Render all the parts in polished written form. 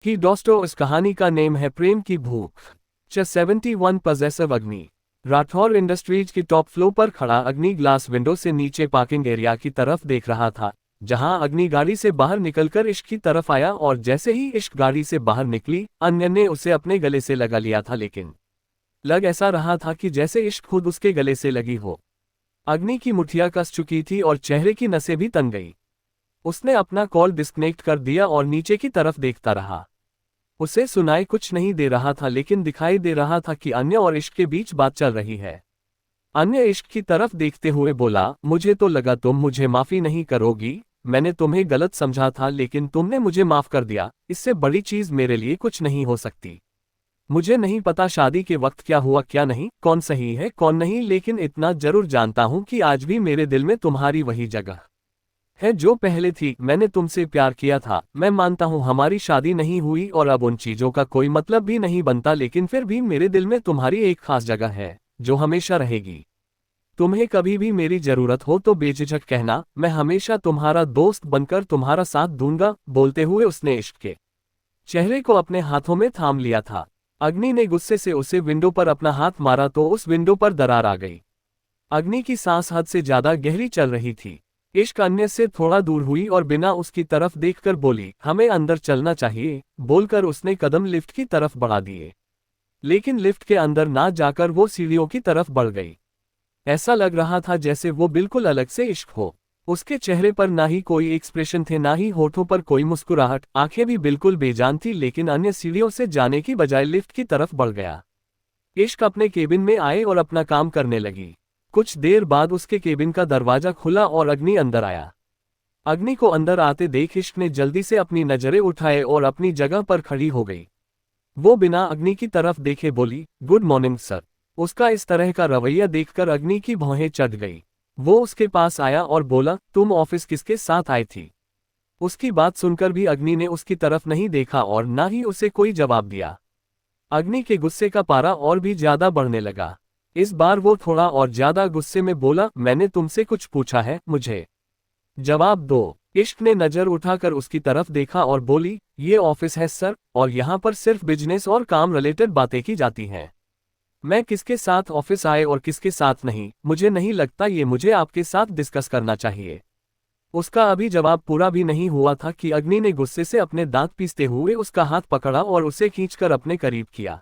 ही दोस्तों, इस कहानी का नेम है प्रेम की भूख। 71 पजेसिव अग्नि। राठौर इंडस्ट्रीज की टॉप फ्लोर पर खड़ा अग्नि ग्लास विंडो से नीचे पार्किंग एरिया की तरफ देख रहा था, जहां अग्नि गाड़ी से बाहर निकलकर इश्क की तरफ आया। और जैसे ही इश्क गाड़ी से बाहर निकली, अन्य ने उसे अपने गले से लगा लिया था, लेकिन लग ऐसा रहा था कि जैसे इश्क खुद उसके गले से लगी हो। अग्नि की मुठ्ठियां कस चुकी थी और चेहरे की नसें भी तन गई। उसने अपना कॉल डिस्कनेक्ट कर दिया और नीचे की तरफ देखता रहा। उसे सुनाई कुछ नहीं दे रहा था, लेकिन दिखाई दे रहा था कि अन्य और इश्क के बीच बात चल रही है। अन्य इश्क की तरफ देखते हुए बोला, मुझे तो लगा तुम मुझे माफी नहीं करोगी। मैंने तुम्हें गलत समझा था, लेकिन तुमने मुझे माफ कर दिया। इससे बड़ी चीज मेरे लिए कुछ नहीं हो सकती। मुझे नहीं पता शादी के वक्त क्या हुआ क्या नहीं, कौन सही है कौन नहीं, लेकिन इतना जरूर जानता हूं कि आज भी मेरे दिल में तुम्हारी वही जगह है जो पहले थी। मैंने तुमसे प्यार किया था। मैं मानता हूँ हमारी शादी नहीं हुई और अब उन चीजों का कोई मतलब भी नहीं बनता, लेकिन फिर भी मेरे दिल में तुम्हारी एक खास जगह है जो हमेशा रहेगी। तुम्हें कभी भी मेरी जरूरत हो तो बेझिझक कहना, मैं हमेशा तुम्हारा दोस्त बनकर तुम्हारा साथ दूंगा। बोलते हुए उसने इश्क के चेहरे को अपने हाथों में थाम लिया था। अग्नि ने गुस्से से उसे विंडो पर अपना हाथ मारा तो उस विंडो पर दरार आ गई। अग्नि की सांस हद से ज्यादा गहरी चल रही थी। इश्क अन्य से थोड़ा दूर हुई और बिना उसकी तरफ देखकर बोली, हमें अंदर चलना चाहिए। बोलकर उसने कदम लिफ्ट की तरफ बढ़ा दिए, लेकिन लिफ्ट के अंदर ना जाकर वो सीढ़ियों की तरफ बढ़ गई। ऐसा लग रहा था जैसे वो बिल्कुल अलग से इश्क हो। उसके चेहरे पर ना ही कोई एक्सप्रेशन थे, ना ही होठों पर कोई मुस्कुराहट। आंखें भी बिल्कुल बेजान थी, लेकिन अन्य सीढ़ियों से जाने की बजाय लिफ्ट की तरफ बढ़ गया। इश्क अपने केबिन में आए और अपना काम करने लगी। कुछ देर बाद उसके केबिन का दरवाजा खुला और अग्नि अंदर आया। अग्नि को अंदर आते देख इश्क ने जल्दी से अपनी नजरें उठाए और अपनी जगह पर खड़ी हो गई। वो बिना अग्नि की तरफ देखे बोली, गुड मॉर्निंग सर। उसका इस तरह का रवैया देखकर अग्नि की भौहें चढ़ गई। वो उसके पास आया और बोला, तुम ऑफिस किसके साथ आई थी? उसकी बात सुनकर भी अग्नि ने उसकी तरफ नहीं देखा और ना ही उसे कोई जवाब दिया। अग्नि के गुस्से का पारा और भी ज्यादा बढ़ने लगा। इस बार वो थोड़ा और ज्यादा गुस्से में बोला, मैंने तुमसे कुछ पूछा है, मुझे जवाब दो। इश्क ने नजर उठाकर उसकी तरफ देखा और बोली, ये ऑफिस है सर, और यहाँ पर सिर्फ बिजनेस और काम रिलेटेड बातें की जाती हैं। मैं किसके साथ ऑफिस आए और किसके साथ नहीं, मुझे नहीं लगता ये मुझे आपके साथ डिस्कस करना चाहिए। उसका अभी जवाब पूरा भी नहीं हुआ था कि अग्नि ने गुस्से से अपने दांत पीसते हुए उसका हाथ पकड़ा और उसे खींचकर अपने करीब किया।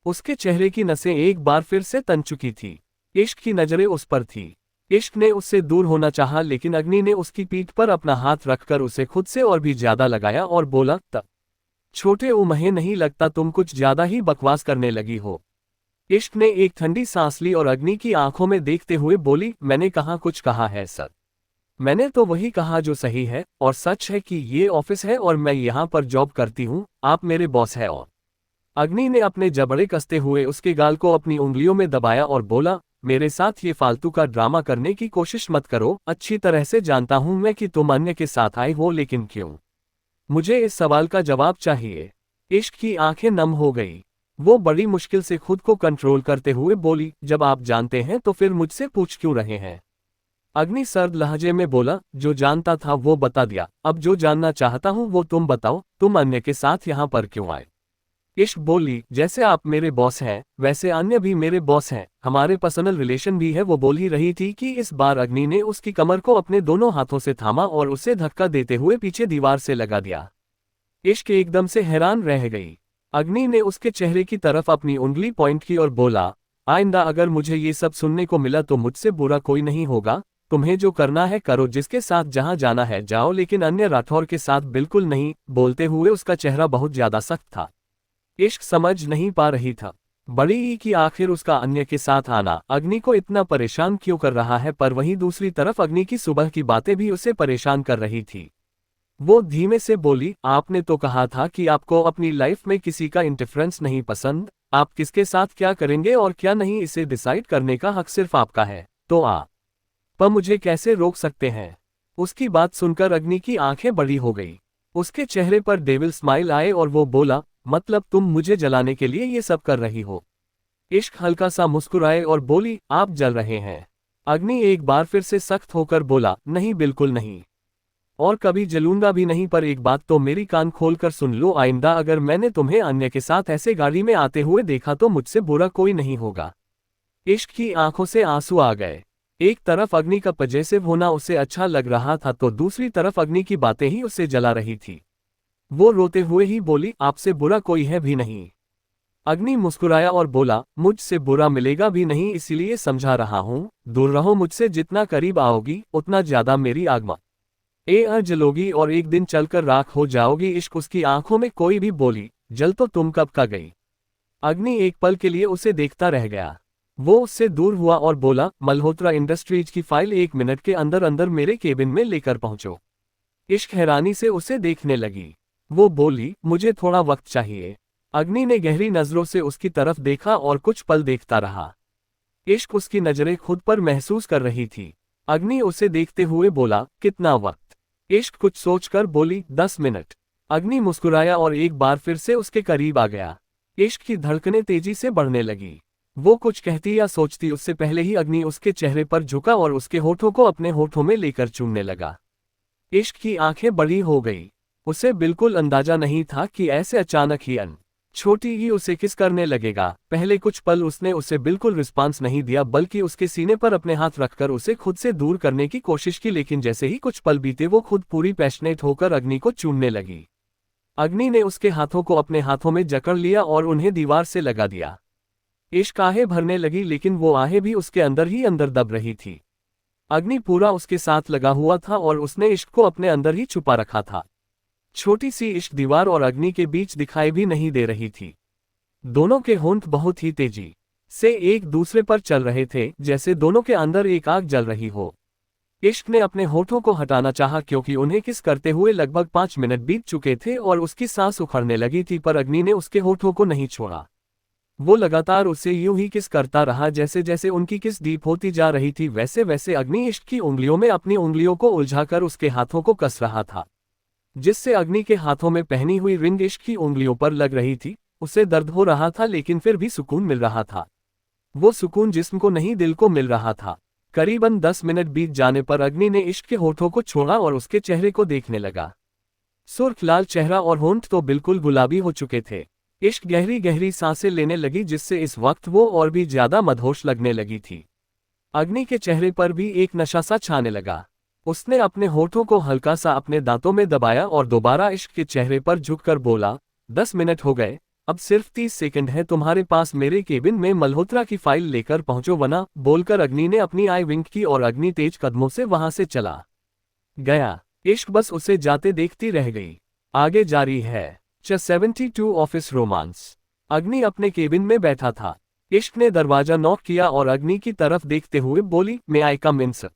उसके चेहरे की नसें एक बार फिर से तन चुकी थी। इश्क की नजरें उस पर थी। इश्क ने उससे दूर होना चाहा, लेकिन अग्नि ने उसकी पीठ पर अपना हाथ रखकर उसे खुद से और भी ज्यादा लगाया और बोला, तब छोटे उम्हे नहीं लगता तुम कुछ ज्यादा ही बकवास करने लगी हो। इश्क ने एक ठंडी सांस ली और अग्नि की आंखों में देखते हुए बोली, मैंने कहाँ कुछ कहा है सर। मैंने तो वही कहा जो सही है और सच है कि ये ऑफिस है और मैं यहाँ पर जॉब करती हूँ। आप मेरे बॉस है। और अग्नि ने अपने जबड़े कसते हुए उसके गाल को अपनी उंगलियों में दबाया और बोला, मेरे साथ ये फालतू का ड्रामा करने की कोशिश मत करो। अच्छी तरह से जानता हूं मैं कि तुम अन्य के साथ आई हो, लेकिन क्यों? मुझे इस सवाल का जवाब चाहिए। इश्क की आंखें नम हो गई। वो बड़ी मुश्किल से खुद को कंट्रोल करते हुए बोली, जब आप जानते हैं तो फिर मुझसे पूछ क्यों रहे हैं? अग्नि सर्द लहजे में बोला, जो जानता था वो बता दिया, अब जो जानना चाहता हूं वो तुम बताओ, तुम अन्य के साथ यहाँ पर क्यों आए? इश्क बोली, जैसे आप मेरे बॉस हैं वैसे अन्य भी मेरे बॉस हैं, हमारे पर्सनल रिलेशन भी है। वो बोल ही रही थी कि इस बार अग्नि ने उसकी कमर को अपने दोनों हाथों से थामा और उसे धक्का देते हुए पीछे दीवार से लगा दिया। इश्क एकदम से हैरान रह गई। अग्नि ने उसके चेहरे की तरफ अपनी उंगली पॉइंट की और बोला, आइंदा अगर मुझे ये सब सुनने को मिला तो मुझसे बुरा कोई नहीं होगा। तुम्हें जो करना है करो, जिसके साथ जहां जाना है जाओ, लेकिन अन्य राठौर के साथ बिल्कुल नहीं। बोलते हुए उसका चेहरा बहुत ज्यादा सख्त था। इश्क समझ नहीं पा रही था बड़ी ही कि आखिर उसका अन्य के साथ आना अग्नि को इतना परेशान क्यों कर रहा है, पर वहीं दूसरी तरफ अग्नि की सुबह की बातें भी उसे परेशान कर रही थी। वो धीमे से बोली, आपने तो कहा था कि आपको अपनी लाइफ में किसी का इंटरफेरेंस नहीं पसंद। आप किसके साथ क्या करेंगे और क्या नहीं, इसे डिसाइड करने का हक सिर्फ आपका है। तो पर मुझे कैसे रोक सकते हैं? उसकी बात सुनकर अग्नि की आंखें बड़ी हो गई। उसके चेहरे पर डेविल स्माइल आए और वो बोला, मतलब तुम मुझे जलाने के लिए ये सब कर रही हो? इश्क हल्का सा मुस्कुराए और बोली, आप जल रहे हैं। अग्नि एक बार फिर से सख्त होकर बोला, नहीं बिल्कुल नहीं। और कभी जलूंगा भी नहीं, पर एक बात तो मेरी कान खोलकर सुन लो, आइंदा अगर मैंने तुम्हें अन्य के साथ ऐसे गाड़ी में आते हुए देखा तो मुझसे बुरा कोई नहीं होगा। इश्क की आंखों से आंसू आ गए। एक तरफ अग्नि का पजेसिव होना उसे अच्छा लग रहा था तो दूसरी तरफ अग्नि की बातें ही उसे जला रही थी। वो रोते हुए ही बोली, आपसे बुरा कोई है भी नहीं। अग्नि मुस्कुराया और बोला, मुझसे बुरा मिलेगा भी नहीं, इसीलिए समझा रहा हूं, दूर रहो मुझसे, जितना करीब आओगी उतना ज्यादा मेरी आग जलोगी और एक दिन चलकर राख हो जाओगी। इश्क उसकी आंखों में कोई भी बोली, जल तो तुम कब का गई। अग्नि एक पल के लिए उसे देखता रह गया। वो उससे दूर हुआ और बोला, मल्होत्रा इंडस्ट्रीज की फाइल 1 मिनट के अंदर अंदर मेरे केबिन में लेकर पहुंचो। इश्क हैरानी से उसे देखने लगी। वो बोली, मुझे थोड़ा वक्त चाहिए। अग्नि ने गहरी नजरों से उसकी तरफ देखा और कुछ पल देखता रहा। इश्क उसकी नजरें खुद पर महसूस कर रही थी। अग्नि उसे देखते हुए बोला, कितना वक्त। इश्क कुछ सोचकर बोली, 10 मिनट। अग्नि मुस्कुराया और एक बार फिर से उसके करीब आ गया। इश्क की धड़कनें तेजी से बढ़ने लगी। वो कुछ कहती या सोचती उससे पहले ही अग्नि उसके चेहरे पर झुका और उसके होठों को अपने होठों में लेकर चूमने लगा। इश्क की आंखें बड़ी हो गई। उसे बिल्कुल अंदाजा नहीं था कि ऐसे अचानक ही छोटी ही उसे किस करने लगेगा। पहले कुछ पल उसने उसे बिल्कुल रिस्पांस नहीं दिया, बल्कि उसके सीने पर अपने हाथ रखकर उसे खुद से दूर करने की कोशिश की, लेकिन जैसे ही कुछ पल बीते वो खुद पूरी पैशनेट होकर अग्नि को चूमने लगी। अग्नि ने उसके हाथों को अपने हाथों में जकड़ लिया और उन्हें दीवार से लगा दिया। इश्क आहें भरने लगी, लेकिन वो आहें भी उसके अंदर ही अंदर दब रही थी। अग्नि पूरा उसके साथ लगा हुआ था और उसने इश्क को अपने अंदर ही छुपा रखा था। छोटी सी इश्क दीवार और अग्नि के बीच दिखाई भी नहीं दे रही थी। दोनों के होंठ बहुत ही तेजी से एक दूसरे पर चल रहे थे, जैसे दोनों के अंदर एक आग जल रही हो। इश्क ने अपने होठों को हटाना चाहा, क्योंकि उन्हें किस करते हुए लगभग 5 मिनट बीत चुके थे और उसकी सांस उखड़ने लगी थी, पर अग्नि ने उसके होठों को नहीं छोड़ा। वो लगातार उसे यूं ही किस करता रहा। जैसे जैसे उनकी किस डीप होती जा रही थी, वैसे वैसे अग्नि इश्क की उंगलियों में अपनी उंगलियों को उलझाकर उसके हाथों को कस रहा था, जिससे अग्नि के हाथों में पहनी हुई रिंग इश्क की उंगलियों पर लग रही थी। उसे दर्द हो रहा था, लेकिन फिर भी सुकून मिल रहा था। वो सुकून जिस्म को नहीं, दिल को मिल रहा था। करीबन 10 मिनट बीत जाने पर अग्नि ने इश्क के होठों को छोड़ा और उसके चेहरे को देखने लगा। सुर्ख लाल चेहरा और होंठ तो बिल्कुल गुलाबी हो चुके थे। इश्क गहरी गहरी सांसें लेने लगी, जिससे इस वक्त वो और भी ज्यादा मदहोश लगने लगी थी। अग्नि के चेहरे पर भी एक नशा सा छाने लगा। उसने अपने होठों को हल्का सा अपने दांतों में दबाया और दोबारा इश्क के चेहरे पर झुककर बोला, 10 मिनट हो गए, अब सिर्फ 30 सेकंड है तुम्हारे पास, मेरे केबिन में मल्होत्रा की फाइल लेकर पहुंचो वरना। बोलकर अग्नि ने अपनी आई विंक की और अग्नि तेज कदमों से वहां से चला गया। इश्क बस उसे जाते देखती रह गई। आगे जारी है। 72 ऑफिस रोमांस। अग्नि अपने केबिन में बैठा था। इश्क ने दरवाजा नॉक किया और अग्नि की तरफ देखते हुए बोली, मे आई कम इन सर।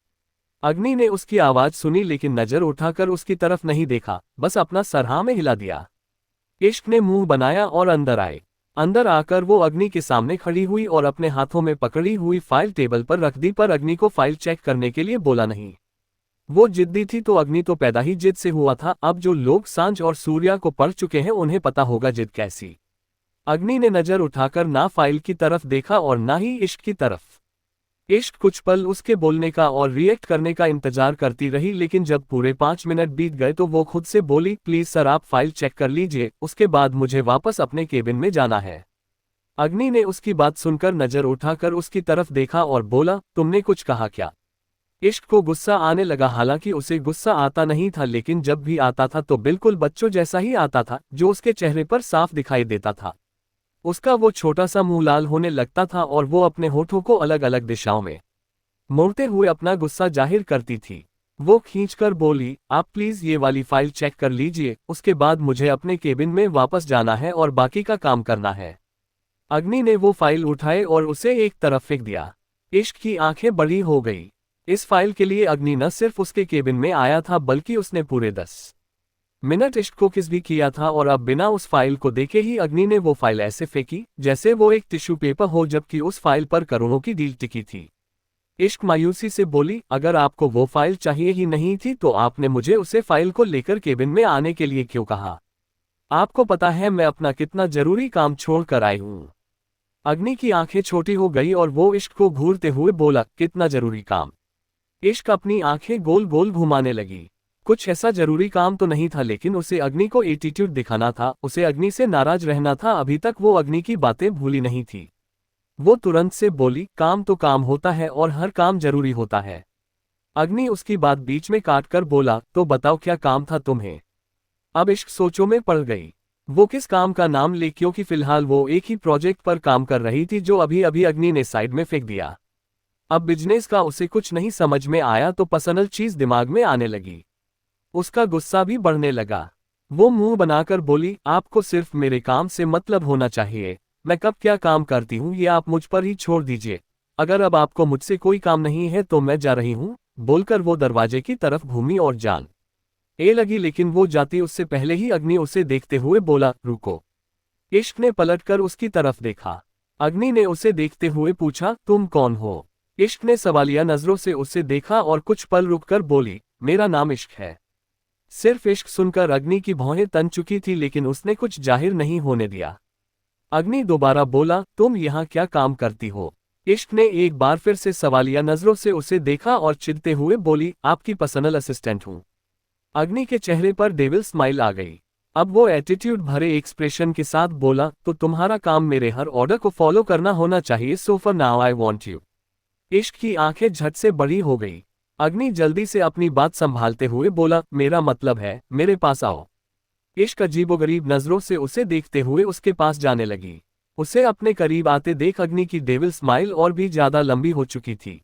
अग्नि ने उसकी आवाज सुनी, लेकिन नजर उठाकर उसकी तरफ नहीं देखा, बस अपना सर हाँ में हिला दिया। इश्क ने मुंह बनाया और अंदर आए। अंदर आकर वो अग्नि के सामने खड़ी हुई और अपने हाथों में पकड़ी हुई फाइल टेबल पर रख दी, पर अग्नि को फाइल चेक करने के लिए बोला नहीं। वो जिद्दी थी तो अग्नि तो पैदा ही जिद से हुआ था। अब जो लोग सांझ और सूर्या को पढ़ चुके हैं उन्हें पता होगा जिद कैसी। अग्नि ने नजर उठाकर ना फाइल की तरफ देखा और ना ही इश्क की तरफ। इश्क कुछ पल उसके बोलने का और रिएक्ट करने का इंतजार करती रही, लेकिन जब पूरे 5 मिनट बीत गए तो वो खुद से बोली, प्लीज सर आप फाइल चेक कर लीजिए, उसके बाद मुझे वापस अपने केबिन में जाना है। अग्नि ने उसकी बात सुनकर नजर उठाकर उसकी तरफ देखा और बोला, तुमने कुछ कहा क्या। इश्क को गुस्सा आने लगा। हालांकि उसे गुस्सा आता नहीं था, लेकिन जब भी आता था तो बिल्कुल बच्चों जैसा ही आता था, जो उसके चेहरे पर साफ दिखाई देता था। उसका वो छोटा सा मुंह लाल होने लगता था और वो अपने होठों को अलग अलग दिशाओं में मोड़ते हुए अपना गुस्सा जाहिर करती थी। वो खींचकर बोली, आप प्लीज ये वाली फाइल चेक कर लीजिए, उसके बाद मुझे अपने केबिन में वापस जाना है और बाकी का काम करना है। अग्नि ने वो फाइल उठाए और उसे एक तरफ फेंक दिया। इश्क की आंखें बड़ी हो गई। इस फाइल के लिए अग्नि न सिर्फ उसके केबिन में आया था, बल्कि उसने पूरे 10 मिनट इश्क को किस भी किया था, और अब बिना उस फाइल को देखे ही अग्नि ने वो फाइल ऐसे फेंकी जैसे वो एक टिश्यू पेपर हो, जबकि उस फाइल पर करोड़ों की डील टिकी थी। इश्क मायूसी से बोली, अगर आपको वो फाइल चाहिए ही नहीं थी तो आपने मुझे उसे फाइल को लेकर केबिन में आने के लिए क्यों कहा। आपको पता है मैं अपना कितना जरूरी काम छोड़ कर आई हूं। अग्नि की आंखें छोटी हो गई और वो इश्क को घूरते हुए बोला, कितना जरूरी काम। इश्क अपनी आंखें गोल गोल घुमाने लगी। कुछ ऐसा जरूरी काम तो नहीं था, लेकिन उसे अग्नि को एटीट्यूड दिखाना था, उसे अग्नि से नाराज रहना था। अभी तक वो अग्नि की बातें भूली नहीं थी। वो तुरंत से बोली, काम तो काम होता है और हर काम जरूरी होता है। अग्नि उसकी बात बीच में काट कर बोला, तो बताओ क्या काम था तुम्हें। अब इश्क सोचों में पड़ गई। वो किस काम का नाम ले, क्योंकि फिलहाल वो एक ही प्रोजेक्ट पर काम कर रही थी जो अभी अभी अग्नि ने साइड में फेंक दिया। अब बिजनेस का उसे कुछ नहीं समझ में आया तो पर्सनल चीज दिमाग में आने लगी। उसका गुस्सा भी बढ़ने लगा। वो मुंह बनाकर बोली, आपको सिर्फ मेरे काम से मतलब होना चाहिए। मैं कब क्या काम करती हूँ ये आप मुझ पर ही छोड़ दीजिए। अगर अब आपको मुझसे कोई काम नहीं है तो मैं जा रही हूँ। बोलकर वो दरवाजे की तरफ घूमी और जान लगी, लेकिन वो जाती उससे पहले ही अग्नि उसे देखते हुए बोला, रुको। इश्क ने पलटकर उसकी तरफ देखा। अग्नि ने उसे देखते हुए पूछा, तुम कौन हो। इश्क ने सवालिया नजरों से उसे देखा और कुछ पल रुककर बोली, मेरा नाम इश्क है। सिर्फ इश्क सुनकर अग्नि की भौहें तन चुकी थी, लेकिन उसने कुछ जाहिर नहीं होने दिया। अग्नि दोबारा बोला, तुम यहाँ क्या काम करती हो। इश्क ने एक बार फिर से सवालिया नजरों से उसे देखा और चिढ़ते हुए बोली, आपकी पर्सनल असिस्टेंट हूँ। अग्नि के चेहरे पर डेविल स्माइल आ गई। अब वो एटीट्यूड भरे एक्सप्रेशन के साथ बोला, तो तुम्हारा काम मेरे हर ऑर्डर को फॉलो करना होना चाहिए, so for now I want you. इश्क की आंखें झट से बड़ी हो गई। अग्नि जल्दी से अपनी बात संभालते हुए बोला, मेरा मतलब है, मेरे पास आओ। इश्क अजीबोगरीब नजरों से उसे देखते हुए उसके पास जाने लगी। उसे अपने करीब आते देख अग्नि की डेविल स्माइल और भी ज्यादा लंबी हो चुकी थी।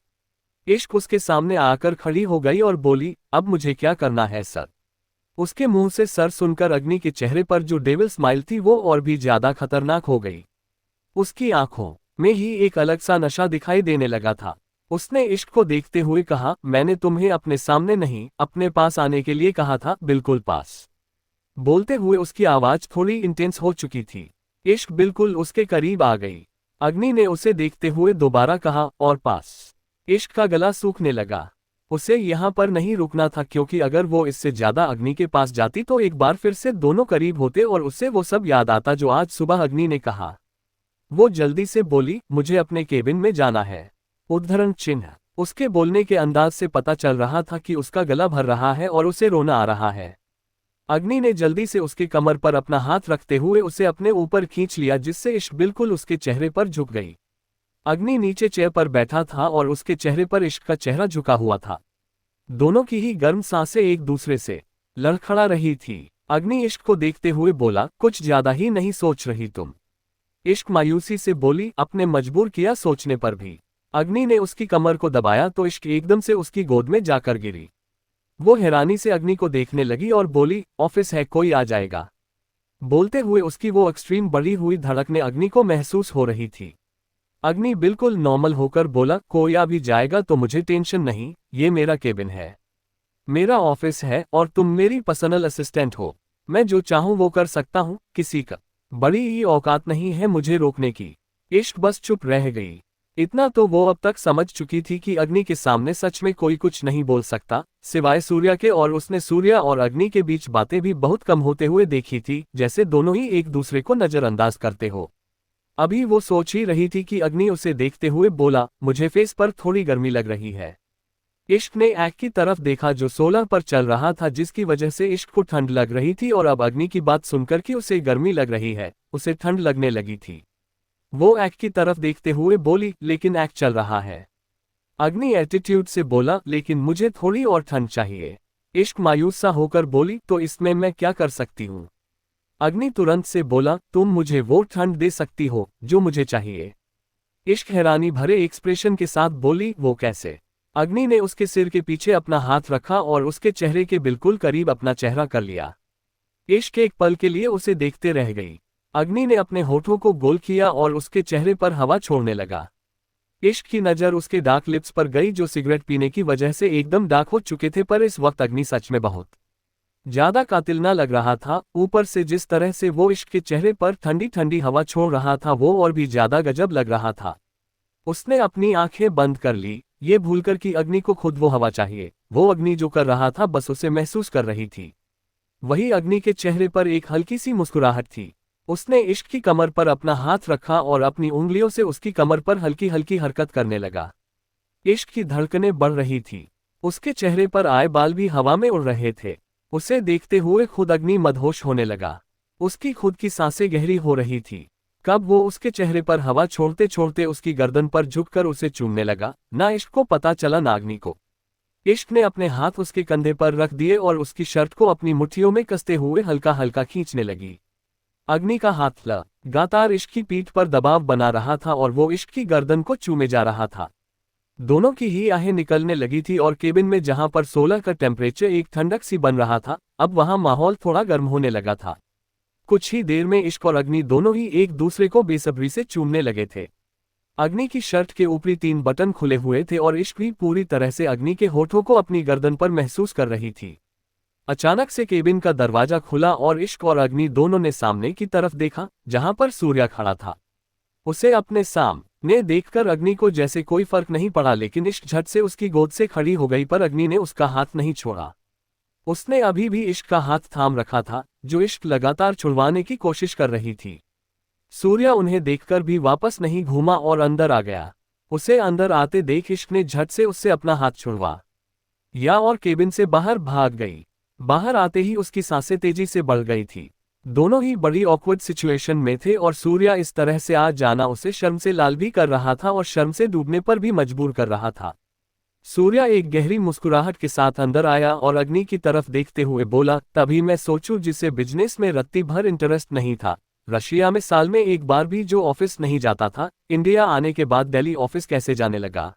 इश्क उसके सामने आकर खड़ी हो गई और बोली, अब मुझे क्या करना है सर। उसके मुंह से सर सुनकर अग्नि के चेहरे पर जो डेविल स्माइल थी वो और भी ज्यादा खतरनाक हो गई। उसकी आंखों में ही एक अलग सा नशा दिखाई देने लगा था। उसने इश्क को देखते हुए कहा, मैंने तुम्हें अपने सामने नहीं अपने पास आने के लिए कहा था, बिल्कुल पास। बोलते हुए उसकी आवाज थोड़ी इंटेंस हो चुकी थी। इश्क बिल्कुल उसके करीब आ गई। अग्नि ने उसे देखते हुए दोबारा कहा, और पास। इश्क का गला सूखने लगा। उसे यहाँ पर नहीं रुकना था, क्योंकि अगर वो इससे ज्यादा अग्नि के पास जाती तो एक बार फिर से दोनों करीब होते और उससे वो सब याद आता जो आज सुबह अग्नि ने कहा। वो जल्दी से बोली, मुझे अपने केबिन में जाना है। उद्धरण चिन्ह। उसके बोलने के अंदाज से पता चल रहा था कि उसका गला भर रहा है और उसे रोना आ रहा है। अग्नि ने जल्दी से उसके कमर पर अपना हाथ रखते हुए उसे अपने ऊपर खींच लिया, जिससे इश्क बिल्कुल उसके चेहरे पर झुक गई। अग्नि नीचे चेयर पर बैठा था और उसके चेहरे पर इश्क का चेहरा झुका हुआ था। दोनों की ही गर्म सांसें एक दूसरे से लड़खड़ा रही थी। अग्नि इश्क को देखते हुए बोला, कुछ ज्यादा ही नहीं सोच रही तुम। इश्क मायूसी से बोली, अपने मजबूर किया सोचने पर भी। अग्नि ने उसकी कमर को दबाया तो इश्क एकदम से उसकी गोद में जाकर गिरी। वो हैरानी से अग्नि को देखने लगी और बोली, ऑफिस है, कोई आ जाएगा। बोलते हुए उसकी वो एक्सट्रीम बढ़ी हुई धड़कने अग्नि को महसूस हो रही थी। अग्नि बिल्कुल नॉर्मल होकर बोला, कोई आ भी जाएगा तो मुझे टेंशन नहीं, ये मेरा केबिन है, मेरा ऑफिस है और तुम मेरी पर्सनल असिस्टेंट हो। मैं जो चाहूं वो कर सकता हूं, किसी का बड़ी ही औकात नहीं है मुझे रोकने की। इश्क बस चुप रह गई। इतना तो वो अब तक समझ चुकी थी कि अग्नि के सामने सच में कोई कुछ नहीं बोल सकता सिवाय सूर्या के, और उसने सूर्या और अग्नि के बीच बातें भी बहुत कम होते हुए देखी थी, जैसे दोनों ही एक दूसरे को नजरअंदाज करते हो। अभी वो सोच ही रही थी कि अग्नि उसे देखते हुए बोला, मुझे फेस पर थोड़ी गर्मी लग रही है। इश्क ने ऐक की तरफ देखा जो 16 पर चल रहा था, जिसकी वजह से इश्क को ठंड लग रही थी, और अब अग्नि की बात सुनकर कि उसे गर्मी लग रही है, उसे ठंड लगने लगी थी। वो ऐक की तरफ देखते हुए बोली, लेकिन ऐक चल रहा है। अग्नि एटीट्यूड से बोला, लेकिन मुझे थोड़ी और ठंड चाहिए। इश्क मायूस सा होकर बोली, तो इसमें मैं क्या कर सकती हूँ। अग्नि तुरंत से बोला, तुम मुझे वो ठंड दे सकती हो जो मुझे चाहिए। इश्क हैरानी भरे एक्सप्रेशन के साथ बोली, वो कैसे। अग्नि ने उसके सिर के पीछे अपना हाथ रखा और उसके चेहरे के बिल्कुल करीब अपना चेहरा कर लिया। इश्क एक पल के लिए उसे देखते रह गई। अग्नि ने अपने होठों को गोल किया और उसके चेहरे पर हवा छोड़ने लगा। इश्क की नज़र उसके डार्क लिप्स पर गई जो सिगरेट पीने की वजह से एकदम डार्क हो चुके थे, पर इस वक्त अग्नि सच में बहुत ज्यादा कातिल ना लग रहा था। ऊपर से जिस तरह से वो इश्क के चेहरे पर ठंडी ठंडी हवा छोड़ रहा था वो और भी ज्यादा गजब लग रहा था। उसने अपनी आंखें बंद कर ली, ये भूलकर कि अग्नि को खुद वो हवा चाहिए। वो अग्नि जो कर रहा था बस उसे महसूस कर रही थी। वही अग्नि के चेहरे पर एक हल्की सी मुस्कुराहट थी। उसने इश्क की कमर पर अपना हाथ रखा और अपनी उंगलियों से उसकी कमर पर हल्की हल्की हरकत करने लगा। इश्क की धड़कनें बढ़ रही थी। उसके चेहरे पर आए बाल भी हवा में उड़ रहे थे। उसे देखते हुए खुद अग्नि मदहोश होने लगा। उसकी खुद की सांसें गहरी हो रही थी। कब वो उसके चेहरे पर हवा छोड़ते छोड़ते उसकी गर्दन पर झुककर उसे चूमने लगा, ना इश्क को पता चला ना अग्नि को। इश्क ने अपने हाथ उसके कंधे पर रख दिए और उसकी शर्ट को अपनी मुट्ठियों में कसते हुए हल्का हल्का खींचने लगी। अग्नि का हाथ लगातार इश्क की पीठ पर दबाव बना रहा था और वो इश्क की गर्दन को चूमे जा रहा था। दोनों की ही आहें निकलने लगी थी और केबिन में जहां पर 16 का टेम्परेचर एक ठंडक सी बन रहा था, अब वहां माहौल थोड़ा गर्म होने लगा था। कुछ ही देर में इश्क और अग्नि दोनों ही एक दूसरे को बेसब्री से चूमने लगे थे। अग्नि की शर्ट के ऊपरी 3 बटन खुले हुए थे और इश्क भी पूरी तरह से अग्नि के होठों को अपनी गर्दन पर महसूस कर रही थी। अचानक से केबिन का दरवाजा खुला और इश्क और अग्नि दोनों ने सामने की तरफ देखा, जहां पर सूर्या खड़ा था। उसे अपने सामने देखकर अग्नि को जैसे कोई फर्क नहीं पड़ा, लेकिन इश्क झट से उसकी गोद से खड़ी हो गई, पर अग्नि ने उसका हाथ नहीं छोड़ा। उसने अभी भी इश्क का हाथ थाम रखा था, जो इश्क लगातार छुड़वाने की कोशिश कर रही थी। सूर्या उन्हें देखकर भी वापस नहीं घूमा और अंदर आ गया। उसे अंदर आते देख इश्क ने झट से उससे अपना हाथ छुड़वा या और केबिन से बाहर भाग गई। बाहर आते ही उसकी सांसें तेजी से बढ़ गई थी। दोनों ही बड़ी ऑकवर्ड सिचुएशन में थे और सूर्या इस तरह से आ जाना उसे शर्म से लाल भी कर रहा था और शर्म से डूबने पर भी मजबूर कर रहा था। सूर्या एक गहरी मुस्कुराहट के साथ अंदर आया और अग्नि की तरफ देखते हुए बोला, तभी मैं सोचूं जिसे बिजनेस में रत्ती भर इंटरेस्ट नहीं था, रशिया में साल में एक बार भी जो ऑफिस नहीं जाता था, इंडिया आने के बाद दिल्ली ऑफिस कैसे जाने लगा।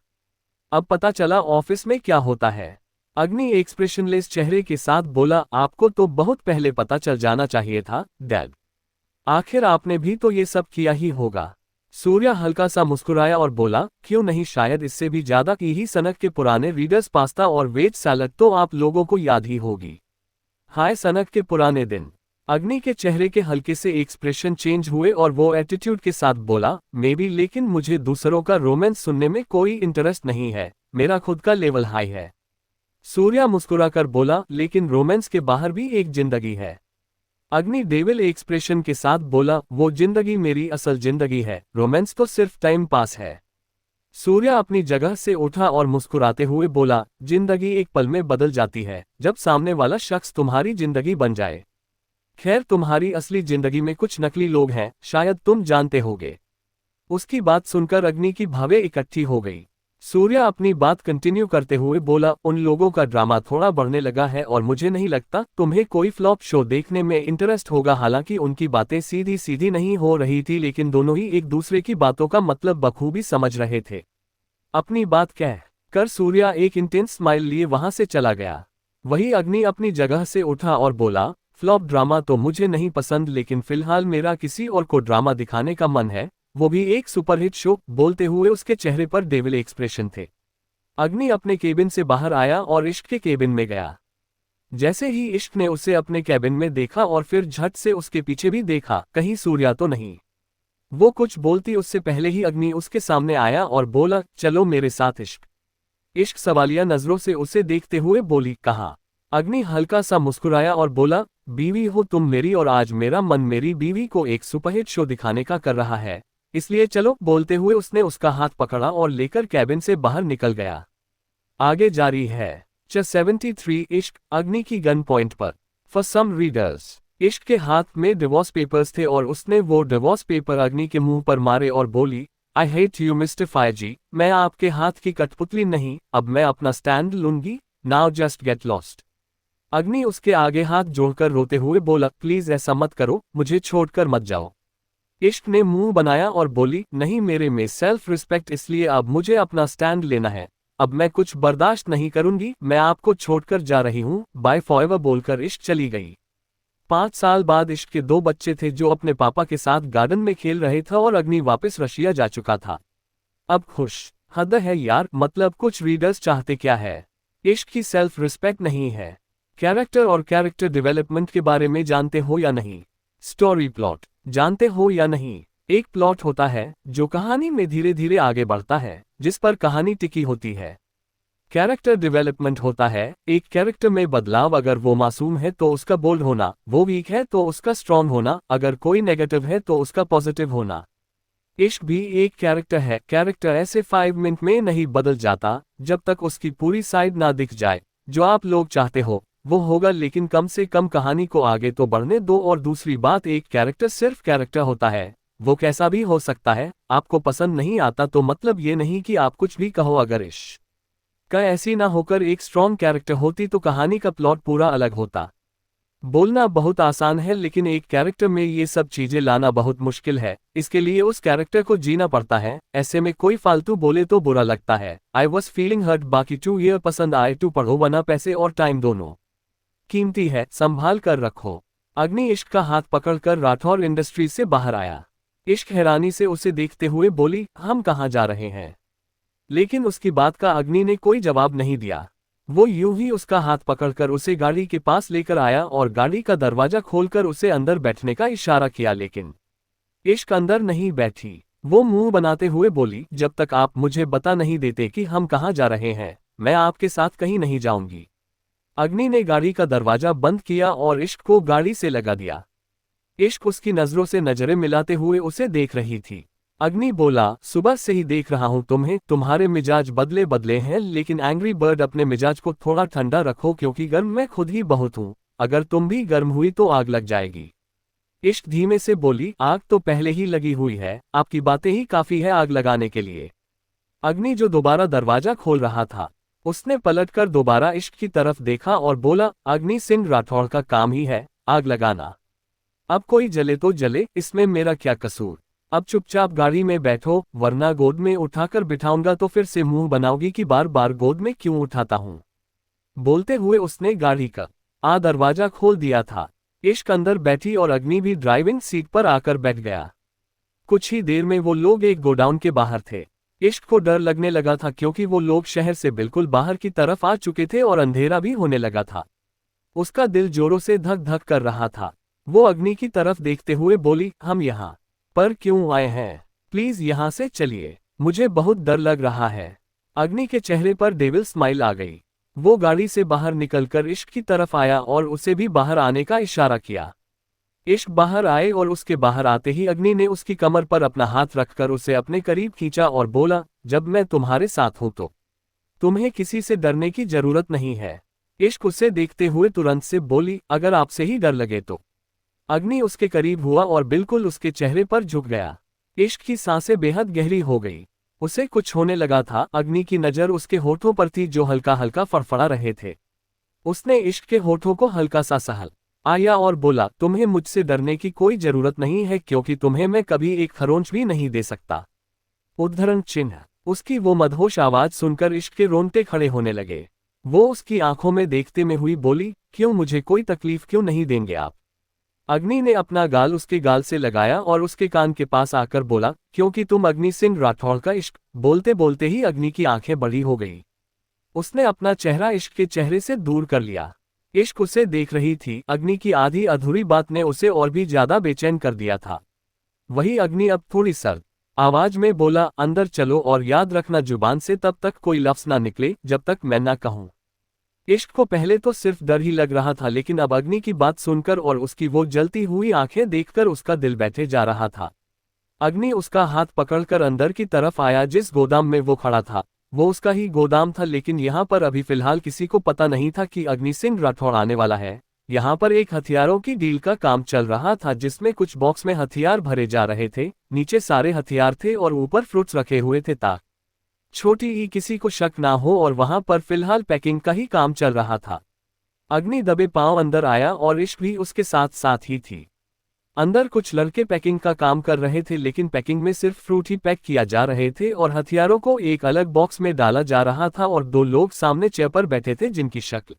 अब पता चला ऑफिस में क्या होता है। अग्नि एक्सप्रेशनलेस चेहरे के साथ बोला, आपको तो बहुत पहले पता चल जाना चाहिए था डैड। आखिर आपने भी तो ये सब किया ही होगा। सूर्या हल्का सा मुस्कुराया और बोला, क्यों नहीं, शायद इससे भी ज्यादा की ही सनक के पुराने रीडर्स पास्ता और वेज सैलड तो आप लोगों को याद ही होगी। हाय सनक के पुराने दिन। अग्नि के चेहरे के हल्के से एक्सप्रेशन चेंज हुए और वो एटीट्यूड के साथ बोला, मे बी, लेकिन मुझे दूसरों का रोमांस सुनने में कोई इंटरेस्ट नहीं है, मेरा खुद का लेवल हाई है। सूर्या मुस्कुराकर बोला, लेकिन रोमांस के बाहर भी एक जिंदगी है। अग्नि डेविल एक्सप्रेशन के साथ बोला, वो जिंदगी मेरी असल जिंदगी है, रोमांस तो सिर्फ टाइम पास है। सूर्या अपनी जगह से उठा और मुस्कुराते हुए बोला, जिंदगी एक पल में बदल जाती है, जब सामने वाला शख्स तुम्हारी जिंदगी बन जाए। खैर, तुम्हारी असली जिंदगी में कुछ नकली लोग हैं, शायद तुम जानते होगे। उसकी बात सुनकर अग्नि की भावें इकट्ठी हो गई। सूर्या अपनी बात कंटिन्यू करते हुए बोला, उन लोगों का ड्रामा थोड़ा बढ़ने लगा है और मुझे नहीं लगता तुम्हें कोई फ्लॉप शो देखने में इंटरेस्ट होगा। हालांकि उनकी बातें सीधी सीधी नहीं हो रही थी, लेकिन दोनों ही एक दूसरे की बातों का मतलब बखूबी समझ रहे थे। अपनी बात कह कर सूर्या एक इंटेंस स्माइल लिए वहां से चला गया। वही अग्नि अपनी जगह से उठा और बोला, फ्लॉप ड्रामा तो मुझे नहीं पसंद, लेकिन फिलहाल मेरा किसी और को ड्रामा दिखाने का मन है, वो भी एक सुपरहिट शो। बोलते हुए उसके चेहरे पर डेविल एक्सप्रेशन थे। अग्नि अपने केबिन से बाहर आया और इश्क के केबिन में गया। जैसे ही इश्क ने उसे अपने केबिन में देखा और फिर झट से उसके पीछे भी देखा, कहीं सूर्या तो नहीं। वो कुछ बोलती उससे पहले ही अग्नि उसके सामने आया और बोला, चलो मेरे साथ इश्क। इश्क सवालिया नजरों से उसे देखते हुए बोली, कहाँ। अग्नि हल्का सा मुस्कुराया और बोला, बीवी हो तुम मेरी और आज मेरा मन मेरी बीवी को एक सुपरहिट शो दिखाने का कर रहा है, इसलिए चलो। बोलते हुए उसने उसका हाथ पकड़ा और लेकर कैबिन से बाहर निकल गया। आगे जारी है। 73 इश्क अग्नि की गन पॉइंट पर। फॉर सम रीडर्स, इश्क के हाथ में डिवोर्स पेपर्स थे और उसने वो डिवोर्स पेपर अग्नि के मुंह पर मारे और बोली, आई हेट यू मिस्टर फायजी, मैं आपके हाथ की कठपुतली नहीं, अब मैं अपना स्टैंड लूंगी, नाउ जस्ट गेट लॉस्ट। अग्नि उसके आगे हाथ जोड़कर रोते हुए बोला, प्लीज ऐसा मत करो, मुझे छोड़कर मत जाओ। इश्क ने मुंह बनाया और बोली, नहीं, मेरे में सेल्फ रिस्पेक्ट, इसलिए अब मुझे अपना स्टैंड लेना है। अब मैं कुछ बर्दाश्त नहीं करूंगी, मैं आपको छोड़कर जा रही हूं, बाय फॉरएवर। बोलकर इश्क चली गई। 5 साल बाद इश्क के 2 बच्चे थे जो अपने पापा के साथ गार्डन में खेल रहे थे और अग्नि वापस रशिया जा चुका था। अब खुश। हद है यार, मतलब कुछ रीडर्स चाहते क्या है। इश्क की सेल्फ रिस्पेक्ट नहीं है। कैरेक्टर और कैरेक्टर डेवलपमेंट के बारे में जानते हो या नहीं। स्टोरी प्लॉट जानते हो या नहीं। एक प्लॉट होता है जो कहानी में धीरे धीरे आगे बढ़ता है, जिस पर कहानी टिकी होती है। कैरेक्टर डेवलपमेंट होता है एक कैरेक्टर में बदलाव, अगर वो मासूम है तो उसका बोल्ड होना, वो वीक है तो उसका स्ट्रॉन्ग होना, अगर कोई नेगेटिव है तो उसका पॉजिटिव होना। इश्क भी एक कैरेक्टर है, कैरेक्टर ऐसे 5 मिनट में नहीं बदल जाता जब तक उसकी पूरी साइड ना दिख जाए। जो आप लोग चाहते हो वो होगा, लेकिन कम से कम कहानी को आगे तो बढ़ने दो। और दूसरी बात, एक कैरेक्टर सिर्फ कैरेक्टर होता है, वो कैसा भी हो सकता है। आपको पसंद नहीं आता तो मतलब ये नहीं कि आप कुछ भी कहो। अगर इश्क का ऐसी ना होकर एक स्ट्रॉन्ग कैरेक्टर होती तो कहानी का प्लॉट पूरा अलग होता। बोलना बहुत आसान है, लेकिन एक कैरेक्टर में ये सब चीजें लाना बहुत मुश्किल है। इसके लिए उस कैरेक्टर को जीना पड़ता है। ऐसे में कोई फालतू बोले तो बुरा लगता है। I was feeling hurt. बाकी 2 ईयर पसंद आए तो पढ़ो, वरना पैसे और टाइम दोनों कीमती है, संभाल कर रखो। अग्नि इश्क का हाथ पकड़कर राठौर इंडस्ट्रीज से बाहर आया। इश्क हैरानी से उसे देखते हुए बोली, हम कहाँ जा रहे हैं? लेकिन उसकी बात का अग्नि ने कोई जवाब नहीं दिया। वो यूं ही उसका हाथ पकड़कर उसे गाड़ी के पास लेकर आया और गाड़ी का दरवाजा खोलकर उसे अंदर बैठने का इशारा किया, लेकिन इश्क अंदर नहीं बैठी। वो मुंह बनाते हुए बोली, जब तक आप मुझे बता नहीं देते कि हम कहाँ जा रहे हैं, मैं आपके साथ कहीं नहीं जाऊंगी। अग्नि ने गाड़ी का दरवाजा बंद किया और इश्क को गाड़ी से लगा दिया। इश्क उसकी नजरों से नजरें मिलाते हुए उसे देख रही थी। अग्नि बोला, सुबह से ही देख रहा हूं तुम्हें, तुम्हारे मिजाज बदले बदले हैं, लेकिन एंग्री बर्ड अपने मिजाज को थोड़ा ठंडा रखो, क्योंकि गर्म मैं खुद ही बहुत हूं। अगर तुम भी गर्म हुई तो आग लग जाएगी। इश्क धीमे से बोली, आग तो पहले ही लगी हुई है, आपकी बातें ही काफी है आग लगाने के लिए। अग्नि जो दोबारा दरवाजा खोल रहा था, उसने पलटकर दोबारा इश्क की तरफ देखा और बोला, अग्नि सिंह राठौड़ का काम ही है आग लगाना। अब कोई जले तो जले, इसमें मेरा क्या कसूर। अब चुपचाप गाड़ी में बैठो, वरना गोद में उठाकर बिठाऊंगा तो फिर से मुंह बनाओगी कि बार बार गोद में क्यों उठाता हूं। बोलते हुए उसने गाड़ी का दरवाजा खोल दिया था। इश्क अंदर बैठी और अग्नि भी ड्राइविंग सीट पर आकर बैठ गया। कुछ ही देर में वो लोग एक गोडाउन के बाहर थे। इश्क को डर लगने लगा था, क्योंकि वो लोग शहर से बिल्कुल बाहर की तरफ आ चुके थे और अंधेरा भी होने लगा था। उसका दिल जोरों से धक धक कर रहा था। वो अग्नि की तरफ देखते हुए बोली, हम यहाँ पर क्यों आए हैं? प्लीज यहाँ से चलिए, मुझे बहुत डर लग रहा है। अग्नि के चेहरे पर डेविल स्माइल आ गई। वो गाड़ी से बाहर निकलकर इश्क की तरफ आया और उसे भी बाहर आने का इशारा किया। इश्क बाहर आए और उसके बाहर आते ही अग्नि ने उसकी कमर पर अपना हाथ रखकर उसे अपने करीब खींचा और बोला, जब मैं तुम्हारे साथ हूं तो तुम्हें किसी से डरने की जरूरत नहीं है। इश्क उसे देखते हुए तुरंत से बोली, अगर आपसे ही डर लगे तो। अग्नि उसके करीब हुआ और बिल्कुल उसके चेहरे पर झुक गया। इश्क की सांसें बेहद गहरी हो गई। उसे कुछ होने लगा था। अग्नि की नजर उसके होठों पर थी जो हल्का हल्का फड़फड़ा रहे थे। उसने इश्क के होठों को हल्का सा सहल आया और बोला, तुम्हें मुझसे डरने की कोई जरूरत नहीं है, क्योंकि तुम्हें मैं कभी एक खरोंच भी नहीं दे सकता। उद्धरण चिन्ह। उसकी वो मदहोश आवाज सुनकर इश्क के रोंगटे खड़े होने लगे। वो उसकी आंखों में देखते में हुई बोली, क्यों, मुझे कोई तकलीफ क्यों नहीं देंगे आप? अग्नि ने अपना गाल उसके गाल से लगाया और उसके कान के पास आकर बोला, क्योंकि तुम अग्नि सिंह राठौड़ का इश्क। बोलते बोलते ही अग्नि की आंखें बड़ी हो गई। उसने अपना चेहरा इश्क के चेहरे से दूर कर लिया। इश्क उसे देख रही थी। अग्नि की आधी अधूरी बात ने उसे और भी ज्यादा बेचैन कर दिया था। वही अग्नि अब थोड़ी सर्द आवाज में बोला, अंदर चलो और याद रखना जुबान से तब तक कोई लफ्ज ना निकले जब तक मैं ना कहूं। इश्क को पहले तो सिर्फ डर ही लग रहा था, लेकिन अब अग्नि की बात सुनकर और उसकी वो जलती हुई आंखें देखकर उसका दिल बैठे जा रहा था। अग्नि उसका हाथ पकड़कर अंदर की तरफ आया। जिस गोदाम में वो खड़ा था वो उसका ही गोदाम था, लेकिन यहाँ पर अभी फिलहाल किसी को पता नहीं था कि अग्नि सिंह राठौड़ आने वाला है। यहाँ पर एक हथियारों की डील का काम चल रहा था, जिसमें कुछ बॉक्स में हथियार भरे जा रहे थे। नीचे सारे हथियार थे और ऊपर फ्रूट्स रखे हुए थे, ताकि छोटी ही किसी को शक ना हो। और वहां पर फिलहाल पैकिंग का ही काम चल रहा था। अग्नि दबे पांव अंदर आया और इश्क भी उसके साथ साथ ही थी। अंदर कुछ लड़के पैकिंग का काम कर रहे थे, लेकिन पैकिंग में सिर्फ फ्रूट ही पैक किया जा रहे थे और हथियारों को एक अलग बॉक्स में डाला जा रहा था। और 2 लोग सामने चेयर पर बैठे थे, जिनकी शक्ल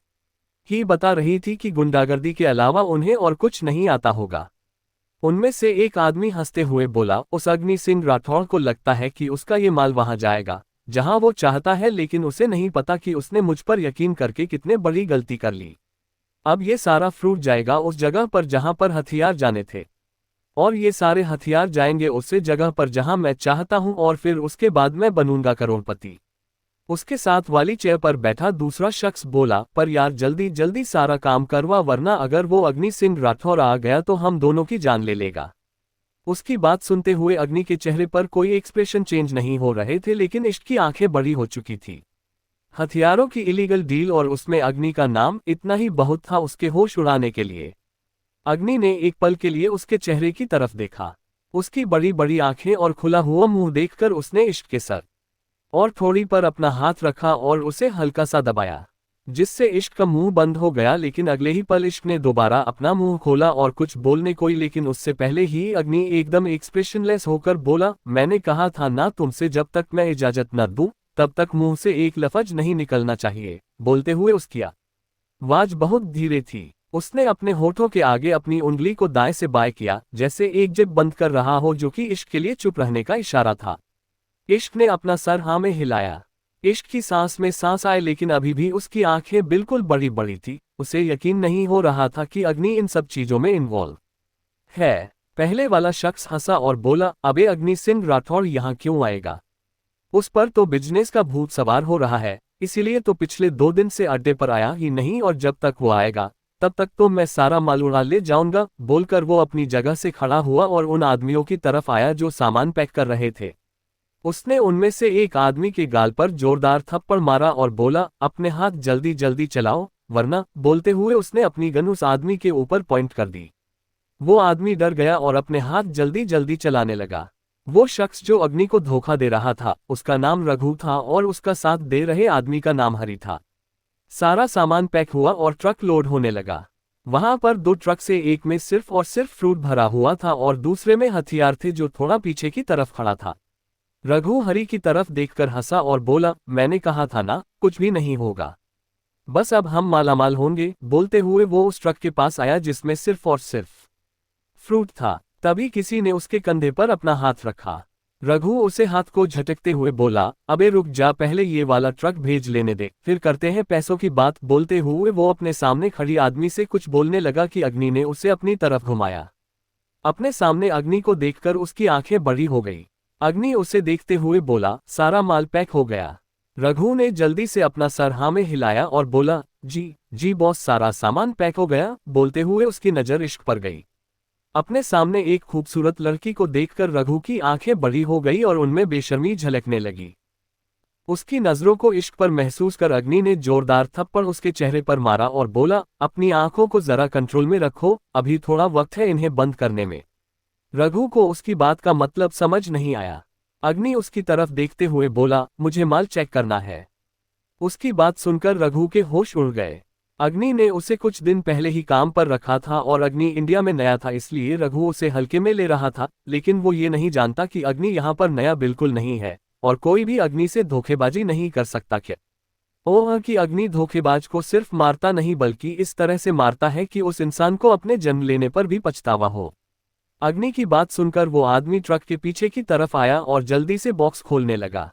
ही बता रही थी कि गुंडागर्दी के अलावा उन्हें और कुछ नहीं आता होगा। उनमें से एक आदमी हंसते हुए बोला, उस अग्नि सिंह राठौड़ को लगता है कि उसका ये माल वहां जाएगा जहां वो चाहता है, लेकिन उसे नहीं पता कि उसने मुझ पर यकीन करके कितने बड़ी गलती कर ली। अब ये सारा फ्रूट जाएगा उस जगह पर जहां पर हथियार जाने थे, और ये सारे हथियार जाएंगे उस जगह पर जहां मैं चाहता हूं, और फिर उसके बाद मैं बनूंगा करोड़पति। उसके साथ वाली चेयर पर बैठा दूसरा शख्स बोला, पर यार जल्दी जल्दी सारा काम करवा, वरना अगर वो अग्नि सिंह राठौर आ गया तो हम दोनों की जान ले लेगा। उसकी बात सुनते हुए अग्नि के चेहरे पर कोई एक्सप्रेशन चेंज नहीं हो रहे थे, लेकिन इश्क की आंखें बड़ी हो चुकी थी। हथियारों की इलीगल डील और उसमें अग्नि का नाम, इतना ही बहुत था उसके होश उड़ाने के लिए। अग्नि ने एक पल के लिए उसके चेहरे की तरफ देखा। उसकी बड़ी बड़ी आंखें और खुला हुआ मुंह देखकर उसने इश्क के सर और थोड़ी पर अपना हाथ रखा और उसे हल्का सा दबाया, जिससे इश्क का मुंह बंद हो गया। लेकिन अगले ही पल इश्क ने दोबारा अपना मुंह खोला और कुछ बोलने को, लेकिन उससे पहले ही अग्नि एकदम एक्सप्रेशनलेस होकर बोला, मैंने कहा था ना तुमसे, जब तक मैं इजाजत न दूं तब तक मुंह से एक लफ्ज नहीं निकलना चाहिए। बोलते हुए उसकी आवाज बहुत धीरे थी। उसने अपने होठों के आगे अपनी उंगली को दाएं से बाएं किया, जैसे एक जिप बंद कर रहा हो, जो कि इश्क के लिए चुप रहने का इशारा था। इश्क ने अपना सर हाँ में हिलाया। इश्क की सांस में सांस आए, लेकिन अभी भी उसकी आंखें बिल्कुल बड़ी बड़ी थी। उसे यकीन नहीं हो रहा था कि अग्नि इन सब चीजों में इन्वॉल्व है। पहले वाला शख्स हंसा और बोला, अबे अग्नि सिंह राठौड़ यहाँ क्यों आएगा? उस पर तो बिजनेस का भूत सवार हो रहा है, इसीलिए तो पिछले 2 दिन से अड्डे पर आया ही नहीं, और जब तक वो आएगा तब तक तो मैं सारा माल उड़ा ले जाऊंगा। बोलकर वो अपनी जगह से खड़ा हुआ और उन आदमियों की तरफ आया जो सामान पैक कर रहे थे। उसने उनमें से एक आदमी के गाल पर जोरदार थप्पड़ मारा और बोला, अपने हाथ जल्दी जल्दी चलाओ वरना। बोलते हुए उसने अपनी गन उस आदमी के ऊपर पॉइंट कर दी। वो आदमी डर गया और अपने हाथ जल्दी जल्दी चलाने लगा। वो शख्स जो अग्नि को धोखा दे रहा था, उसका नाम रघु था और उसका साथ दे रहे आदमी का नाम हरि था। सारा सामान पैक हुआ और ट्रक लोड होने लगा। वहां पर 2 ट्रक से एक में सिर्फ और सिर्फ फ्रूट भरा हुआ था और दूसरे में हथियार थे, जो थोड़ा पीछे की तरफ खड़ा था। रघु हरि की तरफ देखकर हंसा और बोला, मैंने कहा था ना, कुछ भी नहीं होगा, बस अब हम मालामाल होंगे। बोलते हुए वो उस ट्रक के पास आया जिसमें सिर्फ और सिर्फ फ्रूट था। तभी किसी ने उसके कंधे पर अपना हाथ रखा। रघु उसे हाथ को झटकते हुए बोला, अबे रुक जा, पहले ये वाला ट्रक भेज लेने दे, फिर करते हैं पैसों की बात। बोलते हुए वो अपने सामने खड़ी आदमी से कुछ बोलने लगा कि अग्नि ने उसे अपनी तरफ घुमाया। अपने सामने अग्नि को देखकर उसकी आंखें बड़ी हो गई। अग्नि उसे देखते हुए बोला, सारा माल पैक हो गया? रघु ने जल्दी से अपना सर हाँ में हिलाया और बोला, जी जी बॉस, सारा सामान पैक हो गया। बोलते हुए उसकी नज़र इश्क पर गई। अपने सामने एक खूबसूरत लड़की को देखकर रघु की आंखें बड़ी हो गई और उनमें बेशर्मी झलकने लगी। उसकी नजरों को इश्क पर महसूस कर अग्नि ने जोरदार थप्पड़ उसके चेहरे पर मारा और बोला, अपनी आंखों को जरा कंट्रोल में रखो, अभी थोड़ा वक्त है इन्हें बंद करने में। रघु को उसकी बात का मतलब समझ नहीं आया। अग्नि उसकी तरफ देखते हुए बोला, मुझे माल चेक करना है। उसकी बात सुनकर रघु के होश उड़ गए। अग्नि ने उसे कुछ दिन पहले ही काम पर रखा था और अग्नि इंडिया में नया था, इसलिए रघु उसे हल्के में ले रहा था। लेकिन वो ये नहीं जानता कि अग्नि यहाँ पर नया बिल्कुल नहीं है और कोई भी अग्नि से धोखेबाजी नहीं कर सकता। क्या ओह कि अग्नि धोखेबाज को सिर्फ मारता नहीं बल्कि इस तरह से मारता है कि उस इंसान को अपने जन्म लेने पर भी पछतावा हो। अग्नि की बात सुनकर वो आदमी ट्रक के पीछे की तरफ आया और जल्दी से बॉक्स खोलने लगा।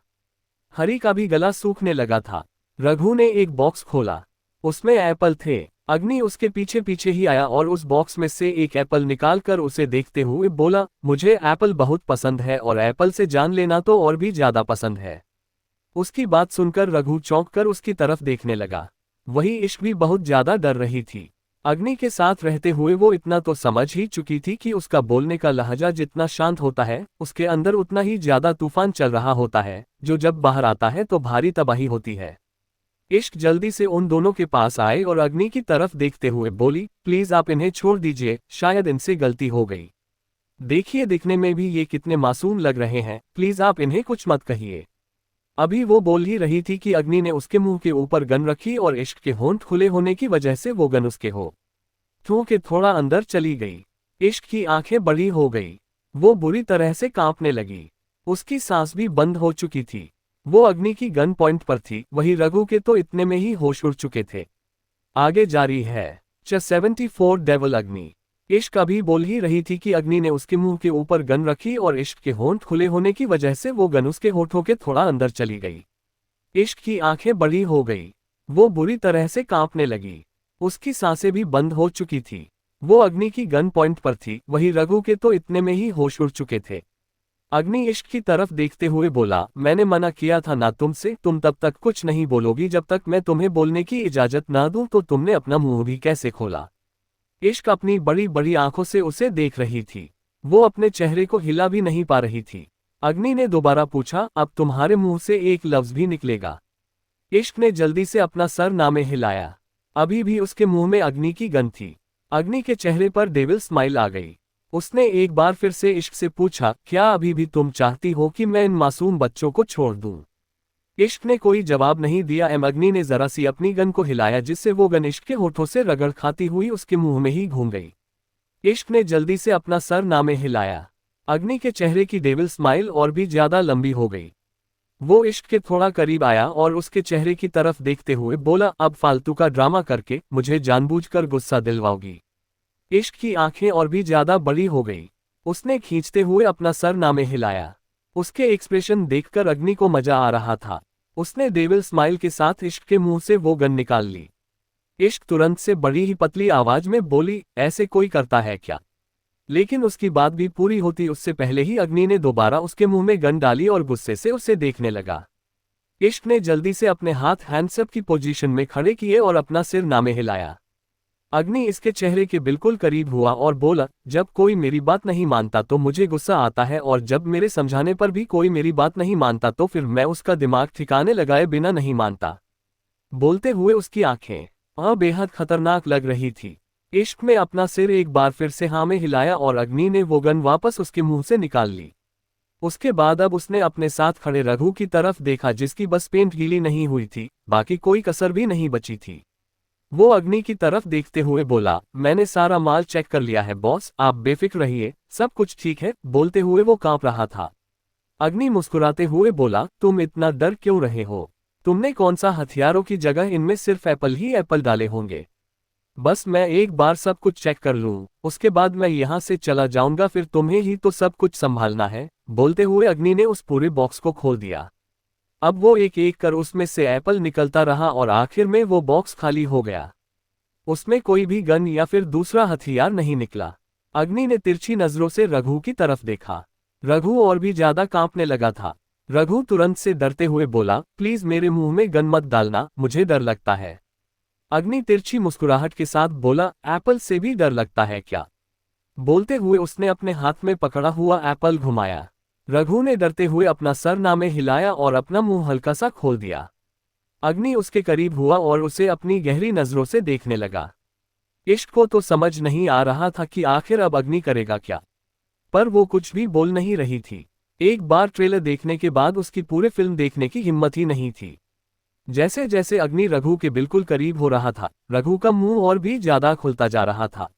हरि का भी गला सूखने लगा था। रघु ने एक बॉक्स खोला, उसमें एप्पल थे। अग्नि उसके पीछे पीछे ही आया और उस बॉक्स में से एक एप्पल निकालकर उसे देखते हुए बोला, मुझे एप्पल बहुत पसंद है और एप्पल से जान लेना तो और भी ज्यादा पसंद है। उसकी बात सुनकर रघु चौंक कर उसकी तरफ देखने लगा। वही इश्क भी बहुत ज्यादा डर रही थी। अग्नि के साथ रहते हुए वो इतना तो समझ ही चुकी थी कि उसका बोलने का लहजा जितना शांत होता है, उसके अंदर उतना ही ज्यादा तूफान चल रहा होता है, जो जब बाहर आता है तो भारी तबाही होती है। इश्क जल्दी से उन दोनों के पास आए और अग्नि की तरफ देखते हुए बोली, प्लीज आप इन्हें छोड़ दीजिए, शायद इनसे गलती हो गई। देखिए दिखने में भी ये कितने मासूम लग रहे हैं, प्लीज आप इन्हें कुछ मत कहिए। अभी वो बोल ही रही थी कि अग्नि ने उसके मुंह के ऊपर गन रखी और इश्क के होंठ खुले होने की वजह से वो गन उसके होठों के थोड़ा अंदर चली गई। इश्क की आंखें बड़ी हो गई। वो बुरी तरह से कांपने लगी। उसकी सांस भी बंद हो चुकी थी। वो अग्नि की गन पॉइंट पर थी, वही रघु के तो इतने में ही होश उड़ चुके थे। आगे जारी है। 74 डेविल अग्नि। इश्क अभी बोल ही रही थी कि अग्नि ने उसके मुंह के ऊपर गन रखी और इश्क के होंठ खुले होने की वजह से वो गन उसके होठों के थोड़ा अंदर चली गई। इश्क की आंखें बड़ी हो गई। वो बुरी तरह से कांपने लगी। उसकी सांसें भी बंद हो चुकी थी। वो अग्नि की गन पॉइंट पर थी, वही रघु के तो इतने में ही होश उड़ चुके थे। अग्नि इश्क की तरफ देखते हुए बोला, मैंने मना किया था ना तुमसे, तुम तब तक कुछ नहीं बोलोगी जब तक मैं तुम्हें बोलने की इजाजत ना दूं, तो तुमने अपना मुंह भी कैसे खोला? इश्क अपनी बड़ी बड़ी आंखों से उसे देख रही थी। वो अपने चेहरे को हिला भी नहीं पा रही थी। अग्नि ने दोबारा पूछा, अब तुम्हारे मुंह से एक लफ्ज भी निकलेगा? इश्क ने जल्दी से अपना सर नामे हिलाया। अभी भी उसके मुंह में अग्नि की गंध थी। अग्नि के चेहरे पर डेविल स्माइल आ गई। उसने एक बार फिर से इश्क से पूछा, क्या अभी भी तुम चाहती हो कि मैं इन मासूम बच्चों को छोड़ दूं? इश्क ने कोई जवाब नहीं दिया। अग्नि ने जरा सी अपनी गन को हिलाया, जिससे वो गन इश्क के होठों से रगड़ खाती हुई उसके मुंह में ही घूम गई। इश्क ने जल्दी से अपना सर नामे हिलाया। अग्नि के चेहरे की डेविल स्माइल और भी ज्यादा लंबी हो गई। वो इश्क के थोड़ा करीब आया और उसके चेहरे की तरफ देखते हुए बोला, अब फालतू का ड्रामा करके मुझे जानबूझकर गुस्सा दिलवाओगी? इश्क की आंखें और भी ज्यादा बड़ी हो गई। उसने खींचते हुए अपना सर नामे हिलाया। उसके एक्सप्रेशन देखकर अग्नि को मजा आ रहा था। उसने डेविल स्माइल के साथ इश्क के मुंह से वो गन निकाल ली। इश्क तुरंत से बड़ी ही पतली आवाज में बोली, ऐसे कोई करता है क्या? लेकिन उसकी बात भी पूरी होती उससे पहले ही अग्नि ने दोबारा उसके मुंह में गन डाली और गुस्से से उसे देखने लगा। इश्क ने जल्दी से अपने हाथ हैंड्सअप की पोजीशन में खड़े किए और अपना सिर नामे हिलाया। अग्नि इसके चेहरे के बिल्कुल करीब हुआ और बोला, जब कोई मेरी बात नहीं मानता तो मुझे गुस्सा आता है, और जब मेरे समझाने पर भी कोई मेरी बात नहीं मानता तो फिर मैं उसका दिमाग ठिकाने लगाए बिना नहीं मानता। बोलते हुए उसकी आंखें बेहद खतरनाक लग रही थी। इश्क में अपना सिर एक बार फिर से हाँ में हिलाया और अग्नि ने वो गन वापस उसके मुंह से निकाल ली। उसके बाद अब उसने अपने साथ खड़े रघु की तरफ देखा, जिसकी बस पेंट गीली नहीं हुई थी, बाकी कोई कसर भी नहीं बची थी। वो अग्नि की तरफ देखते हुए बोला, मैंने सारा माल चेक कर लिया है बॉस, आप बेफिक्र रहिए, सब कुछ ठीक है। बोलते हुए वो कांप रहा था। अग्नि मुस्कुराते हुए बोला, तुम इतना डर क्यों रहे हो? तुमने कौन सा हथियारों की जगह इनमें सिर्फ एप्पल ही एप्पल डाले होंगे। बस मैं एक बार सब कुछ चेक कर लूं, उसके बाद मैं यहां से चला जाऊंगा, फिर तुम्हें ही तो सब कुछ संभालना है। बोलते हुए अग्नि ने उस पूरे बॉक्स को खोल दिया। अब वो एक एक कर उसमें से एप्पल निकलता रहा और आखिर में वो बॉक्स खाली हो गया। उसमें कोई भी गन या फिर दूसरा हथियार नहीं निकला। अग्नि ने तिरछी नजरों से रघु की तरफ देखा। रघु और भी ज्यादा कांपने लगा था। रघु तुरंत से डरते हुए बोला, प्लीज मेरे मुंह में गन मत डालना, मुझे डर लगता है। अग्नि तिरछी मुस्कुराहट के साथ बोला, एप्पल से भी डर लगता है क्या? बोलते हुए उसने अपने हाथ में पकड़ा हुआ एप्पल घुमाया। रघु ने डरते हुए अपना सर नामे हिलाया और अपना मुंह हल्का सा खोल दिया। अग्नि उसके करीब हुआ और उसे अपनी गहरी नजरों से देखने लगा। इश्क को तो समझ नहीं आ रहा था कि आखिर अब अग्नि करेगा क्या, पर वो कुछ भी बोल नहीं रही थी। एक बार ट्रेलर देखने के बाद उसकी पूरे फिल्म देखने की हिम्मत ही नहीं थी। जैसे जैसे अग्नि रघु के बिल्कुल करीब हो रहा था, रघु का मुंह और भी ज्यादा खुलता जा रहा था।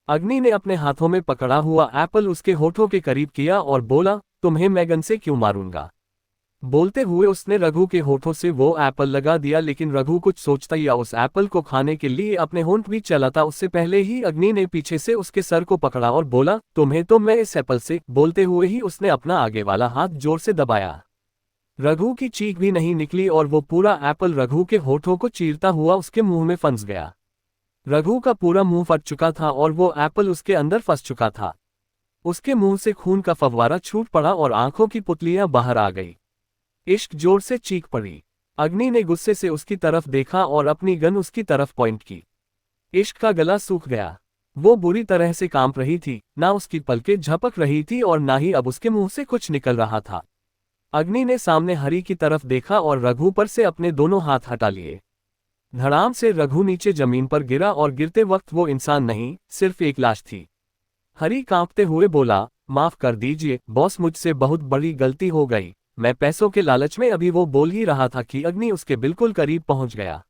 अग्नि ने अपने हाथों में पकड़ा हुआ एप्पल उसके होठों के करीब किया और बोला, तुम्हें मैं गन से क्यों मारूंगा? बोलते हुए उसने रघु के होठों से वो एप्पल लगा दिया, लेकिन रघु कुछ सोचता या उस एप्पल को खाने के लिए अपने होंठ भी चलाता उससे पहले ही अग्नि ने पीछे से उसके सर को पकड़ा और बोला, तुम्हें तो मैं इस एप्पल से। बोलते हुए ही उसने अपना आगे वाला हाथ जोर से दबाया। रघु की चीख भी नहीं निकली और वो पूरा एप्पल रघु के होठों को चीरता हुआ उसके मुंह में फंस गया। रघु का पूरा मुंह फट चुका था और वो एप्पल उसके अंदर फंस चुका था। उसके मुंह से खून का फव्वारा छूट पड़ा और आंखों की पुतलियां बाहर आ गई। इश्क जोर से चीख पड़ी। अग्नि ने गुस्से से उसकी तरफ देखा और अपनी गन उसकी तरफ पॉइंट की। इश्क का गला सूख गया। वो बुरी तरह से कांप रही थी, ना उसकी पलकें झपक रही थी और ना ही अब उसके मुंह से कुछ निकल रहा था। अग्नि ने सामने हरी की तरफ देखा और रघु पर से अपने दोनों हाथ हटा लिए। धड़ाम से रघु नीचे जमीन पर गिरा और गिरते वक्त वो इंसान नहीं, सिर्फ एक लाश थी। हरी कांपते हुए बोला, माफ कर दीजिए बॉस, मुझसे बहुत बड़ी गलती हो गई। मैं पैसों के लालच में। अभी वो बोल ही रहा था कि अग्नि उसके बिल्कुल करीब पहुंच गया।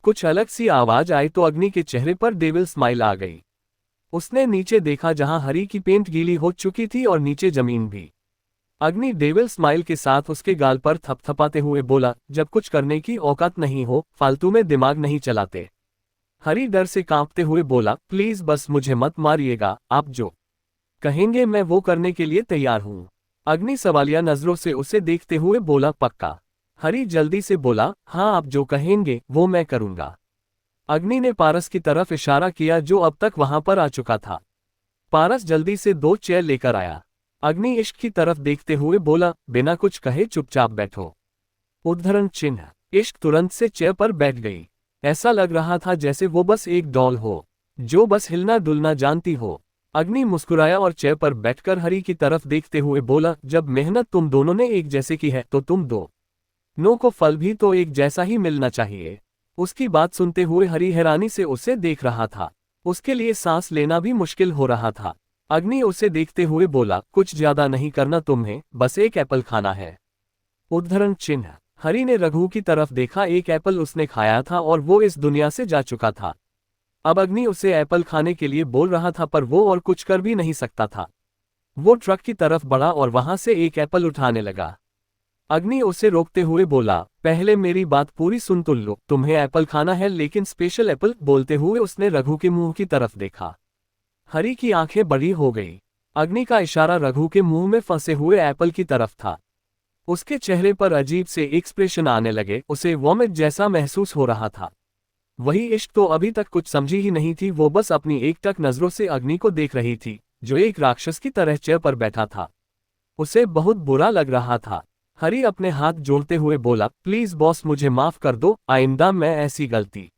कुछ अलग सी आवाज आई तो अग्नि के चेहरे पर डेविल स्माइल आ गई। उसने नीचे देखा जहां हरी की पेंट गीली हो चुकी थी और नीचे जमीन भी। अग्नि डेविल स्माइल के साथ उसके गाल पर थपथपाते हुए बोला, जब कुछ करने की औकात नहीं हो फालतू में दिमाग नहीं चलाते। हरी डर से कांपते हुए बोला, प्लीज बस मुझे मत मारिएगा, आप जो कहेंगे मैं वो करने के लिए तैयार हूं। अग्नि सवालिया नजरों से उसे देखते हुए बोला, पक्का? हरी जल्दी से बोला, हाँ आप जो कहेंगे वो मैं करूंगा। अग्नि ने पारस की तरफ इशारा किया जो अब तक वहां पर आ चुका था। पारस जल्दी से 2 चेयर लेकर आया। अग्नि इश्क की तरफ देखते हुए बोला, बिना कुछ कहे चुपचाप बैठो। उद्धरण चिन्ह। इश्क तुरंत से चेयर पर बैठ गई। ऐसा लग रहा था जैसे वो बस एक डॉल हो, जो बस हिलना डुलना जानती हो। अग्नि मुस्कुराया और चेयर पर बैठकर हरी की तरफ देखते हुए बोला, जब मेहनत तुम दोनों ने एक जैसे की है तो तुम दोनों को फल भी तो एक जैसा ही मिलना चाहिए। उसकी बात सुनते हुए हरी हैरानी से उसे देख रहा था। उसके लिए सांस लेना भी मुश्किल हो रहा था। अग्नि उसे देखते हुए बोला, कुछ ज्यादा नहीं करना तुम्हें, बस एक एप्पल खाना है। उद्धरण चिन्ह। हरी ने रघु की तरफ देखा, एक एप्पल उसने खाया था और वो इस दुनिया से जा चुका था। अब अग्नि उसे एप्पल खाने के लिए बोल रहा था पर वो और कुछ कर भी नहीं सकता था। वो ट्रक की तरफ बढ़ा और वहां से एक एप्पल उठाने लगा। अग्नि उसे रोकते हुए बोला, पहले मेरी बात पूरी सुन तो लो, तुम्हें एप्पल खाना है लेकिन स्पेशल एप्पल। बोलते हुए उसने रघु के मुंह की तरफ देखा। हरी की आंखें बड़ी हो गई। अग्नि का इशारा रघु के मुंह में फंसे हुए एप्पल की तरफ था। उसके चेहरे पर अजीब से एक्सप्रेशन आने लगे, उसे वॉमिट जैसा महसूस हो रहा था। वही इश्क तो अभी तक कुछ समझी ही नहीं थी, वो बस अपनी एकटक नजरों से अग्नि को देख रही थी, जो एक राक्षस की तरह चेयर पर बैठा था। उसे बहुत बुरा लग रहा था। हरी अपने हाथ जोड़ते हुए बोला, प्लीज बॉस मुझे माफ कर दो, आइंदा मैं ऐसी गलती।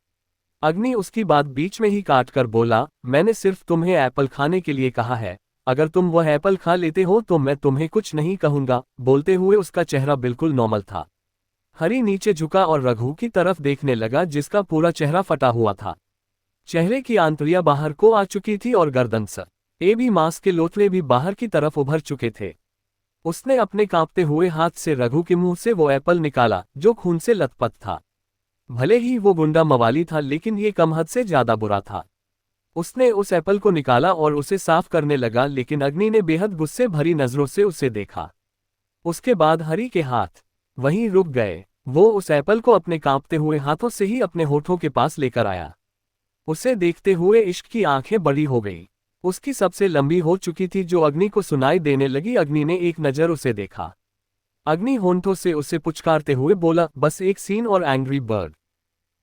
अग्नि उसकी बात बीच में ही काट कर बोला, मैंने सिर्फ तुम्हें एप्पल खाने के लिए कहा है, अगर तुम वह एप्पल खा लेते हो तो मैं तुम्हें कुछ नहीं कहूंगा। बोलते हुए उसका चेहरा बिल्कुल नॉर्मल था। हरी नीचे झुका और रघु की तरफ देखने लगा, जिसका पूरा चेहरा फटा हुआ था। चेहरे की आंतड़ियां बाहर को आ चुकी थी और गर्दन से भी मांस के लोथड़े भी बाहर की तरफ उभर चुके थे। उसने अपने कांपते हुए हाथ से रघु के मुंह से वो एप्पल निकाला, जो खून से लथपथ था। भले ही वो गुंडा मवाली था लेकिन ये कम हद से ज्यादा बुरा था। उसने उस एप्पल को निकाला और उसे साफ करने लगा, लेकिन अग्नि ने बेहद गुस्से भरी नजरों से उसे देखा। उसके बाद हरी के हाथ वहीं रुक गए। वो उस एप्पल को अपने कांपते हुए हाथों से ही अपने होठों के पास लेकर आया। उसे देखते हुए इश्क की आंखें बड़ी हो गई। उसकी सबसे लंबी हो चुकी थी, जो अग्नि को सुनाई देने लगी। अग्नि ने एक नजर उसे देखा। अग्नि होंठों से उसे पुचकारते हुए बोला, बस एक सीन और एंग्री बर्ड।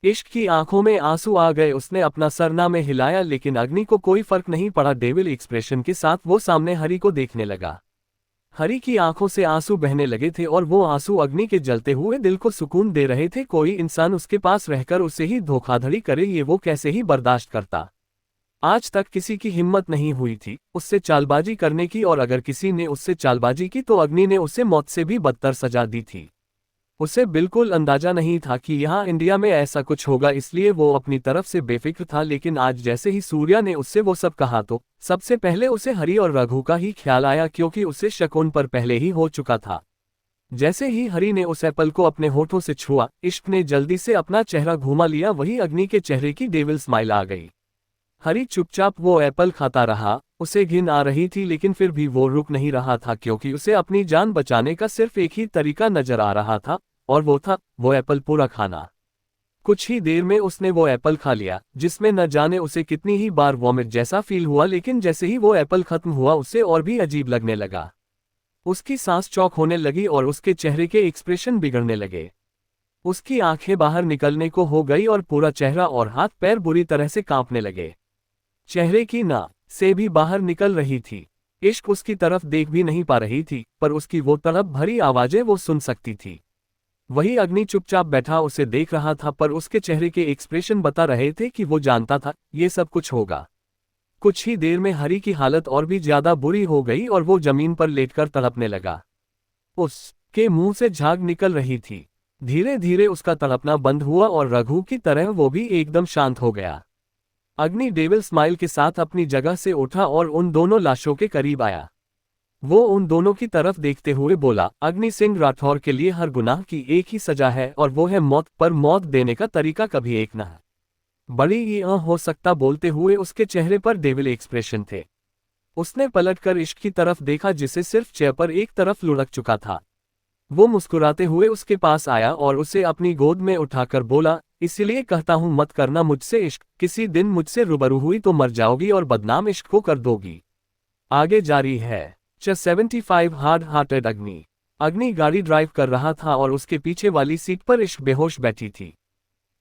इश्क की आंखों में आंसू आ गए। उसने अपना सरना में हिलाया, लेकिन अग्नि को कोई फर्क नहीं पड़ा। डेविल एक्सप्रेशन के साथ वो सामने हरी को देखने लगा। हरी की आंखों से आंसू बहने लगे थे और वो आंसू अग्नि के जलते हुए दिल को सुकून दे रहे थे। कोई इंसान उसके पास रहकर उसे ही धोखाधड़ी करे, ये वो कैसे ही बर्दाश्त करता। आज तक किसी की हिम्मत नहीं हुई थी उससे चालबाजी करने की, और अगर किसी ने उससे चालबाजी की तो अग्नि ने उसे मौत से भी बदतर सजा दी थी। उसे बिल्कुल अंदाजा नहीं था कि यहाँ इंडिया में ऐसा कुछ होगा, इसलिए वो अपनी तरफ से बेफिक्र था। लेकिन आज जैसे ही सूर्या ने उससे वो सब कहा तो सबसे पहले उसे हरी और रघु का ही ख्याल आया, क्योंकि उसे शक उन पर पहले ही हो चुका था। जैसे ही हरी ने उस एप्पल को अपने होठों से छुआ, इश्क ने जल्दी से अपना चेहरा घुमा लिया। वही अग्नि के चेहरे की डेविल स्माइल आ गई। हरी चुपचाप वो एप्पल खाता रहा। उसे घिन आ रही थी, लेकिन फिर भी वो रुक नहीं रहा था, क्योंकि उसे अपनी जान बचाने का सिर्फ एक ही तरीका नजर आ रहा था, और वो था वो एप्पल पूरा खाना। कुछ ही देर में उसने वो एप्पल खा लिया, जिसमें न जाने उसे कितनी ही बार वॉमिट जैसा फील हुआ। लेकिन जैसे ही वो एप्पल खत्म हुआ, उसे और भी अजीब लगने लगा। उसकी सांस चौक होने लगी और उसके चेहरे के एक्सप्रेशन बिगड़ने लगे। उसकी आंखें बाहर निकलने को हो गई और पूरा चेहरा और हाथ पैर बुरी तरह से कांपने लगे। चेहरे की नाक से भी बाहर निकल रही थी। इश्क उसकी तरफ देख भी नहीं पा रही थी, पर उसकी वो तड़प भरी आवाजें वो सुन सकती थी। वही अग्नि चुपचाप बैठा उसे देख रहा था, पर उसके चेहरे के एक्सप्रेशन बता रहे थे कि वो जानता था ये सब कुछ होगा। कुछ ही देर में हरी की हालत और भी ज्यादा बुरी हो गई और वो जमीन पर लेटकर तड़पने लगा। उसके मुंह से झाग निकल रही थी। धीरे धीरे उसका तड़पना बंद हुआ और रघु की तरह वो भी एकदम शांत हो गया। अग्नि डेविल स्माइल के साथ अपनी जगह से उठा और उन दोनों लाशों के करीब आया। वो उन दोनों की तरफ देखते हुए बोला, अग्नि सिंह राठौर के लिए हर गुनाह की एक ही सजा है, और वो है मौत, पर मौत देने का तरीका कभी एक न है। बड़ी ही हो सकता। बोलते हुए उसके चेहरे पर डेविल एक्सप्रेशन थे। उसने पलटकर इश्क की तरफ देखा, जिसे सिर्फ चेयर पर एक तरफ लुढ़क चुका था। वो मुस्कुराते हुए उसके पास आया और उसे अपनी गोद में उठाकर बोला, इसलिए कहता हूं मत करना मुझसे इश्क, किसी दिन मुझसे रूबरू हुई तो मर जाओगी और बदनाम इश्क को कर दोगी। आगे जारी है। 75 हार्ड हार्टेड अग्नि। अग्नि गाड़ी ड्राइव कर रहा था और उसके पीछे वाली सीट पर इश्क बेहोश बैठी थी।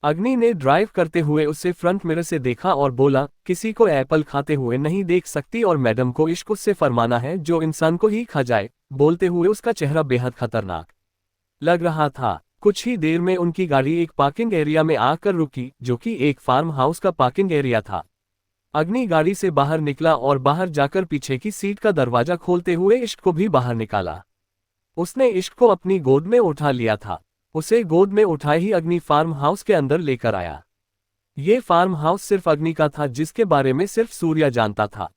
अग्नि ने ड्राइव करते हुए उसे फ्रंट मिरर से देखा और बोला, किसी को एप्पल खाते हुए नहीं देख सकती, और मैडम को इश्क उससे फरमाना है जो इंसान को ही खा जाए। बोलते हुए उसका चेहरा बेहद खतरनाक लग रहा था। कुछ ही देर में उनकी गाड़ी एक पार्किंग एरिया में आकर रुकी, जो कि एक फार्म हाउस का पार्किंग एरिया था। अग्नि गाड़ी से बाहर निकला और बाहर जाकर पीछे की सीट का दरवाजा खोलते हुए इश्क को भी बाहर निकाला। उसने इश्क को अपनी गोद में उठा लिया था। उसे गोद में उठाए ही अग्नि फार्म हाउस के अंदर लेकर आया। ये फार्म हाउस सिर्फ अग्नि का था, जिसके बारे में सिर्फ सूर्या जानता था।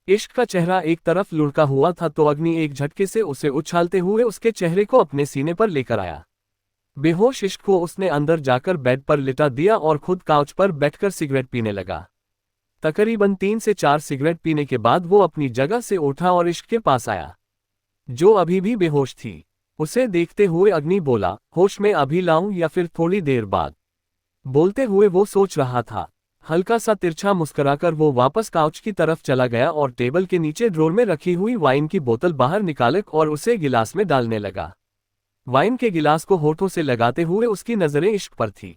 इश्क का चेहरा एक तरफ लुढ़का हुआ था तो अग्नि एक झटके से उसे उछालते हुए उसके चेहरे को अपने सीने पर लेकर आया। बेहोश इश्क को उसने अंदर जाकर बेड पर लिटा दिया और खुद काउच पर बैठकर सिगरेट पीने लगा। तकरीबन 3 से 4 सिगरेट पीने के बाद वो अपनी जगह से उठा और इश्क के पास आया, जो अभी भी बेहोश थी। उसे देखते हुए अग्नि बोला, होश में अभी लाऊं या फिर थोड़ी देर बाद? बोलते हुए वो सोच रहा था। हल्का सा तिरछा मुस्कुराकर वो वापस काउच की तरफ चला गया और टेबल के नीचे ड्रॉर में रखी हुई वाइन की बोतल बाहर निकाला और उसे गिलास में डालने लगा। वाइन के गिलास को होठों से लगाते हुए उसकी नजरें इश्क पर थी।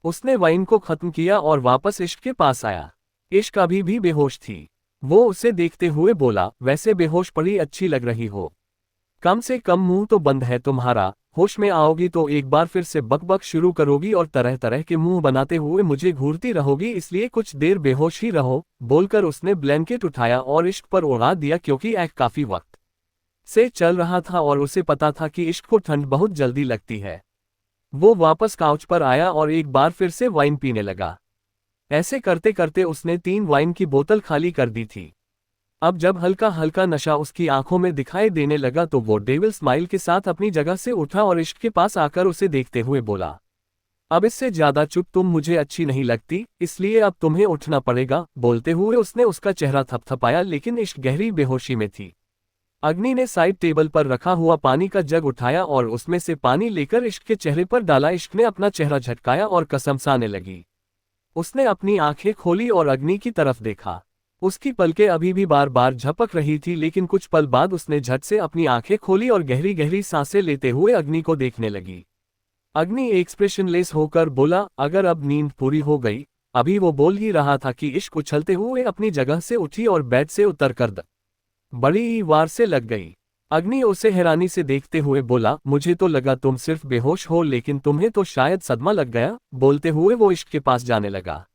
उसने वाइन को खत्म किया और वापस इश्क के पास आया। इश्क अभी भी बेहोश थी। वो उसे देखते हुए बोला, वैसे बेहोश पड़ी अच्छी लग रही हो। कम से कम मुंह तो बंद है तुम्हारा। होश में आओगी तो एक बार फिर से बकबक शुरू करोगी और तरह तरह के मुंह बनाते हुए मुझे घूरती रहोगी, इसलिए कुछ देर बेहोश ही रहो। बोलकर उसने ब्लैंकेट उठाया और इश्क पर उड़ा दिया, क्योंकि एक्ट काफी वक्त से चल रहा था और उसे पता था कि इश्क को ठंड बहुत जल्दी लगती है। वो वापस काउच पर आया और एक बार फिर से वाइन पीने लगा। ऐसे करते करते उसने 3 वाइन की बोतल खाली कर दी थी। अब जब हल्का हल्का नशा उसकी आंखों में दिखाई देने लगा तो वो डेविल स्माइल के साथ अपनी जगह से उठा और इश्क के पास आकर उसे देखते हुए बोला, अब इससे ज्यादा चुप तुम मुझे अच्छी नहीं लगती, इसलिए अब तुम्हें उठना पड़ेगा। बोलते हुए उसने उसका चेहरा थपथपाया, लेकिन इश्क गहरी बेहोशी में थी। अग्नि ने साइड टेबल पर रखा हुआ पानी का जग उठाया और उसमें से पानी लेकर इश्क के चेहरे पर डाला। इश्क ने अपना चेहरा झटकाया और कसमसाने लगी। उसने अपनी आंखें खोली और अग्नि की तरफ देखा। उसकी पलकें अभी भी बार बार झपक रही थी, लेकिन कुछ पल बाद उसने झट से अपनी आंखें खोली और गहरी गहरी सांसें लेते हुए अग्नि को देखने लगी। अग्नि एक्सप्रेशनलेस होकर बोला, अगर अब नींद पूरी हो गई। अभी वो बोल ही रहा था कि इश्क उछलते हुए अपनी जगह से उठी और बेड से उतरकर बड़ी ही वार से लग गई। अग्नि उसे हैरानी से देखते हुए बोला, मुझे तो लगा तुम सिर्फ बेहोश हो, लेकिन तुम्हें तो शायद सदमा लग गया। बोलते हुए वो इश्क के पास जाने लगा।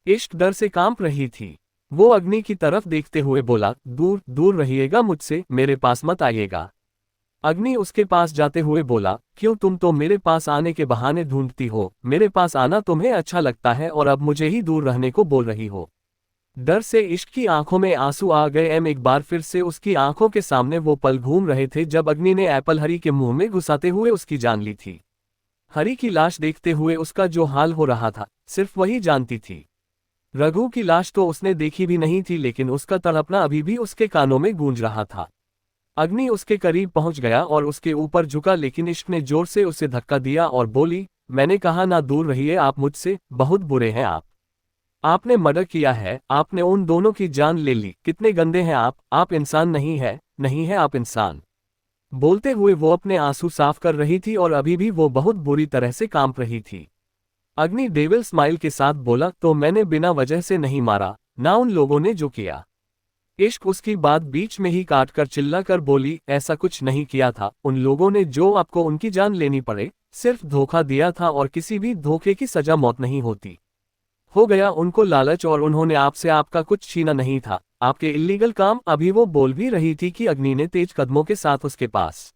इश्क डर से कांप रही थी। वो अग्नि की तरफ देखते हुए बोला, दूर दूर रहिएगा मुझसे, मेरे पास मत आइएगा। अग्नि उसके पास जाते हुए बोला, क्यों, तुम तो मेरे पास आने के बहाने ढूंढती हो। मेरे पास आना तुम्हें अच्छा लगता है और अब मुझे ही दूर रहने को बोल रही हो। डर से इश्क की आंखों में आंसू आ गए। एक बार फिर से उसकी आंखों के सामने वो पल घूम रहे थे जब अग्नि ने एप्पल हरी के मुंह में घुसाते हुए उसकी जान ली थी। हरी की लाश देखते हुए उसका जो हाल हो रहा था सिर्फ वही जानती थी। रघु की लाश तो उसने देखी भी नहीं थी, लेकिन उसका तड़पना अभी भी उसके कानों में गूंज रहा था। अग्नि उसके करीब पहुंच गया और उसके ऊपर झुका, लेकिन इश्क ने जोर से उसे धक्का दिया और बोली, मैंने कहा ना दूर रहिए आप मुझसे, बहुत बुरे हैं आप। आपने मर्डर किया है, आपने उन दोनों की जान ले ली। कितने गंदे हैं आप इंसान नहीं है, नहीं है आप इंसान। बोलते हुए वो अपने आंसू साफ कर रही थी और अभी भी वो बहुत बुरी तरह से कांप रही थी। अग्नि डेविल स्माइल के साथ बोला, तो मैंने बिना वजह से नहीं मारा, ना उन लोगों ने जो किया। इश्क उसकी बात बीच में ही काटकर चिल्लाकर बोली, ऐसा कुछ नहीं किया था। उन लोगों ने जो आपको उनकी जान लेनी पड़े, सिर्फ धोखा दिया था और किसी भी धोखे की सजा मौत नहीं होती। हो गया उनको लालच और उन्होंने आपसे आपका कुछ छीना नहीं था, आपके इल्लीगल काम। अभी वो बोल भी रही थी कि अग्नि ने तेज कदमों के साथ उसके पास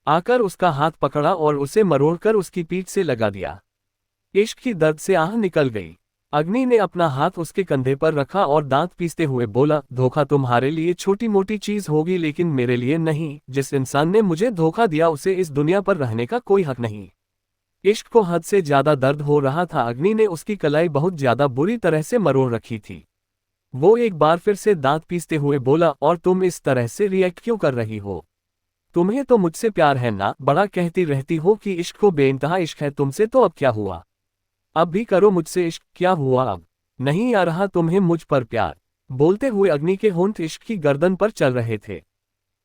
आकर उसका हाथ पकड़ा और उसे मरोड़कर उसकी पीठ से लगा दिया। इश्क की दर्द से आह निकल गई। अग्नि ने अपना हाथ उसके कंधे पर रखा और दांत पीसते हुए बोला, धोखा तुम्हारे लिए छोटी मोटी चीज होगी, लेकिन मेरे लिए नहीं। जिस इंसान ने मुझे धोखा दिया उसे इस दुनिया पर रहने का कोई हक नहीं। इश्क को हद से ज्यादा दर्द हो रहा था। अग्नि ने उसकी कलाई बहुत ज्यादा बुरी तरह से मरोड़ रखी थी। वो एक बार फिर से दांत पीसते हुए बोला, और तुम इस तरह से रिएक्ट क्यों कर रही हो? तुम्हें तो मुझसे प्यार है ना, बड़ा कहती रहती हो कि इश्क को बेइंतहा इश्क है तुमसे, तो अब क्या हुआ? अब भी करो मुझसे इश्क। क्या हुआ, अब नहीं आ रहा तुम्हें मुझ पर प्यार? बोलते हुए अग्नि के होंठ इश्क की गर्दन पर चल रहे थे।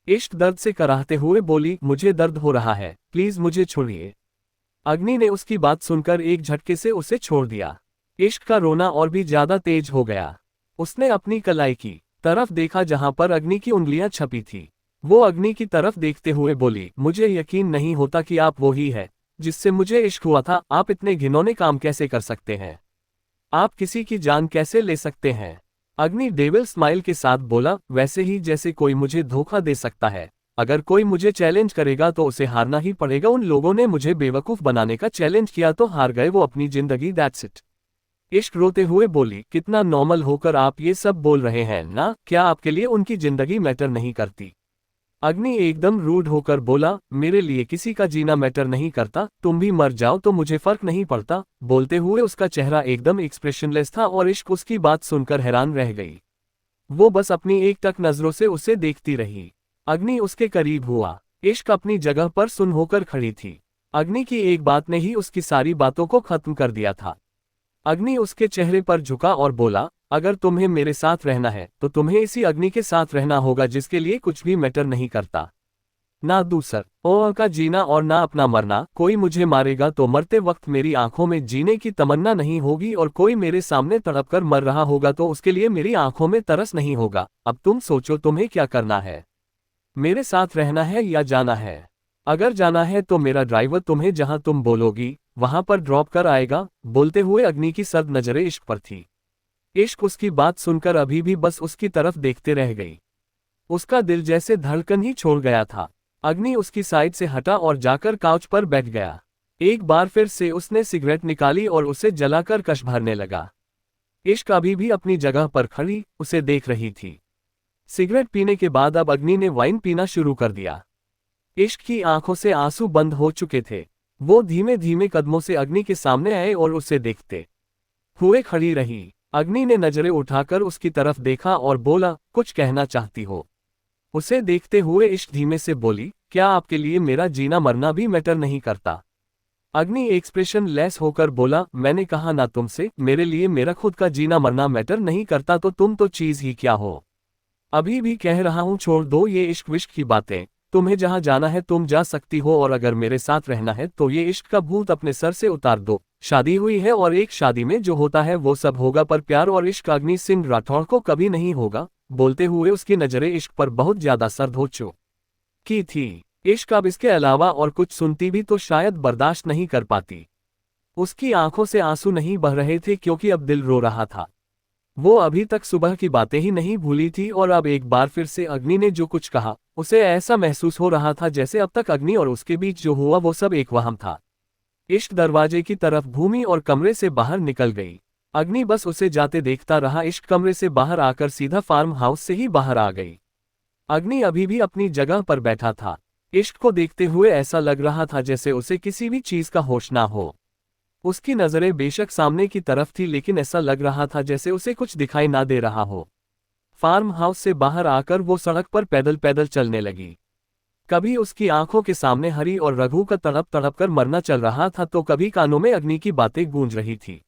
इश्क दर्द से कराहते हुए बोली, मुझे दर्द हो रहा है, प्लीज मुझे छोड़िए। अग्नि ने उसकी बात सुनकर एक झटके से उसे छोड़ दिया। इश्क का रोना और भी ज्यादा तेज हो गया। उसने अपनी कलाई की तरफ देखा जहां पर अग्नि की उंगलियां छपी थी। वो अग्नि की तरफ देखते हुए बोली, मुझे यकीन नहीं होता कि आप वो ही है जिससे मुझे इश्क हुआ था। आप इतने घिनौने काम कैसे कर सकते हैं? आप किसी की जान कैसे ले सकते हैं? अग्नि डेविल स्माइल के साथ बोला, वैसे ही जैसे कोई मुझे धोखा दे सकता है। अगर कोई मुझे चैलेंज करेगा तो उसे हारना ही पड़ेगा। उन लोगों ने मुझे बेवकूफ बनाने का चैलेंज किया तो हार गए वो अपनी जिंदगी, दैट्स इट। इश्क रोते हुए बोली, कितना नॉर्मल होकर आप ये सब बोल रहे हैं ना, क्या आपके लिए उनकी जिंदगी मैटर नहीं करती? अग्नि एकदम रूड होकर बोला, मेरे लिए किसी का जीना मैटर नहीं करता, तुम भी मर जाओ तो मुझे फर्क नहीं पड़ता। बोलते हुए उसका चेहरा एकदम एक्सप्रेशनलेस था और इश्क उसकी बात सुनकर हैरान रह गई। वो बस अपनी एकटक नजरों से उसे देखती रही। अग्नि उसके करीब हुआ। इश्क अपनी जगह पर सुन होकर खड़ी थी। अग्नि की एक बात ने ही उसकी सारी बातों को खत्म कर दिया था। अग्नि उसके चेहरे पर झुका और बोला, अगर तुम्हें मेरे साथ रहना है तो तुम्हें इसी अग्नि के साथ रहना होगा जिसके लिए कुछ भी मैटर नहीं करता। ना दूसर और का जीना और ना अपना मरना। कोई मुझे मारेगा तो मरते वक्त मेरी आंखों में जीने की तमन्ना नहीं होगी, और कोई मेरे सामने तड़पकर मर रहा होगा तो उसके लिए मेरी आंखों में तरस नहीं होगा। अब तुम सोचो तुम्हें क्या करना है, मेरे साथ रहना है या जाना है? अगर जाना है तो मेरा ड्राइवर तुम्हें जहां तुम बोलोगी वहां पर ड्रॉप कर आएगा। बोलते हुए अग्नि की सर्द नजरें इश्क पर थी। इश्क उसकी बात सुनकर अभी भी बस उसकी तरफ देखते रह गई। उसका दिल जैसे धड़कन ही छोड़ गया था। अग्नि उसकी साइड से हटा और जाकर काउच पर बैठ गया। एक बार फिर से उसने सिगरेट निकाली और उसे जलाकर कश भरने लगा। इश्क अभी भी अपनी जगह पर खड़ी उसे देख रही थी। सिगरेट पीने के बाद अब अग्नि ने वाइन पीना शुरू कर दिया। इश्क की आंखों से आंसू बंद हो चुके थे। वो धीमे धीमे कदमों से अग्नि के सामने आए और उसे देखते हुए खड़ी रही। अग्नि ने नजरें उठाकर उसकी तरफ देखा और बोला, कुछ कहना चाहती हो? उसे देखते हुए इश्क धीमे से बोली, क्या आपके लिए मेरा जीना मरना भी मैटर नहीं करता? अग्नि एक्सप्रेशन लेस होकर बोला, मैंने कहा ना तुमसे मेरे लिए मेरा खुद का जीना मरना मैटर नहीं करता तो तुम तो चीज ही क्या हो? अभी भी कह रहा हूं, छोड़ दो ये इश्क विश्क की बातें। तुम्हें जहां जाना है तुम जा सकती हो, और अगर मेरे साथ रहना है तो ये इश्क का भूत अपने सर से उतार दो। शादी हुई है और एक शादी में जो होता है वो सब होगा, पर प्यार और इश्क अग्नि सिंह राठौड़ को कभी नहीं होगा। बोलते हुए उसकी नजरें इश्क पर बहुत ज्यादा सर्द हो चुकी थी। इश्क अब इसके अलावा और कुछ सुनती भी तो शायद बर्दाश्त नहीं कर पाती। उसकी आंखों से आंसू नहीं बह रहे थे क्योंकि अब दिल रो रहा था। वो अभी तक सुबह की बातें ही नहीं भूली थी, और अब एक बार फिर से अग्नि ने जो कुछ कहा उसे ऐसा महसूस हो रहा था जैसे अब तक अग्नि और उसके बीच जो हुआ वो सब एक वहम था। इश्क दरवाजे की तरफ घूमी और कमरे से बाहर निकल गई। अग्नि बस उसे जाते देखता रहा। इश्क कमरे से बाहर आकर सीधा फार्म हाउस से ही बाहर आ गई। अग्नि अभी भी अपनी जगह पर बैठा था। इश्क को देखते हुए ऐसा लग रहा था जैसे उसे किसी भी चीज का होश ना हो। उसकी नजरें बेशक सामने की तरफ थी, लेकिन ऐसा लग रहा था जैसे उसे कुछ दिखाई ना दे रहा हो। फार्म हाउस से बाहर आकर वो सड़क पर पैदल पैदल चलने लगी। कभी उसकी आंखों के सामने हरी और रघु का तड़प तड़प कर मरना चल रहा था, तो कभी कानों में अग्नि की बातें गूंज रही थी।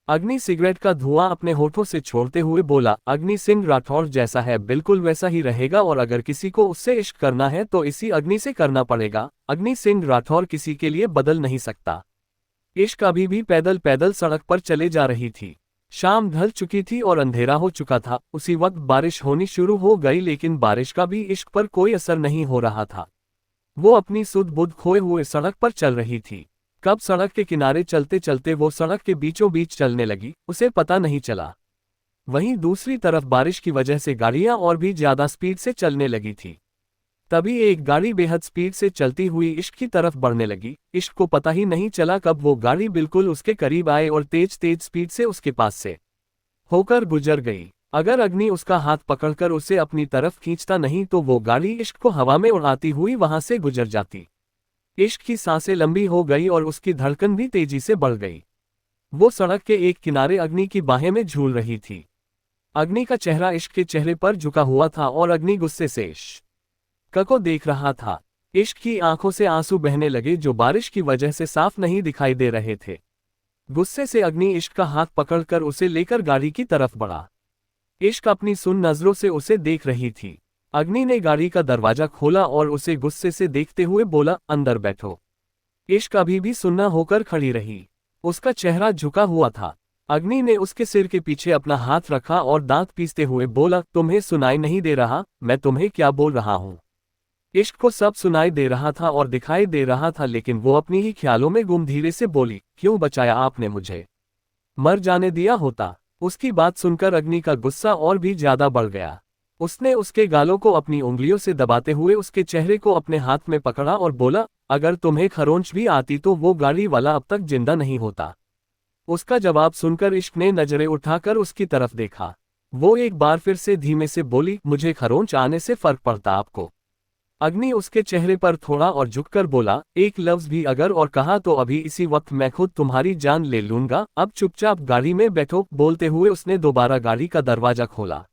अग्नि सिगरेट का धुआं अपने होठों से छोड़ते हुए बोला, अग्नि सिंह राठौड़ जैसा है बिल्कुल वैसा ही रहेगा, और अगर किसी को उससे इश्क करना है तो इसी अग्नि से करना पड़ेगा। अग्नि सिंह राठौड़ किसी के लिए बदल नहीं सकता। इश्क अभी भी पैदल पैदल सड़क पर चले जा रही थी। शाम ढल चुकी थी और अंधेरा हो चुका था। उसी वक्त बारिश होनी शुरू हो गई, लेकिन बारिश का भी इश्क पर कोई असर नहीं हो रहा था। वो अपनी सुध बुध खोए हुए सड़क पर चल रही थी। कब सड़क के किनारे चलते चलते वो सड़क के बीचों बीच चलने लगी उसे पता नहीं चला। वहीं दूसरी तरफ बारिश की वजह से गाड़ियां और भी ज्यादा स्पीड से चलने लगी थी। तभी एक गाड़ी बेहद स्पीड से चलती हुई इश्क की तरफ बढ़ने लगी। इश्क को पता ही नहीं चला कब वो गाड़ी बिल्कुल उसके करीब आए और तेज तेज स्पीड से उसके पास से होकर गुजर गई। अगर अग्नि उसका हाथ पकड़कर उसे अपनी तरफ खींचता नहीं तो वो गाड़ी इश्क को हवा में उड़ाती हुई वहां से गुजर जाती। इश्क की सांसें लंबी हो गई और उसकी धड़कन भी तेजी से बढ़ गई। वो सड़क के एक किनारे अग्नि की बाहें में झूल रही थी। अग्नि का चेहरा इश्क के चेहरे पर झुका हुआ था और अग्नि गुस्से से इश्क को देख रहा था। इश्क की आंखों से आंसू बहने लगे जो बारिश की वजह से साफ नहीं दिखाई दे रहे थे। गुस्से से अग्नि इश्क का हाथ पकड़कर उसे लेकर गाड़ी की तरफ बढ़ा। इश्क अपनी सुन नजरों से उसे देख रही थी। अग्नि ने गाड़ी का दरवाजा खोला और उसे गुस्से से देखते हुए बोला, अंदर बैठो। इश्क अभी भी सुन्ना होकर खड़ी रही। उसका चेहरा झुका हुआ था। अग्नि ने उसके सिर के पीछे अपना हाथ रखा और दांत पीसते हुए बोला, तुम्हें सुनाई नहीं दे रहा मैं तुम्हें क्या बोल रहा हूं? इश्क को सब सुनाई दे रहा था और दिखाई दे रहा था, लेकिन वो अपनी ही ख्यालों में गुम धीरे से बोली, क्यों बचाया आपने मुझे? मर जाने दिया होता। उसकी बात सुनकर अग्नि का गुस्सा और भी ज्यादा बढ़ गया। उसने उसके गालों को अपनी उंगलियों से दबाते हुए उसके चेहरे को अपने हाथ में पकड़ा और बोला, अगर तुम्हें खरोंच भी आती तो वो गाड़ी वाला अब तक जिंदा नहीं होता। उसका जवाब सुनकर इश्क ने नजरें उठाकर उसकी तरफ देखा। वो एक बार फिर से धीमे से बोली, मुझे खरोंच आने से फर्क पड़ता आपको? अग्नि उसके चेहरे पर थोड़ा और झुककर बोला, एक लफ्ज भी अगर और कहा तो अभी इसी वक्त मैं खुद तुम्हारी जान ले लूंगा, अब चुपचाप गाड़ी में बैठो। बोलते हुए उसने दोबारा गाड़ी का दरवाजा खोला।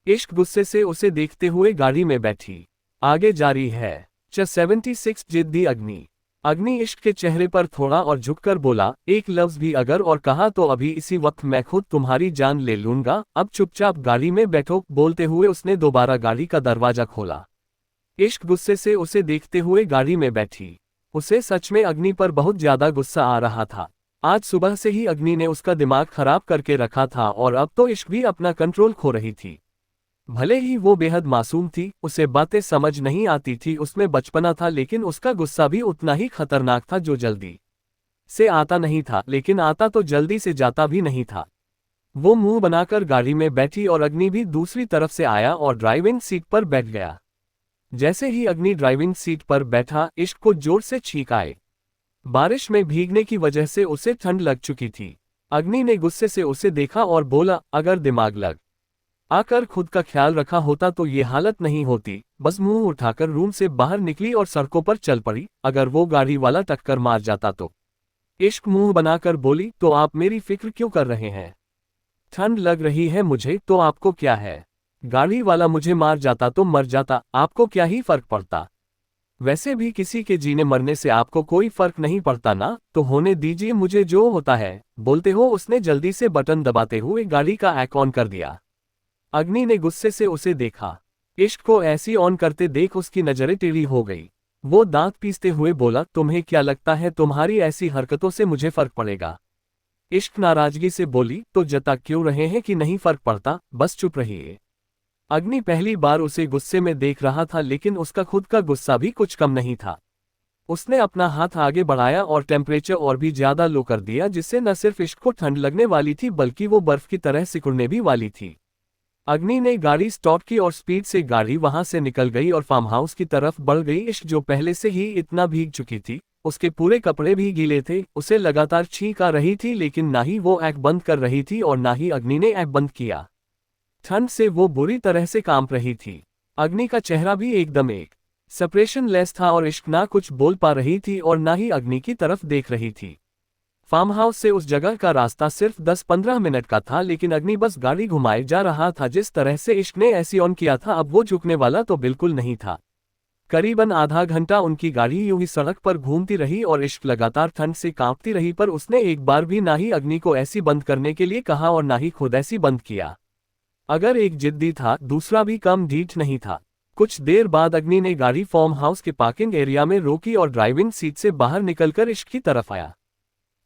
इश्क गुस्से से उसे देखते हुए गाड़ी में बैठी। आगे जारी है। 76 जिद्दी अग्नि। अग्नि इश्क के चेहरे पर थोड़ा और झुककर बोला, एक लफ्ज भी अगर और कहा तो अभी इसी वक्त मैं खुद तुम्हारी जान ले लूंगा, अब चुपचाप गाड़ी में बैठो। बोलते हुए उसने दोबारा गाड़ी का दरवाजा खोला। इश्क गुस्से से उसे देखते हुए गाड़ी में बैठी। उसे सच में अग्नि पर बहुत ज्यादा गुस्सा आ रहा था। आज सुबह से ही अग्नि ने उसका दिमाग खराब करके रखा था और अब तो इश्क भी अपना कंट्रोल खो रही थी। भले ही वो बेहद मासूम थी, उसे बातें समझ नहीं आती थी, उसमें बचपना था, लेकिन उसका गुस्सा भी उतना ही खतरनाक था जो जल्दी से आता नहीं था, लेकिन आता तो जल्दी से जाता भी नहीं था। वो मुंह बनाकर गाड़ी में बैठी और अग्नि भी दूसरी तरफ से आया और ड्राइविंग सीट पर बैठ गया। जैसे ही अग्नि ड्राइविंग सीट पर बैठा, इश्क को जोर से छींक आए। बारिश में भीगने की वजह से उसे ठंड लग चुकी थी। अग्नि ने गुस्से से उसे देखा और बोला, अगर दिमाग लग आकर खुद का ख्याल रखा होता तो ये हालत नहीं होती। बस मुंह उठाकर रूम से बाहर निकली और सड़कों पर चल पड़ी। अगर वो गाड़ी वाला टक्कर मार जाता तो? इश्क मुंह बनाकर बोली, तो आप मेरी फिक्र क्यों कर रहे हैं? ठंड लग रही है मुझे, तो आपको क्या है? गाड़ी वाला मुझे मार जाता तो मर जाता, आपको क्या ही फर्क पड़ता? वैसे भी किसी के जीने मरने से आपको कोई फर्क नहीं पड़ता ना, तो होने दीजिए, मुझे जो होता है। बोलते हो उसने जल्दी से बटन दबाते हुए गाड़ी का ऐक ऑन कर दिया। अग्नि ने गुस्से से उसे देखा। इश्क को ऐसी ऑन करते देख उसकी नजरें टेढ़ी हो गई। वो दांत पीसते हुए बोला, तुम्हें क्या लगता है तुम्हारी ऐसी हरकतों से मुझे फर्क पड़ेगा? इश्क नाराजगी से बोली, तो जता क्यों रहे हैं कि नहीं फर्क पड़ता, बस चुप रहिए। अग्नि पहली बार उसे गुस्से में देख रहा था, लेकिन उसका खुद का गुस्सा भी कुछ कम नहीं था। उसने अपना हाथ आगे बढ़ाया और टेम्परेचर और भी ज्यादा लो कर दिया, जिससे न सिर्फ इश्क को ठंड लगने वाली थी बल्कि वो बर्फ की तरह सिकुड़ने भी वाली थी। अग्नि ने गाड़ी स्टॉप की और स्पीड से गाड़ी वहां से निकल गई और फार्म हाउस की तरफ बढ़ गई। इश्क जो पहले से ही इतना भीग चुकी थी, उसके पूरे कपड़े भी गीले थे, उसे लगातार छींक आ रही थी, लेकिन ना ही वो ऐक बंद कर रही थी और ना ही अग्नि ने ऐक बंद किया। ठंड से वो बुरी तरह से कांप रही थी। अग्नि का चेहरा भी एकदम एक सेपरेशन लेस था और इश्क ना कुछ बोल पा रही थी और ना ही अग्नि की तरफ देख रही थी। फार्म हाउस से उस जगह का रास्ता सिर्फ 10-15 मिनट का था, लेकिन अग्नि बस गाड़ी घुमाए जा रहा था। जिस तरह से इश्क ने ऐसी ऑन किया था, अब वो झुकने वाला तो बिल्कुल नहीं था। करीबन आधा घंटा उनकी गाड़ी यूं ही सड़क पर घूमती रही और इश्क लगातार ठंड से कांपती रही, पर उसने एक बार भी ना ही अग्नि को ऐसी बंद करने के लिए कहा और ना ही खुद ऐसी बंद किया। अगर एक जिद्दी था, दूसरा भी कम ढीठ नहीं था। कुछ देर बाद अग्नि ने गाड़ी फार्म हाउस के पार्किंग एरिया में रोकी और ड्राइविंग सीट से बाहर निकलकर इश्क की तरफ आया।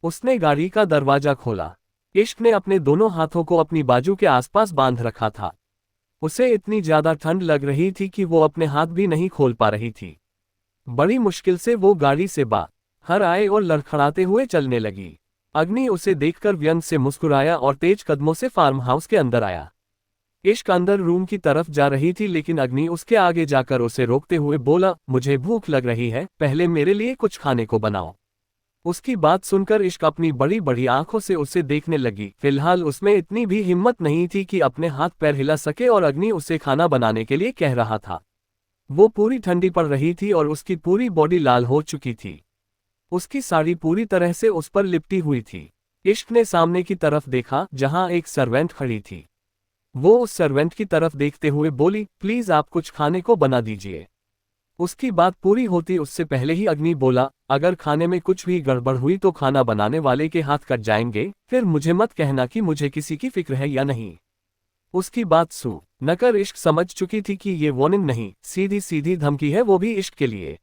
उसने गाड़ी का दरवाजा खोला। इश्क ने अपने दोनों हाथों को अपनी बाजू के आसपास बांध रखा था। उसे इतनी ज्यादा ठंड लग रही थी कि वो अपने हाथ भी नहीं खोल पा रही थी। बड़ी मुश्किल से वो गाड़ी से बाहर आए और लड़खड़ाते हुए चलने लगी। अग्नि उसे देखकर व्यंग से मुस्कुराया और तेज कदमों से फार्म हाउस के अंदर आया। इश्क अंदर रूम की तरफ जा रही थी, लेकिन अग्नि उसके आगे जाकर उसे रोकते हुए बोला, मुझे भूख लग रही है, पहले मेरे लिए कुछ खाने को बनाओ। उसकी बात सुनकर इश्क अपनी बड़ी बड़ी आंखों से उसे देखने लगी। फिलहाल उसमें इतनी भी हिम्मत नहीं थी कि अपने हाथ पैर हिला सके और अग्नि उसे खाना बनाने के लिए कह रहा था। वो पूरी ठंडी पड़ रही थी और उसकी पूरी बॉडी लाल हो चुकी थी। उसकी साड़ी पूरी तरह से उस पर लिपटी हुई थी। इश्क ने सामने की तरफ देखा, जहां एक सर्वेंट खड़ी थी। वो उस सर्वेंट की तरफ देखते हुए बोली, प्लीज आप कुछ खाने को बना दीजिए। उसकी बात पूरी होती उससे पहले ही अग्नि बोला, अगर खाने में कुछ भी गड़बड़ हुई तो खाना बनाने वाले के हाथ कट जाएंगे, फिर मुझे मत कहना कि मुझे किसी की फिक्र है या नहीं। उसकी बात सुनकर इश्क समझ चुकी थी कि ये वार्निंग नहीं, सीधी सीधी धमकी है, वो भी इश्क के लिए।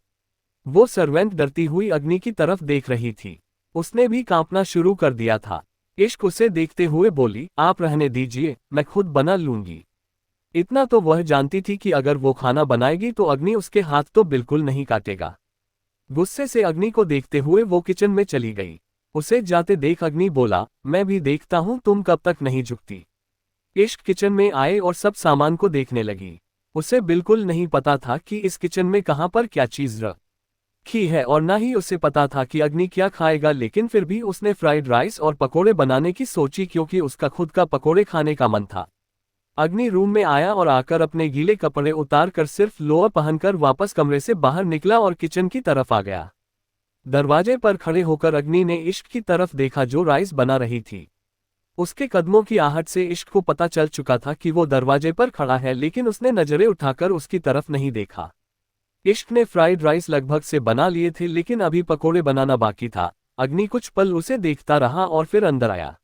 वो सर्वेंट डरती हुई अग्नि की तरफ देख रही थी। उसने भी कांपना शुरू कर दिया था। इश्क उसे देखते हुए बोली, आप रहने दीजिए, मैं खुद बना लूंगी। इतना तो वह जानती थी कि अगर वो खाना बनाएगी तो अग्नि उसके हाथ तो बिल्कुल नहीं काटेगा। गुस्से से अग्नि को देखते हुए वो किचन में चली गई। उसे जाते देख अग्नि बोला, मैं भी देखता हूं तुम कब तक नहीं झुकती। इश्क किचन में आए और सब सामान को देखने लगी। उसे बिल्कुल नहीं पता था कि इस किचन में कहां पर क्या चीज रखी है और ना ही उसे पता था कि अग्नि क्या खाएगा, लेकिन फिर भी उसने फ्राइड राइस और पकोड़े बनाने की सोची क्योंकि उसका खुद का पकोड़े खाने का मन था। अग्नि रूम में आया और आकर अपने गीले कपड़े उतार कर सिर्फ लोअर पहनकर वापस कमरे से बाहर निकला और किचन की तरफ आ गया। दरवाजे पर खड़े होकर अग्नि ने इश्क की तरफ देखा जो राइस बना रही थी। उसके कदमों की आहट से इश्क को पता चल चुका था कि वो दरवाजे पर खड़ा है, लेकिन उसने नजरें उठाकर उसकी तरफ नहीं देखा। इश्क ने फ्राइड राइस लगभग से बना लिए थे, लेकिन अभी पकोड़े बनाना बाकी था। अग्नि कुछ पल उसे देखता रहा और फिर अंदर आया।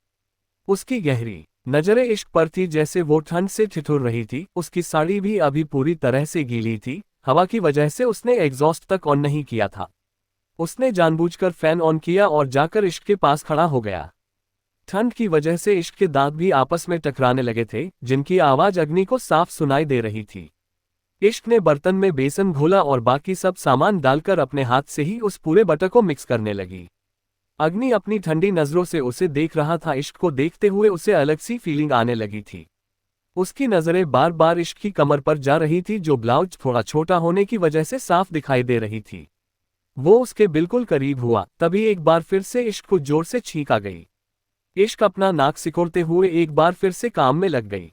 उसकी गहरी नजरें इश्क पर थी, जैसे वो ठंड से ठिठुर रही थी। उसकी साड़ी भी अभी पूरी तरह से गीली थी, हवा की वजह से उसने एग्जॉस्ट तक ऑन नहीं किया था। उसने जानबूझकर फैन ऑन किया और जाकर इश्क के पास खड़ा हो गया। ठंड की वजह से इश्क के दांत भी आपस में टकराने लगे थे, जिनकी आवाज अग्नि को साफ सुनाई दे रही थी। इश्क ने बर्तन में बेसन घोला और बाकी सब सामान डालकर अपने हाथ से ही उस पूरे बटर को मिक्स करने लगी। अग्नि अपनी ठंडी नजरों से उसे देख रहा था। इश्क को देखते हुए उसे अलग सी फीलिंग आने लगी थी। उसकी नजरें बार बार इश्क की कमर पर जा रही थी, जो ब्लाउज थोड़ा छोटा होने की वजह से साफ दिखाई दे रही थी। वो उसके बिल्कुल करीब हुआ, तभी एक बार फिर से इश्क को जोर से छींक आ गई। इश्क अपना नाक सिकोड़ते हुए एक बार फिर से काम में लग गई।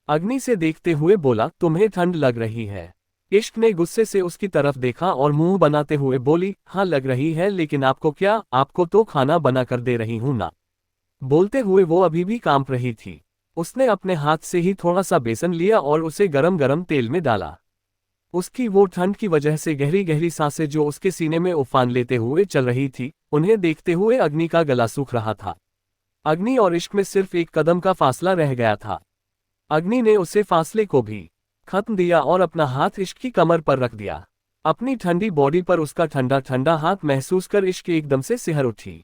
अग्नि से देखते हुए बोला, तुम्हें ठंड लग रही है? इश्क ने गुस्से से उसकी तरफ देखा और मुंह बनाते हुए बोली, हाँ लग रही है, लेकिन आपको क्या? आपको तो खाना बना कर दे रही हूं ना। बोलते हुए वो अभी भी कांप रही थी। उसने अपने हाथ से ही थोड़ा सा बेसन लिया और उसे गरम गरम तेल में डाला। उसकी वो ठंड की वजह से गहरी गहरी सांसें जो उसके सीने में उफान लेते हुए चल रही थी, उन्हें देखते हुए अग्नि का गला सूख रहा था। अग्नि और इश्क में सिर्फ एक कदम का फासला रह गया था। अग्नि ने उसे फासले को भी खत्म दिया और अपना हाथ इश्क की कमर पर रख दिया। अपनी ठंडी बॉडी पर उसका ठंडा ठंडा हाथ महसूस कर इश्क एकदम से सिहर उठी।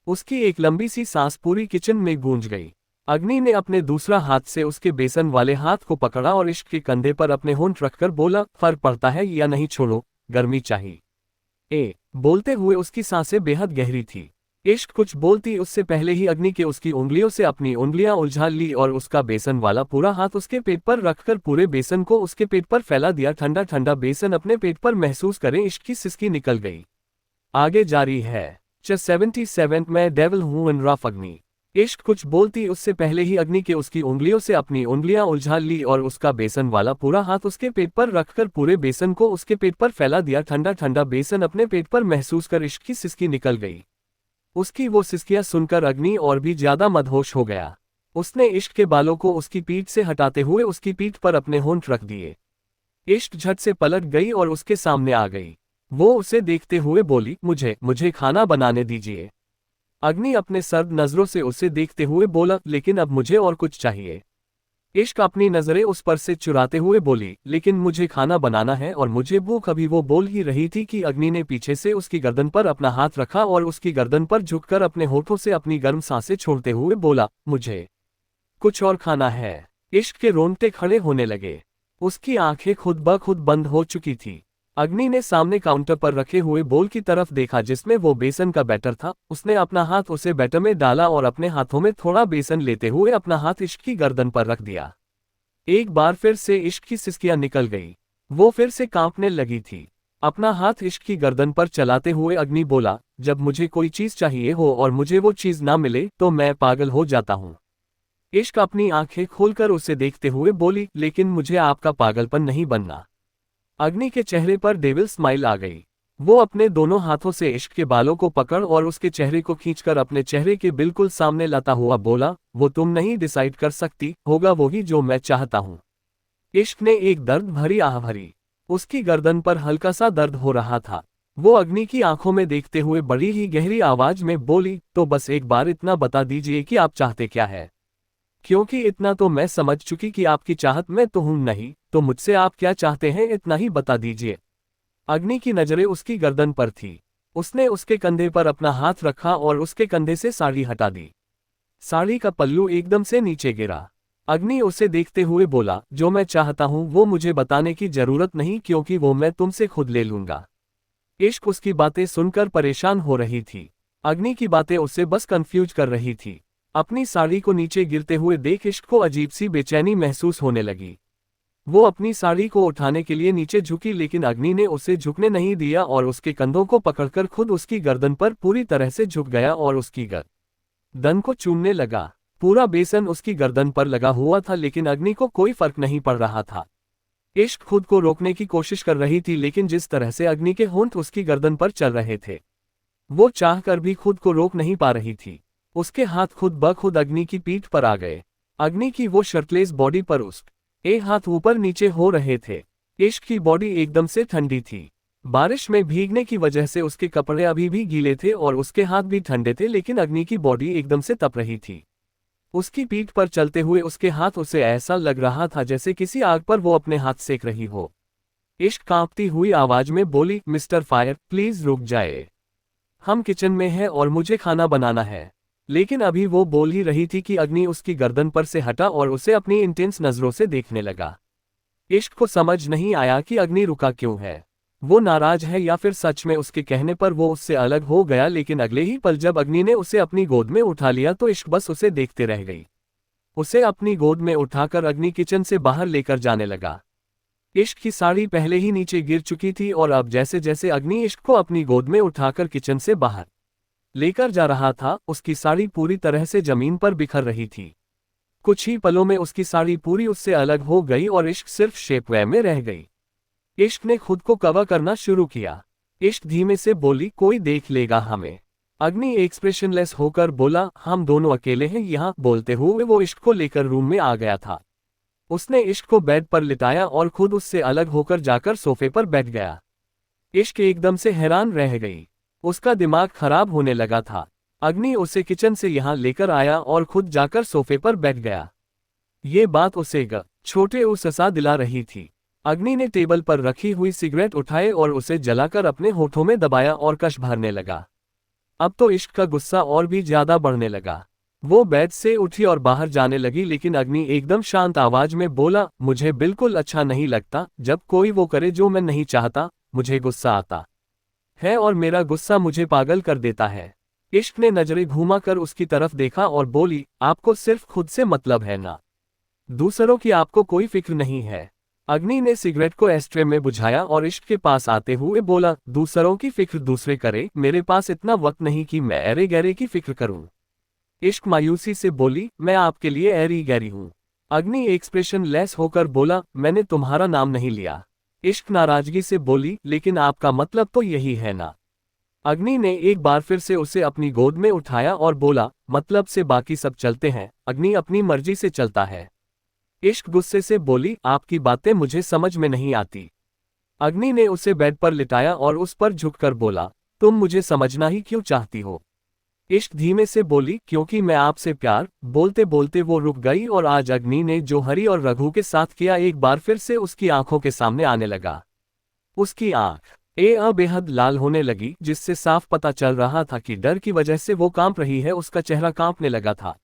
उसकी एक लंबी सी सांस पूरी किचन में गूंज गई। अग्नि ने अपने दूसरा हाथ से उसके बेसन वाले हाथ को पकड़ा और इश्क के कंधे पर अपने होंठ रखकर बोला, फर्क पड़ता है या नहीं? छोड़ो, गर्मी चाहिए। बोलते हुए उसकी सांसें बेहद गहरी थी। इश्क कुछ बोलती उससे पहले ही अग्नि के उसकी उंगलियों से अपनी उंगलियां उलझा ली और उसका बेसन वाला पूरा हाथ उसके पेट पर रखकर पूरे बेसन को उसके पेट पर फैला दिया। ठंडा ठंडा बेसन अपने पेट पर महसूस करें, इश्क की सिसकी निकल गई। आगे जारी है। 77 मैं डेविल हूं इन रफ अग्नि। इश्क कुछ बोलती उससे पहले ही अग्नि के उसकी उंगलियों से अपनी उंगलियां उलझा ली और उसका बेसन वाला पूरा हाथ उसके पेट पर रखकर पूरे बेसन को उसके पेट पर फैला दिया। ठंडा ठंडा बेसन अपने पेट पर महसूस कर इश्क की सिसकी निकल गई। उसकी वो सिसकियां सुनकर अग्नि और भी ज्यादा मदहोश हो गया। उसने इश्क के बालों को उसकी पीठ से हटाते हुए उसकी पीठ पर अपने होंठ रख दिए। इश्क झट से पलट गई और उसके सामने आ गई। वो उसे देखते हुए बोली, मुझे खाना बनाने दीजिए। अग्नि अपने सर्द नजरों से उसे देखते हुए बोला, लेकिन अब मुझे और कुछ चाहिए। इश्क अपनी नजरें उस पर से चुराते हुए बोली, लेकिन मुझे खाना बनाना है और मुझे भूख। अभी वो बोल ही रही थी कि अग्नि ने पीछे से उसकी गर्दन पर अपना हाथ रखा और उसकी गर्दन पर झुककर अपने होठों से अपनी गर्म सांसें छोड़ते हुए बोला, मुझे कुछ और खाना है। इश्क के रोंगटे खड़े होने लगे। उसकी आंखें खुद ब खुद बंद हो चुकी थी। अग्नि ने सामने काउंटर पर रखे हुए बोल की तरफ देखा जिसमें वो बेसन का बैटर था। उसने अपना हाथ उसे बैटर में डाला और अपने हाथों में थोड़ा बेसन लेते हुए अपना हाथ इश्क की गर्दन पर रख दिया। एक बार फिर से इश्क की सिसकियां निकल गई। वो फिर से कांपने लगी थी। अपना हाथ इश्क की गर्दन पर चलाते हुए अग्नि बोला, जब मुझे कोई चीज चाहिए हो और मुझे वो चीज ना मिले तो मैं पागल हो जाता हूँ। इश्क अपनी आंखें खोलकर उसे देखते हुए बोली, लेकिन मुझे आपका पागलपन नहीं बनना। अग्नि के चेहरे पर डेविल स्माइल आ गई। वो अपने दोनों हाथों से इश्क के बालों को पकड़ और उसके चेहरे को खींचकर अपने चेहरे के बिल्कुल सामने लाता हुआ बोला, वो तुम नहीं डिसाइड कर सकती, होगा वही जो मैं चाहता हूँ। इश्क ने एक दर्द भरी आह भरी। उसकी गर्दन पर हल्का सा दर्द हो रहा था। वो अग्नि की आंखों में देखते हुए बड़ी ही गहरी आवाज में बोली, तो बस एक बार इतना बता दीजिए कि आप चाहते क्या है, क्योंकि इतना तो मैं समझ चुकी कि आपकी चाहत में तो हूं नहीं, तो मुझसे आप क्या चाहते हैं इतना ही बता दीजिए। अग्नि की नजरें उसकी गर्दन पर थी। उसने उसके कंधे पर अपना हाथ रखा और उसके कंधे से साड़ी हटा दी। साड़ी का पल्लू एकदम से नीचे गिरा। अग्नि उसे देखते हुए बोला, जो मैं चाहता हूं वो मुझे बताने की जरूरत नहीं, क्योंकि वो मैं तुमसे खुद ले लूंगा। इश्क उसकी बातें सुनकर परेशान हो रही थी। अग्नि की बातें उसे बस कंफ्यूज कर रही थी। अपनी साड़ी को नीचे गिरते हुए देख इश्क को अजीब सी बेचैनी महसूस होने लगी। वो अपनी साड़ी को उठाने के लिए नीचे झुकी, लेकिन अग्नि ने उसे झुकने नहीं दिया और उसके कंधों को पकड़कर खुद उसकी गर्दन पर पूरी तरह से झुक गया और उसकी गर्दन को चूमने लगा। पूरा बेसन उसकी गर्दन पर लगा हुआ था, लेकिन अग्नि को कोई फर्क नहीं पड़ रहा था। इश्क खुद को रोकने की कोशिश कर रही थी, लेकिन जिस तरह से अग्नि के होंठ उसकी गर्दन पर चल रहे थे, वो चाहकर भी खुद को रोक नहीं पा रही थी। उसके हाथ खुद ब खुद अग्नि की पीठ पर आ गए। अग्नि की वो शर्टलेस बॉडी पर उसके हाथ ऊपर नीचे हो रहे थे। इश्क की बॉडी एकदम से ठंडी थी। बारिश में भीगने की वजह से उसके कपड़े अभी भी गीले थे और उसके हाथ भी ठंडे थे, लेकिन अग्नि की बॉडी एकदम से तप रही थी। उसकी पीठ पर चलते हुए उसके हाथ उसे ऐसा लग रहा था जैसे किसी आग पर वो अपने हाथ सेक रही हो। इश्क कांपती हुई आवाज में बोली, मिस्टर फायर, प्लीज रुक जाए। हम किचन में हैं और मुझे खाना बनाना है। लेकिन अभी वो बोल ही रही थी कि अग्नि उसकी गर्दन पर से हटा और उसे अपनी इंटेंस नजरों से देखने लगा। इश्क को समझ नहीं आया कि अग्नि रुका क्यों है। वो नाराज है या फिर सच में उसके कहने पर वो उससे अलग हो गया, लेकिन अगले ही पल जब अग्नि ने उसे अपनी गोद में उठा लिया तो इश्क बस उसे देखते रह गई। उसे अपनी गोद में उठाकर अग्नि किचन से बाहर लेकर जाने लगा। इश्क की साड़ी पहले ही नीचे गिर चुकी थी और अब जैसे जैसे अग्नि इश्क को अपनी गोद में उठाकर किचन से बाहर लेकर जा रहा था, उसकी साड़ी पूरी तरह से जमीन पर बिखर रही थी। कुछ ही पलों में उसकी साड़ी पूरी उससे अलग हो गई और इश्क सिर्फ शेपवे में रह गई। इश्क ने खुद को कवर करना शुरू किया। इश्क धीमे से बोली, कोई देख लेगा हमें। अग्नि एक्सप्रेशनलेस होकर बोला, हम दोनों अकेले हैं यहाँ। बोलते हुए वो इश्क को लेकर रूम में आ गया था। उसने इश्क को बेड पर लिटाया और खुद उससे अलग होकर जाकर सोफे पर बैठ गया। इश्क एकदम से हैरान रह गई। उसका दिमाग खराब होने लगा था। अग्नि उसे किचन से यहाँ लेकर आया और खुद जाकर सोफे पर बैठ गया। ये बात उसे छोटे सा दिला रही थी। अग्नि ने टेबल पर रखी हुई सिगरेट उठाए और उसे जलाकर अपने होठों में दबाया और कश भरने लगा। अब तो इश्क का गुस्सा और भी ज्यादा बढ़ने लगा। वो बेड से उठी और बाहर जाने लगी, लेकिन अग्नि एकदम शांत आवाज में बोला, मुझे बिल्कुल अच्छा नहीं लगता जब कोई वो करे जो मैं नहीं चाहता। मुझे गुस्सा आता है और मेरा गुस्सा मुझे पागल कर देता है। इश्क ने नजरें घुमाकर उसकी तरफ देखा और बोली, आपको सिर्फ खुद से मतलब है ना? दूसरों की आपको कोई फिक्र नहीं है। अग्नि ने सिगरेट को एस्ट्रे में बुझाया और इश्क के पास आते हुए बोला, दूसरों की फिक्र दूसरे करे, मेरे पास इतना वक्त नहीं कि मैं ऐरे गहरे की फिक्र करूं। इश्क मायूसी से बोली, मैं आपके लिए ऐरी गहरी हूं। अग्नि एक्सप्रेशन लेस होकर बोला, मैंने तुम्हारा नाम नहीं लिया। इश्क नाराजगी से बोली, लेकिन आपका मतलब तो यही है ना? अग्नि ने एक बार फिर से उसे अपनी गोद में उठाया और बोला, मतलब से बाकी सब चलते हैं, अग्नि अपनी मर्जी से चलता है। इश्क गुस्से से बोली, आपकी बातें मुझे समझ में नहीं आती। अग्नि ने उसे बेड पर लिटाया और उस पर झुककर बोला, तुम मुझे समझना ही क्यों चाहती हो? इश्क धीमे से बोली, क्योंकि मैं आपसे प्यार। बोलते बोलते वो रुक गई और आज अग्नि ने जो हरी और रघु के साथ किया एक बार फिर से उसकी आंखों के सामने आने लगा। उसकी आंख बेहद लाल होने लगी, जिससे साफ पता चल रहा था कि डर की वजह से वो कांप रही है। उसका चेहरा कांपने लगा था।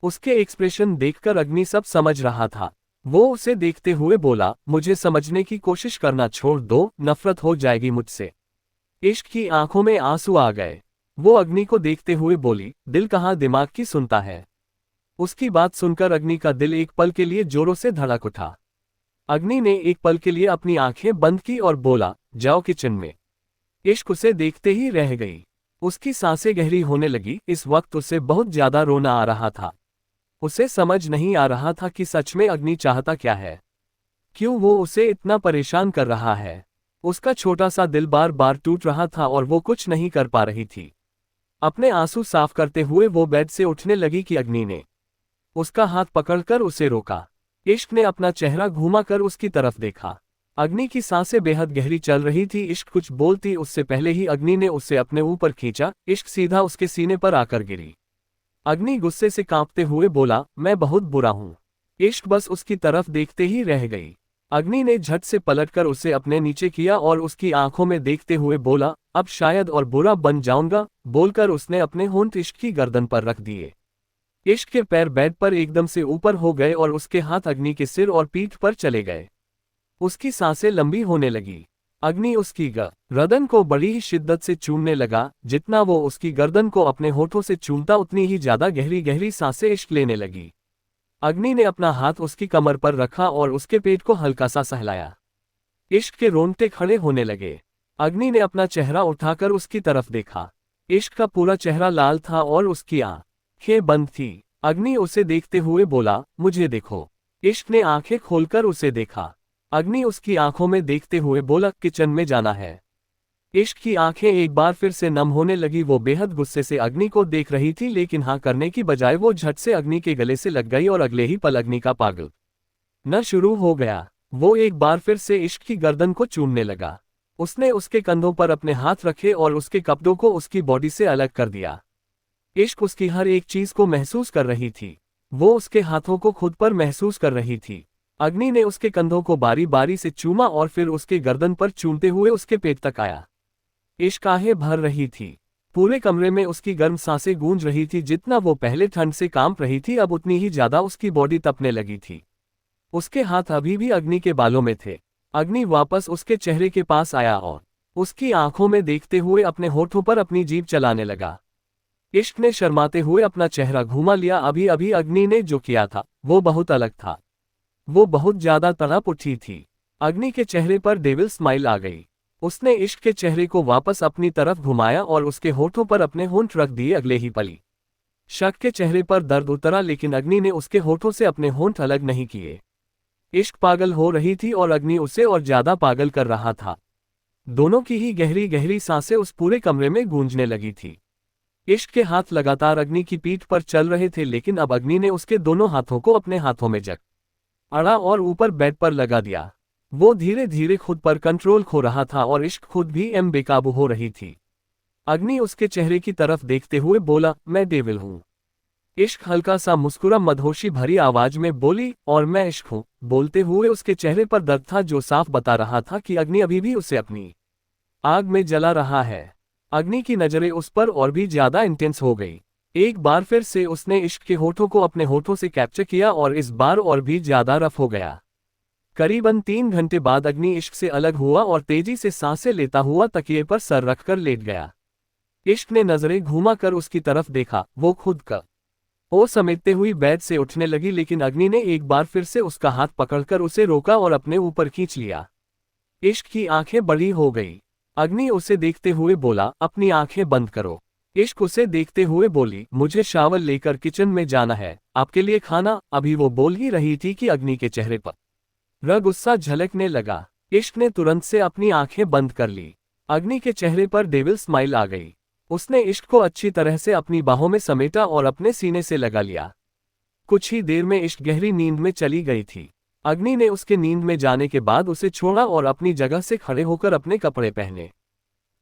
उसके एक्सप्रेशन देखकर अग्नि सब समझ रहा था। वो उसे देखते हुए बोला, मुझे समझने की कोशिश करना छोड़ दो, नफरत हो जाएगी मुझसे। इश्क की आंखों में आंसू आ गए। वो अग्नि को देखते हुए बोली, दिल कहाँ दिमाग की सुनता है। उसकी बात सुनकर अग्नि का दिल एक पल के लिए जोरों से धड़क उठा। अग्नि ने एक पल के लिए अपनी आंखें बंद की और बोला, जाओ किचन में। इश्क उसे देखते ही रह गई। उसकी सांसें गहरी होने लगी। इस वक्त उसे बहुत ज्यादा रोना आ रहा था। उसे समझ नहीं आ रहा था कि सच में अग्नि चाहता क्या है, क्यों वो उसे इतना परेशान कर रहा है। उसका छोटा सा दिल बार बार टूट रहा था और वो कुछ नहीं कर पा रही थी। अपने आंसू साफ करते हुए वो बेड से उठने लगी कि अग्नि ने उसका हाथ पकड़कर उसे रोका। इश्क ने अपना चेहरा घुमाकर उसकी तरफ देखा। अग्नि की सांसें बेहद गहरी चल रही थी। इश्क कुछ बोलती उससे पहले ही अग्नि ने उसे अपने ऊपर खींचा। इश्क सीधा उसके सीने पर आकर गिरी। अग्नि गुस्से से कांपते हुए बोला, मैं बहुत बुरा हूं। इश्क बस उसकी तरफ देखते ही रह गई। अग्नि ने झट से पलटकर उसे अपने नीचे किया और उसकी आंखों में देखते हुए बोला, अब शायद और बुरा बन जाऊंगा। बोलकर उसने अपने होंठ इश्क की गर्दन पर रख दिए। इश्क के पैर बेड पर एकदम से ऊपर हो गए और उसके हाथ अग्नि के सिर और पीठ पर चले गए। उसकी सांसें लंबी होने लगी। अग्नि उसकी गर्दन को बड़ी ही शिद्दत से चूमने लगा। जितना वो उसकी गर्दन को अपने होठों से चूमता उतनी ही ज्यादा गहरी गहरी सांसें इश्क लेने लगी। अग्नि ने अपना हाथ उसकी कमर पर रखा और उसके पेट को हल्का सा सहलाया। इश्क के रोंगटे खड़े होने लगे। अग्नि ने अपना चेहरा उठाकर उसकी तरफ देखा। इश्क का पूरा चेहरा लाल था और उसकी आंखें बंद थी। अग्नि उसे देखते हुए बोला, मुझे देखो। इश्क ने आंखें खोलकर उसे देखा। अग्नि उसकी आंखों में देखते हुए बोला, किचन में जाना है। इश्क की आंखें एक बार फिर से नम होने लगी। वो बेहद गुस्से से अग्नि को देख रही थी, लेकिन हाँ करने की बजाय वो झट से अग्नि के गले से लग गई और अगले ही पल अग्नि का पागल न शुरू हो गया। वो एक बार फिर से इश्क की गर्दन को चूमने लगा। उसने उसके कंधों पर अपने हाथ रखे और उसके कपड़ों को उसकी बॉडी से अलग कर दिया। इश्क उसकी हर एक चीज को महसूस कर रही थी। वो उसके हाथों को खुद पर महसूस कर रही थी। अग्नि ने उसके कंधों को बारी बारी से चूमा और फिर उसके गर्दन पर चूमते हुए उसके पेट तक आया। इश्क आहें भर रही थी। पूरे कमरे में उसकी गर्म सांसें गूंज रही थी। जितना वो पहले ठंड से कांप रही थी, अब उतनी ही ज्यादा उसकी बॉडी तपने लगी थी। उसके हाथ अभी भी अग्नि के बालों में थे। अग्नि वापस उसके चेहरे के पास आया और उसकी आंखों में देखते हुए अपने होठों पर अपनी जीभ चलाने लगा। इश्क ने शर्माते हुए अपना चेहरा घुमा लिया। अभी अभी अग्नि ने जो किया था वो बहुत अलग था। वो बहुत ज्यादा तड़प उठी थी। अग्नि के चेहरे पर डेविल स्माइल आ गई। उसने इश्क के चेहरे को वापस अपनी तरफ घुमाया और उसके होठों पर अपने होंठ रख दिए। अगले ही पल शक के चेहरे पर दर्द उतरा, लेकिन अग्नि ने उसके होठों से अपने होंठ अलग नहीं किए। इश्क पागल हो रही थी और अग्नि उसे और ज्यादा पागल कर रहा था। दोनों की ही गहरी गहरी सांसें उस पूरे कमरे में गूंजने लगी थी। इश्क के हाथ लगातार अग्नि की पीठ पर चल रहे थे, लेकिन अब अग्नि ने उसके दोनों हाथों को अपने हाथों में अड़ा और ऊपर बेड पर लगा दिया। वो धीरे धीरे खुद पर कंट्रोल खो रहा था और इश्क खुद भी बेकाबू हो रही थी। अग्नि उसके चेहरे की तरफ देखते हुए बोला, मैं डेविल हूँ। इश्क हल्का सा मुस्कुरा मदहोशी भरी आवाज में बोली, और मैं इश्क हूँ। बोलते हुए उसके चेहरे पर दर्द था जो साफ बता रहा था कि अग्नि अभी भी उसे अपनी आग में जला रहा है। अग्नि की नजरें उस पर और भी ज्यादा इंटेंस हो गई। एक बार फिर से उसने इश्क के होठों को अपने होठों से कैप्चर किया और इस बार और भी ज्यादा रफ हो गया। करीबन 3 घंटे बाद अग्नि इश्क से अलग हुआ और तेजी से सांसें लेता हुआ तकिए पर सर रखकर लेट गया। इश्क ने नजरें घुमाकर उसकी तरफ देखा। वो खुद का ओ समेटते हुई बेड से उठने लगी, लेकिन अग्नि ने एक बार फिर से उसका हाथ पकड़कर उसे रोका और अपने ऊपर खींच लिया। इश्क की आंखें बड़ी हो गई। अग्नि उसे देखते हुए बोला, अपनी आंखें बंद करो। इश्क उसे देखते हुए बोली, मुझे शावर लेकर किचन में जाना है, आपके लिए खाना। अभी वो बोल ही रही थी कि अग्नि के चेहरे पर गुस्सा झलकने लगा। इश्क ने तुरंत से अपनी आंखें बंद कर ली। अग्नि के चेहरे पर डेविल स्माइल आ गई। उसने इश्क को अच्छी तरह से अपनी बाहों में समेटा और अपने सीने से लगा लिया। कुछ ही देर में इश्क गहरी नींद में चली गई थी। अग्नि ने उसके नींद में जाने के बाद उसे छोड़ा और अपनी जगह से खड़े होकर अपने कपड़े पहने।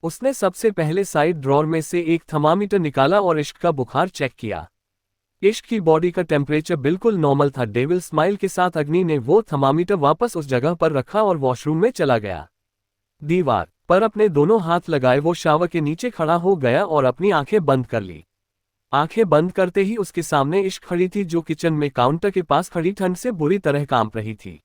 उसने सबसे पहले साइड ड्रॉर में से एक थर्मामीटर निकाला और इश्क का बुखार चेक किया। इश्क की बॉडी का टेम्परेचर बिल्कुल नॉर्मल था। डेविल स्माइल के साथ अग्नि ने वो थर्मामीटर वापस उस जगह पर रखा और वॉशरूम में चला गया। दीवार पर अपने दोनों हाथ लगाए वो शावर के नीचे खड़ा हो गया और अपनी आंखें बंद कर ली। आंखें बंद करते ही उसके सामने इश्क खड़ी थी, जो किचन में काउंटर के पास खड़ी ठंड से बुरी तरह कांप रही थी।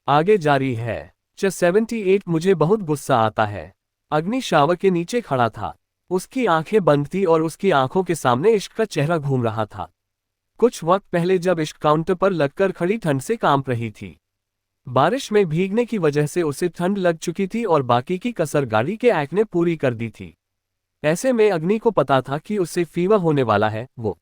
आगे जारी है। 78 मुझे बहुत गुस्सा आता है। अग्नि शावर के नीचे खड़ा था। उसकी आंखें बंद थी और उसकी आंखों के सामने इश्क का चेहरा घूम रहा था। कुछ वक्त पहले जब इश्क काउंटर पर लगकर खड़ी ठंड से कांप रही थी। बारिश में भीगने की वजह से उसे ठंड लग चुकी थी और बाकी की कसर गाड़ी के एक्ट ने पूरी कर दी थी। ऐसे में अग्नि को पता था कि उससे फीवर होने वाला है। वो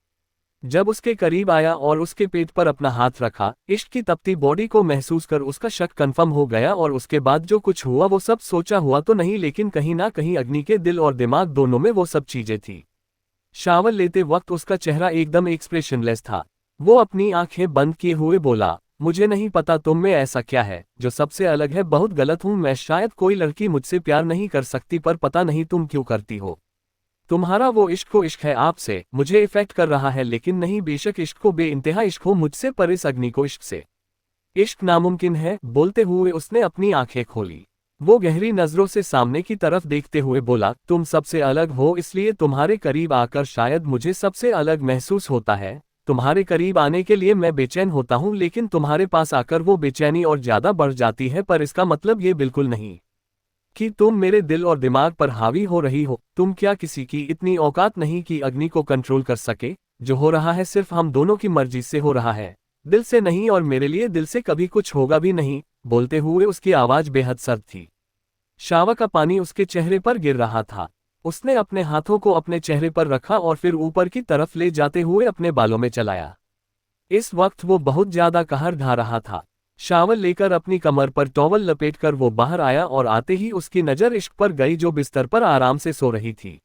जब उसके करीब आया और उसके पेट पर अपना हाथ रखा, इश्क की तपती बॉडी को महसूस कर उसका शक कंफर्म हो गया और उसके बाद जो कुछ हुआ वो सब सोचा हुआ तो नहीं, लेकिन कहीं ना कहीं अग्नि के दिल और दिमाग दोनों में वो सब चीजें थी। शावर लेते वक्त उसका चेहरा एकदम एक्सप्रेशनलेस था। वो अपनी आंखें बंद किए हुए बोला, मुझे नहीं पता तुम में ऐसा क्या है जो सबसे अलग है। बहुत गलत हूं मैं। शायद कोई लड़की मुझसे प्यार नहीं कर सकती, पर पता नहीं तुम क्यों करती हो। तुम्हारा वो इश्क को इश्क है आपसे, मुझे इफेक्ट कर रहा है, लेकिन नहीं। बेशक इश्क को बेइंतहा इश्क हो मुझसे, पर इस अग्नि को इश्क से इश्क नामुमकिन है। बोलते हुए उसने अपनी आंखें खोली। वो गहरी नजरों से सामने की तरफ देखते हुए बोला, तुम सबसे अलग हो, इसलिए तुम्हारे करीब आकर शायद मुझे सबसे अलग महसूस होता है। तुम्हारे करीब आने के लिए मैं बेचैन होता हूँ, लेकिन तुम्हारे पास आकर वो बेचैनी और ज्यादा बढ़ जाती है। पर इसका मतलब ये बिल्कुल नहीं कि तुम मेरे दिल और दिमाग पर हावी हो रही हो। तुम क्या किसी की इतनी औकात नहीं कि अग्नि को कंट्रोल कर सके? जो हो रहा है सिर्फ हम दोनों की मर्जी से हो रहा है, दिल से नहीं, और मेरे लिए दिल से कभी कुछ होगा भी नहीं। बोलते हुए उसकी आवाज बेहद सर्द थी। शावर का पानी उसके चेहरे पर गिर रहा था। उसने अपने हाथों को अपने चेहरे पर रखा और फिर ऊपर की तरफ ले जाते हुए अपने बालों में चलाया। इस वक्त वो बहुत ज्यादा कहर ढा रहा था। शावर लेकर अपनी कमर पर टॉवल लपेटकर वो बाहर आया और आते ही उसकी नज़र इश्क पर गई जो बिस्तर पर आराम से सो रही थी।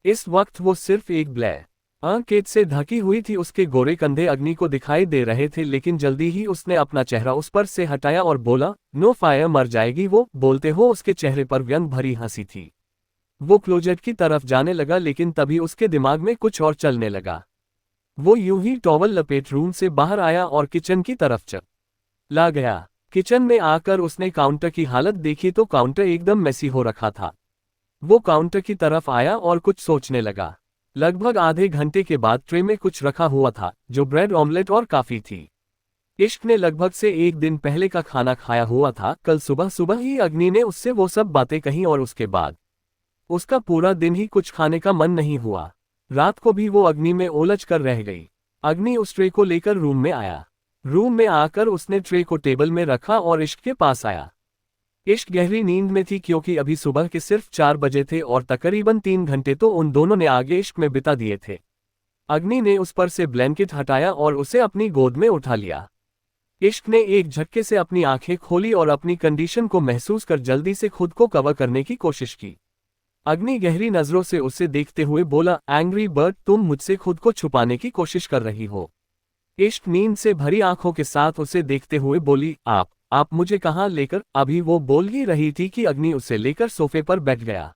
इस वक्त वो सिर्फ एक ब्लैंकेट से ढकी हुई थी। उसके गोरे कंधे अग्नि को दिखाई दे रहे थे, लेकिन जल्दी ही उसने अपना चेहरा उस पर से हटाया और बोला, नो फायर, मर जाएगी वो। बोलते हो उसके चेहरे पर व्यंग भरी हंसी थी। वो क्लोजेट की तरफ जाने लगा, लेकिन तभी उसके दिमाग में कुछ और चलने लगा। वो यूं ही टॉवल लपेट रूम से बाहर आया और किचन की तरफ चला गया। किचन में आकर उसने काउंटर की हालत देखी तो काउंटर एकदम मेसी हो रखा था। वो काउंटर की तरफ आया और कुछ सोचने लगा। लगभग आधे घंटे के बाद ट्रे में कुछ रखा हुआ था, जो ब्रेड ऑमलेट और काफी थी। इश्क ने लगभग से एक दिन पहले का खाना खाया हुआ था। कल सुबह सुबह ही अग्नि ने उससे वो सब बातें कही और उसके बाद उसका पूरा दिन ही कुछ खाने का मन नहीं हुआ। रात को भी वो अग्नि में उलझ कर रह गई। अग्नि उस ट्रे को लेकर रूम में आया। रूम में आकर उसने ट्रे को टेबल में रखा और इश्क के पास आया। इश्क गहरी नींद में थी, क्योंकि अभी सुबह के सिर्फ 4 बजे थे और तकरीबन 3 घंटे तो उन दोनों ने आगे इश्क में बिता दिए थे। अग्नि ने उस पर से ब्लैंकेट हटाया और उसे अपनी गोद में उठा लिया। इश्क ने एक झटके से अपनी आंखें खोली और अपनी कंडीशन को महसूस कर जल्दी से खुद को कवर करने की कोशिश की। अग्नि गहरी नजरों से उसे देखते हुए बोला, एंग्री बर्ड, तुम मुझसे खुद को छुपाने की कोशिश कर रही हो। इश्क नींद से भरी आंखों के साथ उसे देखते हुए बोली, आप मुझे कहाँ लेकर? अभी वो बोल ही रही थी कि अग्नि उसे लेकर सोफे पर बैठ गया।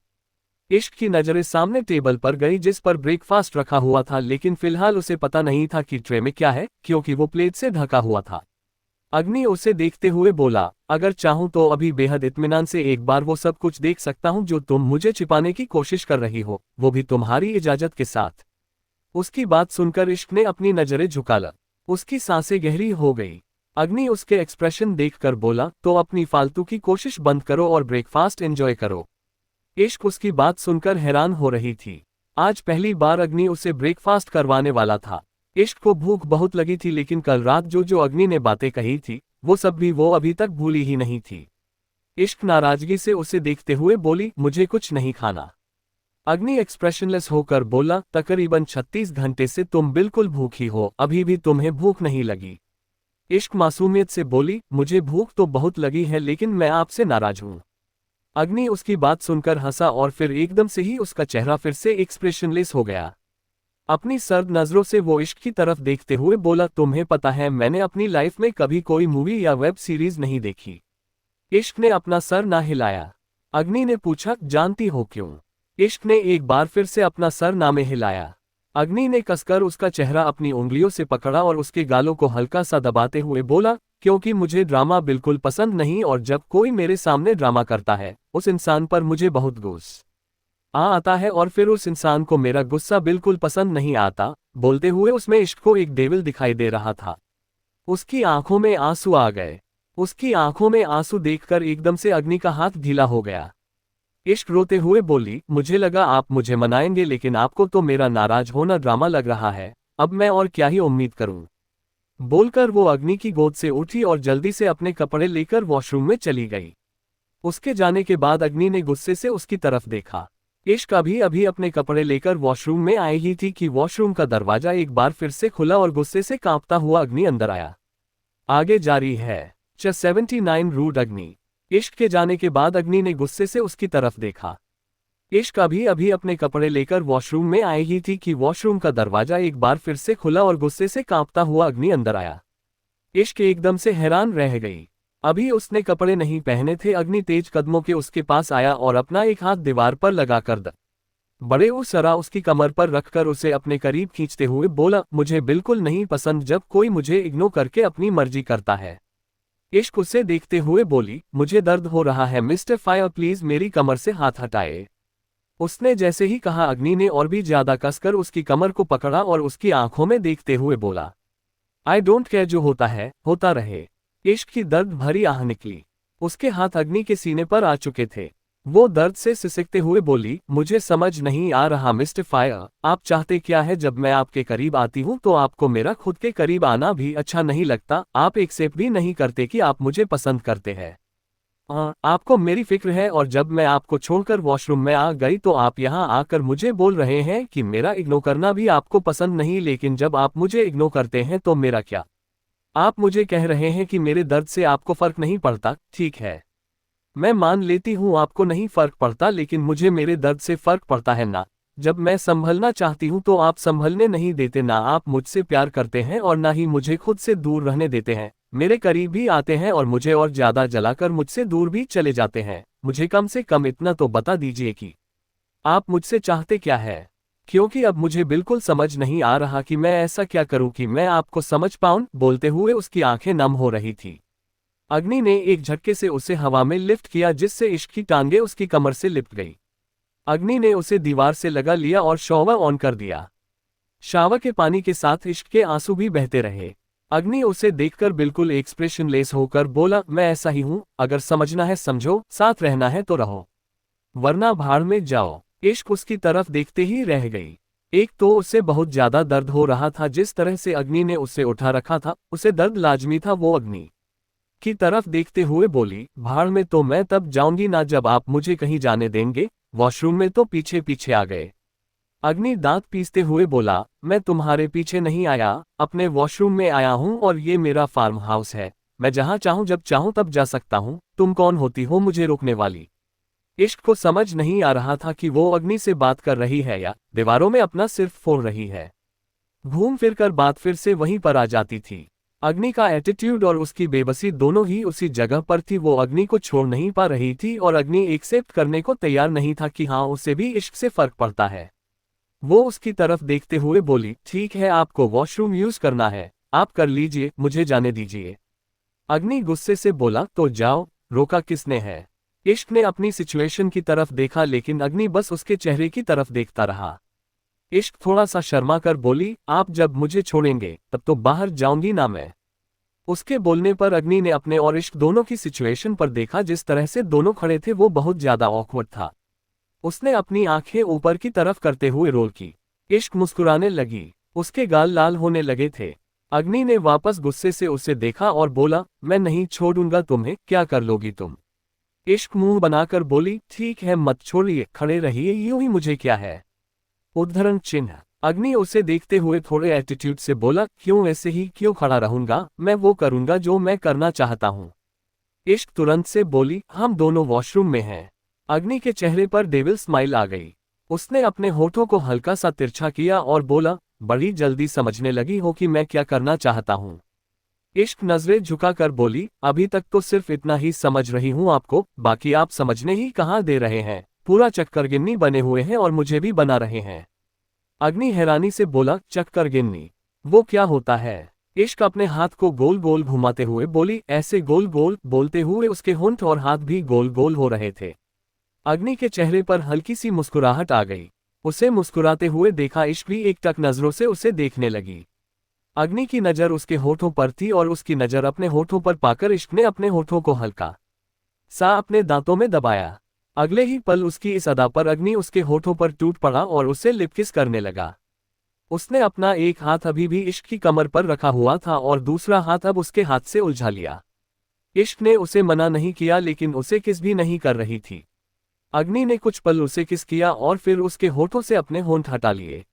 इश्क की नजरें सामने टेबल पर गई जिस पर ब्रेकफास्ट रखा हुआ था, लेकिन फिलहाल उसे पता नहीं था कि ट्रे में क्या है, क्योंकि वो प्लेट से ढका हुआ था। अग्नि उसे देखते हुए बोला, अगर चाहूं तो अभी बेहद इत्मीनान से एक बार वो सब कुछ देख सकता हूं जो तुम मुझे छिपाने की कोशिश कर रही हो, वो भी तुम्हारी इजाजत के साथ। उसकी बात सुनकर इश्क ने अपनी नजरें झुका ली। उसकी सांसें गहरी हो गई। अग्नि उसके एक्सप्रेशन देखकर बोला, तो अपनी फालतू की कोशिश बंद करो और ब्रेकफास्ट एंजॉय करो। इश्क उसकी बात सुनकर हैरान हो रही थी। आज पहली बार अग्नि उसे ब्रेकफास्ट करवाने वाला था। इश्क को भूख बहुत लगी थी, लेकिन कल रात जो अग्नि ने बातें कही थी वो सब भी वो अभी तक भूली ही नहीं थी। इश्क नाराजगी से उसे देखते हुए बोली, मुझे कुछ नहीं खाना। अग्नि एक्सप्रेशनलेस होकर बोला, तकरीबन 36 घंटे से तुम बिल्कुल भूखी हो, अभी भी तुम्हें भूख नहीं लगी? इश्क मासूमियत से बोली, मुझे भूख तो बहुत लगी है, लेकिन मैं आपसे नाराज हूं। अग्नि उसकी बात सुनकर हंसा और फिर एकदम से ही उसका चेहरा फिर से एक्सप्रेशनलेस हो गया। अपनी सर्द नजरों से वो इश्क की तरफ देखते हुए बोला, तुम्हें पता है मैंने अपनी लाइफ में कभी कोई मूवी या वेब सीरीज नहीं देखी। इश्क ने अपना सर ना हिलाया। अग्नि ने पूछा, जानती हो क्यों? इश्क ने एक बार फिर से अपना सर ना में हिलाया। अग्नि ने कसकर उसका चेहरा अपनी उंगलियों से पकड़ा और उसके गालों को हल्का सा दबाते हुए बोला, क्योंकि मुझे ड्रामा बिल्कुल पसंद नहीं, और जब कोई मेरे सामने ड्रामा करता है उस इंसान पर मुझे बहुत गुस्सा आता है, और फिर उस इंसान को मेरा गुस्सा बिल्कुल पसंद नहीं आता। बोलते हुए उसमें इश्क को एक डेविल दिखाई दे रहा था। उसकी आंखों में आंसू आ गए। उसकी आंखों में आंसू देखकर एकदम से अग्नि का हाथ ढीला हो गया। इश्क रोते हुए बोली, मुझे लगा आप मुझे मनाएंगे, लेकिन आपको तो मेरा नाराज होना ड्रामा लग रहा है। अब मैं और क्या ही उम्मीद करूं? बोलकर वो अग्नि की गोद से उठी और जल्दी से अपने कपड़े लेकर वॉशरूम में चली गई। उसके जाने के बाद अग्नि ने गुस्से से उसकी तरफ देखा। इश्क अभी अभी अपने कपड़े लेकर वॉशरूम में आई ही थी कि वॉशरूम का दरवाजा एक बार फिर से खुला और गुस्से से कांपता हुआ अग्नि अंदर आया। आगे जारी है। 79 रूड अग्नि। इश्क के जाने के बाद अग्नि ने गुस्से से उसकी तरफ देखा। इश्क अभी अभी अपने कपड़े लेकर वॉशरूम में आई ही थी कि वॉशरूम का दरवाजा एक बार फिर से खुला और गुस्से से कांपता हुआ अग्नि अंदर आया। इश्क एकदम से हैरान रह गई। अभी उसने कपड़े नहीं पहने थे। अग्नि तेज कदमों के उसके पास आया और अपना एक हाथ दीवार पर लगाकर बड़े उसरा उसकी कमर पर रखकर उसे अपने करीब खींचते हुए बोला, मुझे बिल्कुल नहीं पसंद जब कोई मुझे इग्नोर करके अपनी मर्जी करता है। इश्क उसे देखते हुए बोली, मुझे दर्द हो रहा है मिस्टर फायर, प्लीज मेरी कमर से हाथ हटाए। उसने जैसे ही कहा अग्नि ने और भी ज्यादा कसकर उसकी कमर को पकड़ा और उसकी आंखों में देखते हुए बोला, आई डोंट केयर, जो होता है होता रहे। इश्क की दर्द भरी आह निकली। उसके हाथ अग्नि के सीने पर आ चुके थे। वो दर्द से सिसकते हुए बोली, मुझे समझ नहीं आ रहा मिस्टर फायर, आप चाहते क्या है? जब मैं आपके करीब आती हूँ तो आपको मेरा खुद के करीब आना भी अच्छा नहीं लगता, आप एक्सेप्ट भी नहीं करते कि आप मुझे पसंद करते हैं। आपको मेरी फिक्र है, और जब मैं आपको छोड़कर वॉशरूम में आ गई तो आप यहाँ आकर मुझे बोल रहे हैं कि मेरा इग्नोर करना भी आपको पसंद नहीं, लेकिन जब आप मुझे इग्नोर करते हैं तो मेरा क्या? आप मुझे कह रहे हैं कि मेरे दर्द से आपको फर्क नहीं पड़ता। ठीक है, मैं मान लेती हूँ आपको नहीं फर्क पड़ता, लेकिन मुझे मेरे दर्द से फर्क पड़ता है ना। जब मैं संभलना चाहती हूँ तो आप संभलने नहीं देते, ना आप मुझसे प्यार करते हैं और ना ही मुझे खुद से दूर रहने देते हैं। मेरे करीब भी आते हैं और मुझे और ज्यादा जलाकर मुझसे दूर भी चले जाते हैं। मुझे कम से कम इतना तो बता दीजिए कि आप मुझसे चाहते क्या है, क्योंकि अब मुझे बिल्कुल समझ नहीं आ रहा कि मैं ऐसा क्या करूं कि मैं आपको समझ पाऊं। बोलते हुए उसकी आंखें नम हो रही थी। अग्नि ने एक झटके से उसे हवा में लिफ्ट किया, जिससे इश्क की टांगे उसकी कमर से लिपट गई। अग्नि ने उसे दीवार से लगा लिया और शॉवर ऑन कर दिया। शावर के पानी के साथ इश्क के आंसू भी बहते रहे। अग्नि उसे देखकर बिल्कुल एक्सप्रेशनलेस होकर बोला, मैं ऐसा ही हूं, अगर समझना है समझो, साथ रहना है तो रहो, वरना भाड़ में जाओ। इश्क उसकी तरफ देखते ही रह गई। एक तो उसे बहुत ज्यादा दर्द हो रहा था, जिस तरह से अग्नि ने उसे उठा रखा था उसे दर्द लाजमी था। वो अग्नि की तरफ देखते हुए बोली, भाड़ में तो मैं तब जाऊंगी ना जब आप मुझे कहीं जाने देंगे। वॉशरूम में तो पीछे पीछे आ गए। अग्नि दांत पीसते हुए बोला, मैं तुम्हारे पीछे नहीं आया, अपने वॉशरूम में आया हूं और ये मेरा फार्म हाउस है। मैं जहां चाहूं जब चाहूं तब जा सकता हूं। तुम कौन होती हो मुझे रोकने वाली? इश्क को समझ नहीं आ रहा था कि वो अग्नि से बात कर रही है या दीवारों में अपना सिर फोड़ रही है। घूम फिर कर बात फिर से वहीं पर आ जाती थी। अग्नि का एटीट्यूड और उसकी बेबसी दोनों ही उसी जगह पर थी। वो अग्नि को छोड़ नहीं पा रही थी और अग्नि एक्सेप्ट करने को तैयार नहीं था कि हाँ, उसे भी इश्क से फर्क पड़ता है। वो उसकी तरफ देखते हुए बोली, ठीक है, आपको वॉशरूम यूज करना है, आप कर लीजिए, मुझे जाने दीजिए। अग्नि गुस्से से बोला, तो जाओ, रोका किसने है? इश्क ने अपनी सिचुएशन की तरफ देखा, लेकिन अग्नि बस उसके चेहरे की तरफ देखता रहा। इश्क थोड़ा सा शर्मा कर बोली, आप जब मुझे छोड़ेंगे तब तो बाहर जाऊंगी ना मैं। उसके बोलने पर अग्नि ने अपने और इश्क दोनों की सिचुएशन पर देखा। जिस तरह से दोनों खड़े थे वो बहुत ज्यादा ऑकवर्ड था। उसने अपनी आंखें ऊपर की तरफ करते हुए रोल की। इश्क मुस्कुराने लगी, उसके गाल लाल होने लगे थे। अग्नि ने वापस गुस्से से उसे देखा और बोला, मैं नहीं छोड़ूंगा तुम्हें, क्या कर लोगी तुम? इश्क मुंह बनाकर बोली, ठीक है, मत छोड़िए, खड़े रहिए, यूं ही मुझे क्या है? उद्धरण चिन्ह। अग्नि उसे देखते हुए थोड़े एटीट्यूड से बोला, क्यों, ऐसे ही क्यों खड़ा रहूंगा, मैं वो करूंगा जो मैं करना चाहता हूं। इश्क तुरंत से बोली, हम दोनों वॉशरूम में हैं। अग्नि के चेहरे पर डेविल स्माइल आ गई। उसने अपने होठों को हल्का सा तिरछा किया और बोला, बड़ी जल्दी समझने लगी हो कि मैं क्या करना चाहता हूं। इश्क नजरें झुकाकर बोली, अभी तक तो सिर्फ इतना ही समझ रही हूं आपको, बाकी आप समझने ही कहाँ दे रहे हैं, पूरा चक्कर गिन्नी बने हुए हैं और मुझे भी बना रहे हैं। अग्नि हैरानी से बोला, चक्कर गिन्नी, वो क्या होता है? इश्क अपने हाथ को गोल गोल घुमाते हुए बोली, ऐसे गोल गोल। बोलते हुए उसके होंठ और हाथ भी गोल गोल हो रहे थे। अग्नि के चेहरे पर हल्की सी मुस्कुराहट आ गई। उसे मुस्कुराते हुए देखा इश्क भी एकटक नजरों से उसे देखने लगी। अग्नि की नजर उसके होठों पर थी और उसकी नजर अपने होठों पर पाकर इश्क ने अपने होठों को हल्का सा अपने दांतों में दबाया। अगले ही पल उसकी इस अदा पर अग्नि उसके होठों पर टूट पड़ा और उसे लिप किस करने लगा। उसने अपना एक हाथ अभी भी इश्क की कमर पर रखा हुआ था और दूसरा हाथ अब उसके हाथ से उलझा लिया। इश्क ने उसे मना नहीं किया, लेकिन उसे किस भी नहीं कर रही थी। अग्नि ने कुछ पल उसे किस किया और फिर उसके होठों से अपने होंठ हटा लिए।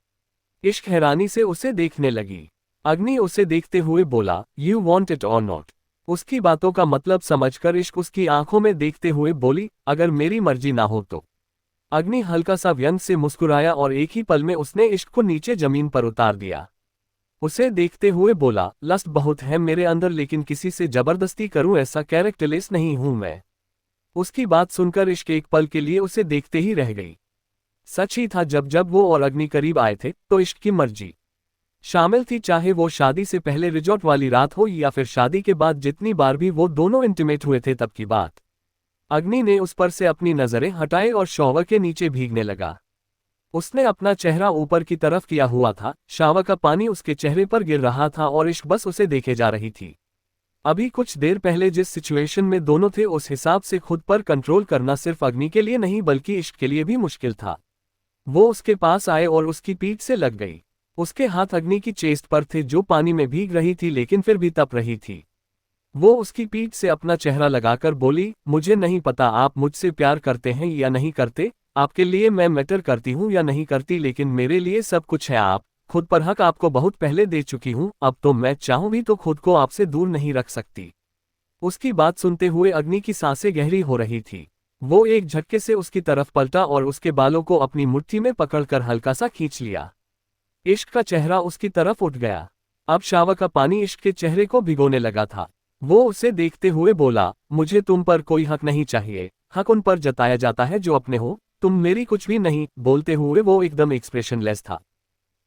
इश्क हैरानी से उसे देखने लगी। अग्नि उसे देखते हुए बोला, यू वॉन्ट इट और नॉट? उसकी बातों का मतलब समझकर इश्क उसकी आंखों में देखते हुए बोली, अगर मेरी मर्जी ना हो तो। अग्नि हल्का सा व्यंग से मुस्कुराया और एक ही पल में उसने इश्क को नीचे जमीन पर उतार दिया। उसे देखते हुए बोला, लस्ट बहुत है मेरे अंदर, लेकिन किसी से जबरदस्ती करूं ऐसा कैरेक्टरलेस नहीं हूं मैं। उसकी बात सुनकर इश्क एक पल के लिए उसे देखते ही रह गई। सच ही था, जब जब वो और अग्नि करीब आए थे तो इश्क की मर्जी शामिल थी, चाहे वो शादी से पहले रिजॉर्ट वाली रात हो या फिर शादी के बाद जितनी बार भी वो दोनों इंटीमेट हुए थे तब की बात। अग्नि ने उस पर से अपनी नजरें हटाए और शॉवर के नीचे भीगने लगा। उसने अपना चेहरा ऊपर की तरफ किया हुआ था, शावर का पानी उसके चेहरे पर गिर रहा था और इश्क बस उसे देखे जा रही थी। अभी कुछ देर पहले जिस सिचुएशन में दोनों थे उस हिसाब से खुद पर कंट्रोल करना सिर्फ अग्नि के लिए नहीं बल्कि इश्क के लिए भी मुश्किल था। वो उसके पास आए और उसकी पीठ से लग गई। उसके हाथ अग्नि की चेस्ट पर थे जो पानी में भीग रही थी लेकिन फिर भी तप रही थी। वो उसकी पीठ से अपना चेहरा लगाकर बोली, मुझे नहीं पता आप मुझसे प्यार करते हैं या नहीं करते, आपके लिए मैं मैटर करती हूँ या नहीं करती, लेकिन मेरे लिए सब कुछ है आप। खुद पर हक आपको बहुत पहले दे चुकी हूँ, अब तो मैं चाहूँ भी तो खुद को आपसे दूर नहीं रख सकती। उसकी बात सुनते हुए अग्नि की सांसें गहरी हो रही थी। वो एक झटके से उसकी तरफ पलटा और उसके बालों को अपनी मुट्ठी में पकड़कर हल्का सा खींच लिया। इश्क का चेहरा उसकी तरफ उठ गया। अब शावर का पानी इश्क के चेहरे को भिगोने लगा था। वो उसे देखते हुए बोला, मुझे तुम पर कोई हक नहीं चाहिए, हक उन पर जताया जाता है जो अपने हो, तुम मेरी कुछ भी नहीं। बोलते हुए वो एकदम एक्सप्रेशनलेस था।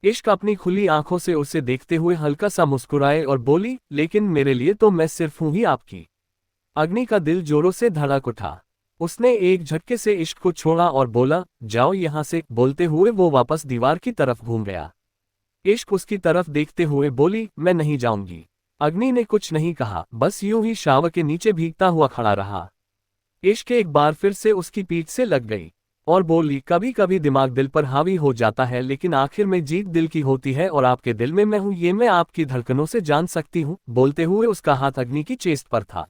इश्क अपनी खुली आंखों से उसे देखते हुए हल्का सा मुस्कुराए और बोली, लेकिन मेरे लिए तो मैं सिर्फ हूं ही आपकी। अग्नि का दिल जोरों से धड़क उठा। उसने एक झटके से इश्क को छोड़ा और बोला, जाओ यहां से। बोलते हुए वो वापस दीवार की तरफ घूम गया। इश्क उसकी तरफ देखते हुए बोली, मैं नहीं जाऊंगी। अग्नि ने कुछ नहीं कहा, बस यूं ही शावर के नीचे भीगता हुआ खड़ा रहा। इश्क एक बार फिर से उसकी पीठ से लग गई और बोली, कभी कभी दिमाग दिल पर हावी हो जाता है लेकिन आखिर में जीत दिल की होती है और आपके दिल में मैं हूं, ये मैं आपकी धड़कनों से जान सकती हूं। बोलते हुए उसका हाथ अग्नि की चेस्ट पर था।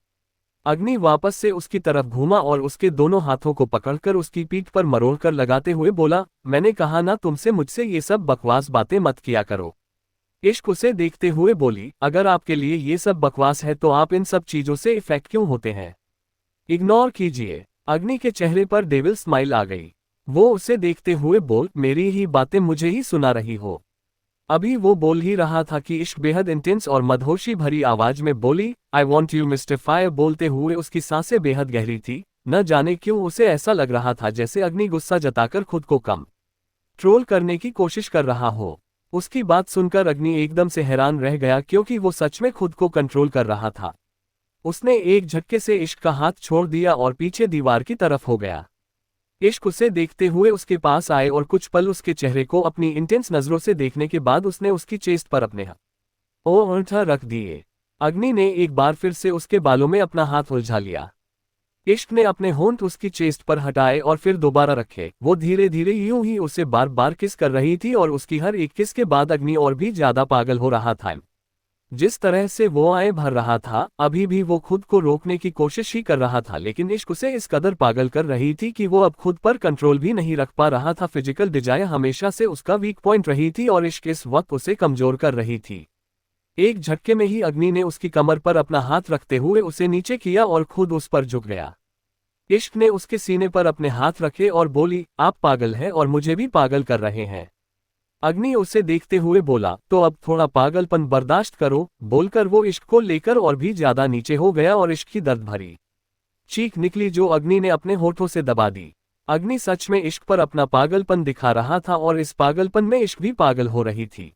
अग्नि वापस से उसकी तरफ घूमा और उसके दोनों हाथों को पकड़कर उसकी पीठ पर मरोड़कर लगाते हुए बोला, मैंने कहा ना तुमसे मुझसे ये सब बकवास बातें मत किया करो। इश्क उसे देखते हुए बोली, अगर आपके लिए ये सब बकवास है तो आप इन सब चीजों से इफेक्ट क्यों होते हैं? इग्नोर कीजिए। अग्नि के चेहरे पर डेविल स्माइल आ गई। वो उसे देखते हुए बोल, मेरी ही बातें मुझे ही सुना रही हो। अभी वो बोल ही रहा था कि इश्क बेहद इंटेंस और मदहोशी भरी आवाज में बोली, I want you mister fire. बोलते हुए उसकी सांसें बेहद गहरी थी। न जाने क्यों उसे ऐसा लग रहा था जैसे अग्नि गुस्सा जताकर खुद को कम ट्रोल करने की कोशिश कर रहा हो। उसकी बात सुनकर अग्नि एकदम से हैरान रह गया क्योंकि वो सच में खुद को कंट्रोल कर रहा था। उसने एक झटके से इश्क का हाथ छोड़ दिया और पीछे दीवार की तरफ हो गया। इश्क उसे देखते हुए उसके पास आए और कुछ पल उसके चेहरे को अपनी इंटेंस नजरों से देखने के बाद उसने उसकी चेस्ट पर अपने अंगूठा रख दिए। अग्नि ने एक बार फिर से उसके बालों में अपना हाथ उलझा लिया। इश्क ने अपने होंठ उसकी चेस्ट पर हटाए और फिर दोबारा रखे। वो धीरे धीरे यूं ही उसे बार बार किस कर रही थी और उसकी हर एक किस के बाद अग्नि और भी ज्यादा पागल हो रहा था। जिस तरह से वो आए भर रहा था, अभी भी वो खुद को रोकने की कोशिश ही कर रहा था लेकिन इश्क उसे इस कदर पागल कर रही थी कि वो अब खुद पर कंट्रोल भी नहीं रख पा रहा था। फिजिकल डिजायर हमेशा से उसका वीक पॉइंट रही थी और इश्क इस वक्त उसे कमजोर कर रही थी। एक झटके में ही अग्नि ने उसकी कमर पर अपना हाथ रखते हुए उसे नीचे किया और खुद उस पर झुक गया। इश्क ने उसके सीने पर अपने हाथ रखे और बोली, आप पागल हैं और मुझे भी पागल कर रहे हैं। अग्नि उसे देखते हुए बोला, तो अब थोड़ा पागलपन बर्दाश्त करो। बोलकर वो इश्क को लेकर और भी ज्यादा नीचे हो गया और इश्क की दर्द भरी चीख निकली जो अग्नि ने अपने होठों से दबा दी। अग्नि सच में इश्क पर अपना पागलपन दिखा रहा था और इस पागलपन में इश्क भी पागल हो रही थी।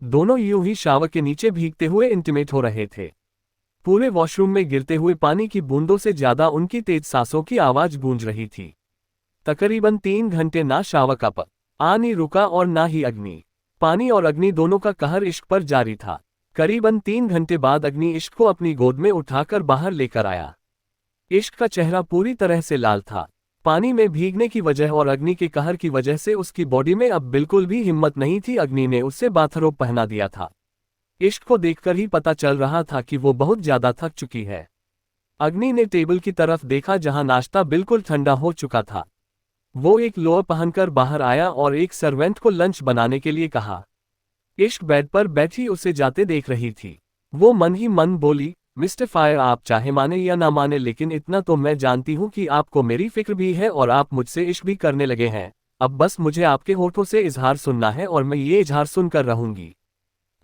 दोनों यूं ही शावर के नीचे भीगते हुए इंटीमेट हो रहे थे। पूरे वॉशरूम में गिरते हुए पानी की बूंदों से ज्यादा उनकी तेज सांसों की आवाज गूंज रही थी। तकरीबन 3 घंटे ना शावर का पानी रुका और ना ही अग्नि। पानी और अग्नि दोनों का कहर इश्क पर जारी था। करीबन 3 घंटे बाद अग्नि इश्क को अपनी गोद में उठाकर बाहर लेकर आया। इश्क का चेहरा पूरी तरह से लाल था। पानी में भीगने की वजह और अग्नि के कहर की वजह से उसकी बॉडी में अब बिल्कुल भी हिम्मत नहीं थी। अग्नि ने उससे बाथरोब पहना दिया था। इश्क को देखकर ही पता चल रहा था कि वो बहुत ज्यादा थक चुकी है। अग्नि ने टेबल की तरफ देखा जहां नाश्ता बिल्कुल ठंडा हो चुका था। वो एक लोअर पहनकर बाहर आया और एक सर्वेंट को लंच बनाने के लिए कहा। इश्क बेड पर बैठी उसे जाते देख रही थी। वो मन ही मन बोली, मिस्टर फायर आप चाहे माने या ना माने लेकिन इतना तो मैं जानती हूँ कि आपको मेरी फिक्र भी है और आप मुझसे इश्क भी करने लगे हैं। अब बस मुझे आपके होठों से इजहार सुनना है और मैं ये इजहार सुनकर रहूंगी।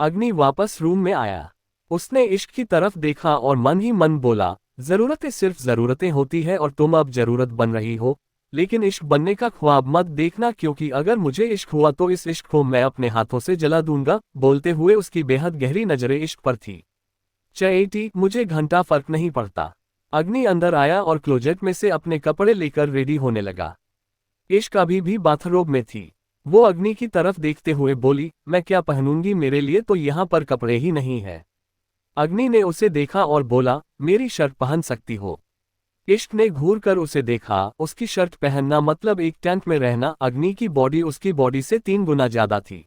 अग्नि वापस रूम में आया। उसने इश्क की तरफ देखा और मन ही मन बोला, जरूरतें सिर्फ जरूरतें होती है और तुम अब जरूरत बन रही हो, लेकिन इश्क बनने का ख्वाब मत देखना क्योंकि अगर मुझे इश्क हुआ तो इस इश्क को मैं अपने हाथों से जला दूंगा। बोलते हुए उसकी बेहद गहरी नजरें इश्क पर थी। चैटी, मुझे घंटा फर्क नहीं पड़ता। अग्नि अंदर आया और क्लोजेट में से अपने कपड़े लेकर रेडी होने लगा। इश्क अभी भी बाथरोब में थी। वो अग्नि की तरफ देखते हुए बोली, मैं क्या पहनूंगी, मेरे लिए तो यहाँ पर कपड़े ही नहीं है। अग्नि ने उसे देखा और बोला, मेरी शर्ट पहन सकती हो। इश्क ने घूर कर उसे देखा, उसकी शर्ट पहनना मतलब एक टेंट में रहना। अग्नि की बॉडी उसकी बॉडी से 3 गुना ज्यादा थी।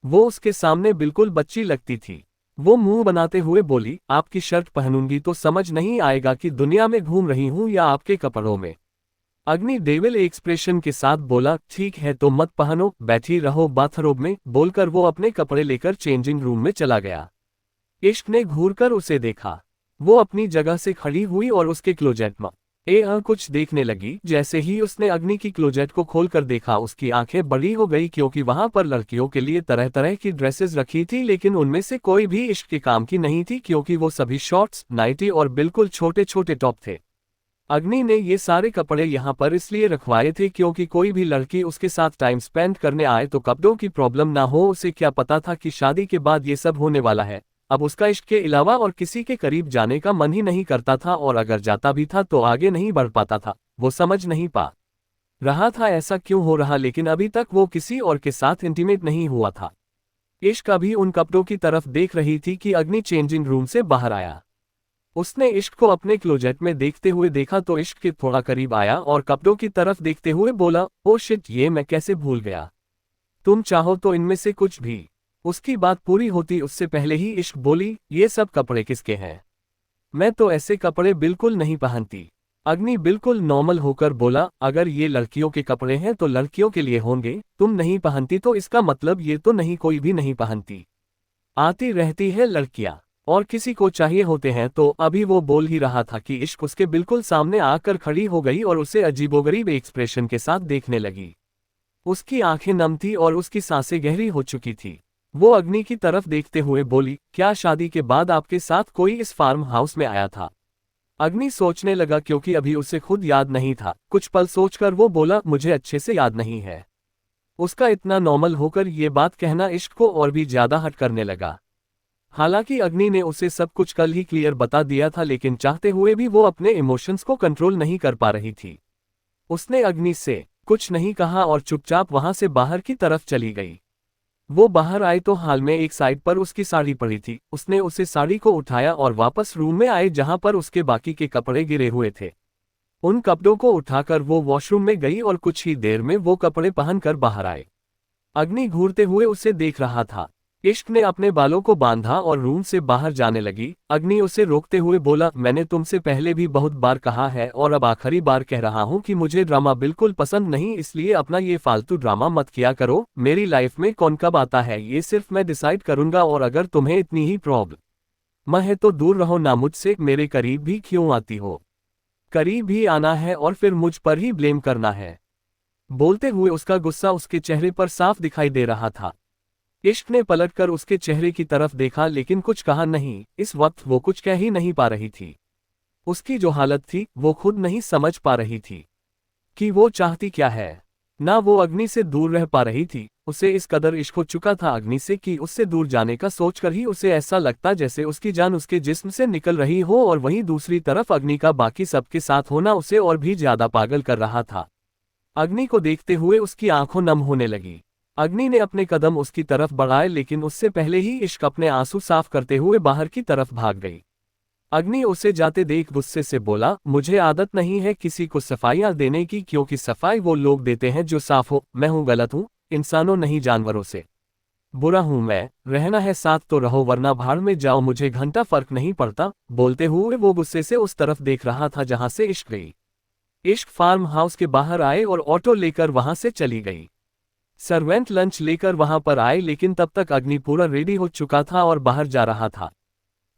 वो उसके सामने बिल्कुल बच्ची लगती थी। वो मुंह बनाते हुए बोली, आपकी शर्ट पहनूंगी तो समझ नहीं आएगा कि दुनिया में घूम रही हूं या आपके कपड़ों में। अग्नि डेविल एक्सप्रेशन के साथ बोला, ठीक है तो मत पहनो, बैठी रहो बाथरोब में। बोलकर वो अपने कपड़े लेकर चेंजिंग रूम में चला गया। इश्क ने घूरकर उसे देखा। वो अपनी जगह से खड़ी हुई और उसके क्लोजेट में कुछ देखने लगी। जैसे ही उसने अग्नि की क्लोजेट को खोलकर देखा, उसकी आंखें बड़ी हो गई, क्योंकि वहां पर लड़कियों के लिए तरह तरह की ड्रेसेस रखी थी, लेकिन उनमें से कोई भी इश्क के काम की नहीं थी, क्योंकि वो सभी शॉर्ट्स, नाइटी और बिल्कुल छोटे छोटे टॉप थे। अग्नि ने ये सारे कपड़े यहाँ पर इसलिए रखवाए थे क्योंकि कोई भी लड़की उसके साथ टाइम स्पेंड करने आए तो कपड़ों की प्रॉब्लम ना हो। उसे क्या पता था कि शादी के बाद ये सब होने वाला है। अब उसका इश्क के अलावा और किसी के करीब जाने का मन ही नहीं करता था, और अगर जाता भी था तो आगे नहीं बढ़ पाता था। वो समझ नहीं पा रहा था ऐसा क्यों हो रहा, लेकिन अभी तक वो किसी और के साथ इंटीमेट नहीं हुआ था। इश्क अभी उन कपड़ों की तरफ देख रही थी कि अग्नि चेंजिंग रूम से बाहर आया। उसने इश्क को अपने क्लोजेट में देखते हुए देखा तो इश्क के थोड़ा करीब आया और कपड़ों की तरफ देखते हुए बोला, ओ शिट, ये मैं कैसे भूल गया। तुम चाहो तो इनमें से कुछ भी। उसकी बात पूरी होती उससे पहले ही इश्क बोली, ये सब कपड़े किसके हैं? मैं तो ऐसे कपड़े बिल्कुल नहीं पहनती। अग्नि बिल्कुल नॉर्मल होकर बोला, अगर ये लड़कियों के कपड़े हैं तो लड़कियों के लिए होंगे, तुम नहीं पहनती तो इसका मतलब ये तो नहीं कोई भी नहीं पहनती। आती रहती है लड़कियां, और किसी को चाहिए होते हैं। तो अभी वो बोल ही रहा था कि इश्क उसके बिल्कुल सामने आकर खड़ी हो गई और उसे अजीबोगरीब एक्सप्रेशन के साथ देखने लगी। उसकी आंखें नम थी और उसकी सांसें गहरी हो चुकी थी। वो अग्नि की तरफ देखते हुए बोली, क्या शादी के बाद आपके साथ कोई इस फार्म हाउस में आया था? अग्नि सोचने लगा, क्योंकि अभी उसे खुद याद नहीं था। कुछ पल सोचकर वो बोला, मुझे अच्छे से याद नहीं है। उसका इतना नॉर्मल होकर ये बात कहना इश्क को और भी ज्यादा हट करने लगा। हालांकि अग्नि ने उसे सब कुछ कल ही क्लियर बता दिया था, लेकिन चाहते हुए भी वो अपने इमोशंस को कंट्रोल नहीं कर पा रही थी। उसने अग्नि से कुछ नहीं कहा और चुपचाप वहां से बाहर की तरफ चली गई। वो बाहर आई तो हाल में एक साइड पर उसकी साड़ी पड़ी थी। उसने उसे साड़ी को उठाया और वापस रूम में आए जहां पर उसके बाकी के कपड़े गिरे हुए थे। उन कपड़ों को उठाकर वो वॉशरूम में गई और कुछ ही देर में वो कपड़े पहनकर बाहर आए। अग्नि घूरते हुए उसे देख रहा था। इश्क ने अपने बालों को बांधा और रूम से बाहर जाने लगी। अग्नि उसे रोकते हुए बोला, मैंने तुमसे पहले भी बहुत बार कहा है और अब आखिरी बार कह रहा हूं कि मुझे ड्रामा बिल्कुल पसंद नहीं, इसलिए अपना ये फालतू ड्रामा मत किया करो। मेरी लाइफ में कौन कब आता है ये सिर्फ मैं डिसाइड करूंगा, और अगर तुम्हें इतनी ही प्रॉब्लम है तो दूर रहो ना मुझसे। मेरे करीब भी क्यों आती हो? करीब भी आना है और फिर मुझ पर ही ब्लेम करना है। बोलते हुए उसका गुस्सा उसके चेहरे पर साफ दिखाई दे रहा था। इश्क ने पलटकर उसके चेहरे की तरफ देखा, लेकिन कुछ कहा नहीं। इस वक्त वो कुछ कह ही नहीं पा रही थी। उसकी जो हालत थी वो खुद नहीं समझ पा रही थी कि वो चाहती क्या है। ना वो अग्नि से दूर रह पा रही थी। उसे इस कदर इश्क हो चुका था अग्नि से कि उससे दूर जाने का सोचकर ही उसे ऐसा लगता जैसे उसकी जान उसके जिस्म से निकल रही हो, और वहीं दूसरी तरफ अग्नि का बाकी सबके साथ होना उसे और भी ज्यादा पागल कर रहा था। अग्नि को देखते हुए उसकी आंखों नम होने लगी। अग्नि ने अपने कदम उसकी तरफ बढ़ाए, लेकिन उससे पहले ही इश्क अपने आंसू साफ करते हुए बाहर की तरफ भाग गई। अग्नि उसे जाते देख गुस्से से बोला, मुझे आदत नहीं है किसी को सफाइयां देने की, क्योंकि सफाई वो लोग देते हैं जो साफ हो। मैं हूं गलत हूं, इंसानों नहीं जानवरों से बुरा हूं मैं। रहना है साथ तो रहो, वरना भाड़ में जाओ, मुझे घंटा फर्क नहीं पड़ता। बोलते हुए वो गुस्से से उस तरफ देख रहा था जहां से इश्क गई। इश्क फार्म हाउस के बाहर आए और ऑटो लेकर वहां से चली गई। सर्वेंट लंच लेकर वहां पर आए, लेकिन तब तक अग्नि पूरा रेडी हो चुका था और बाहर जा रहा था।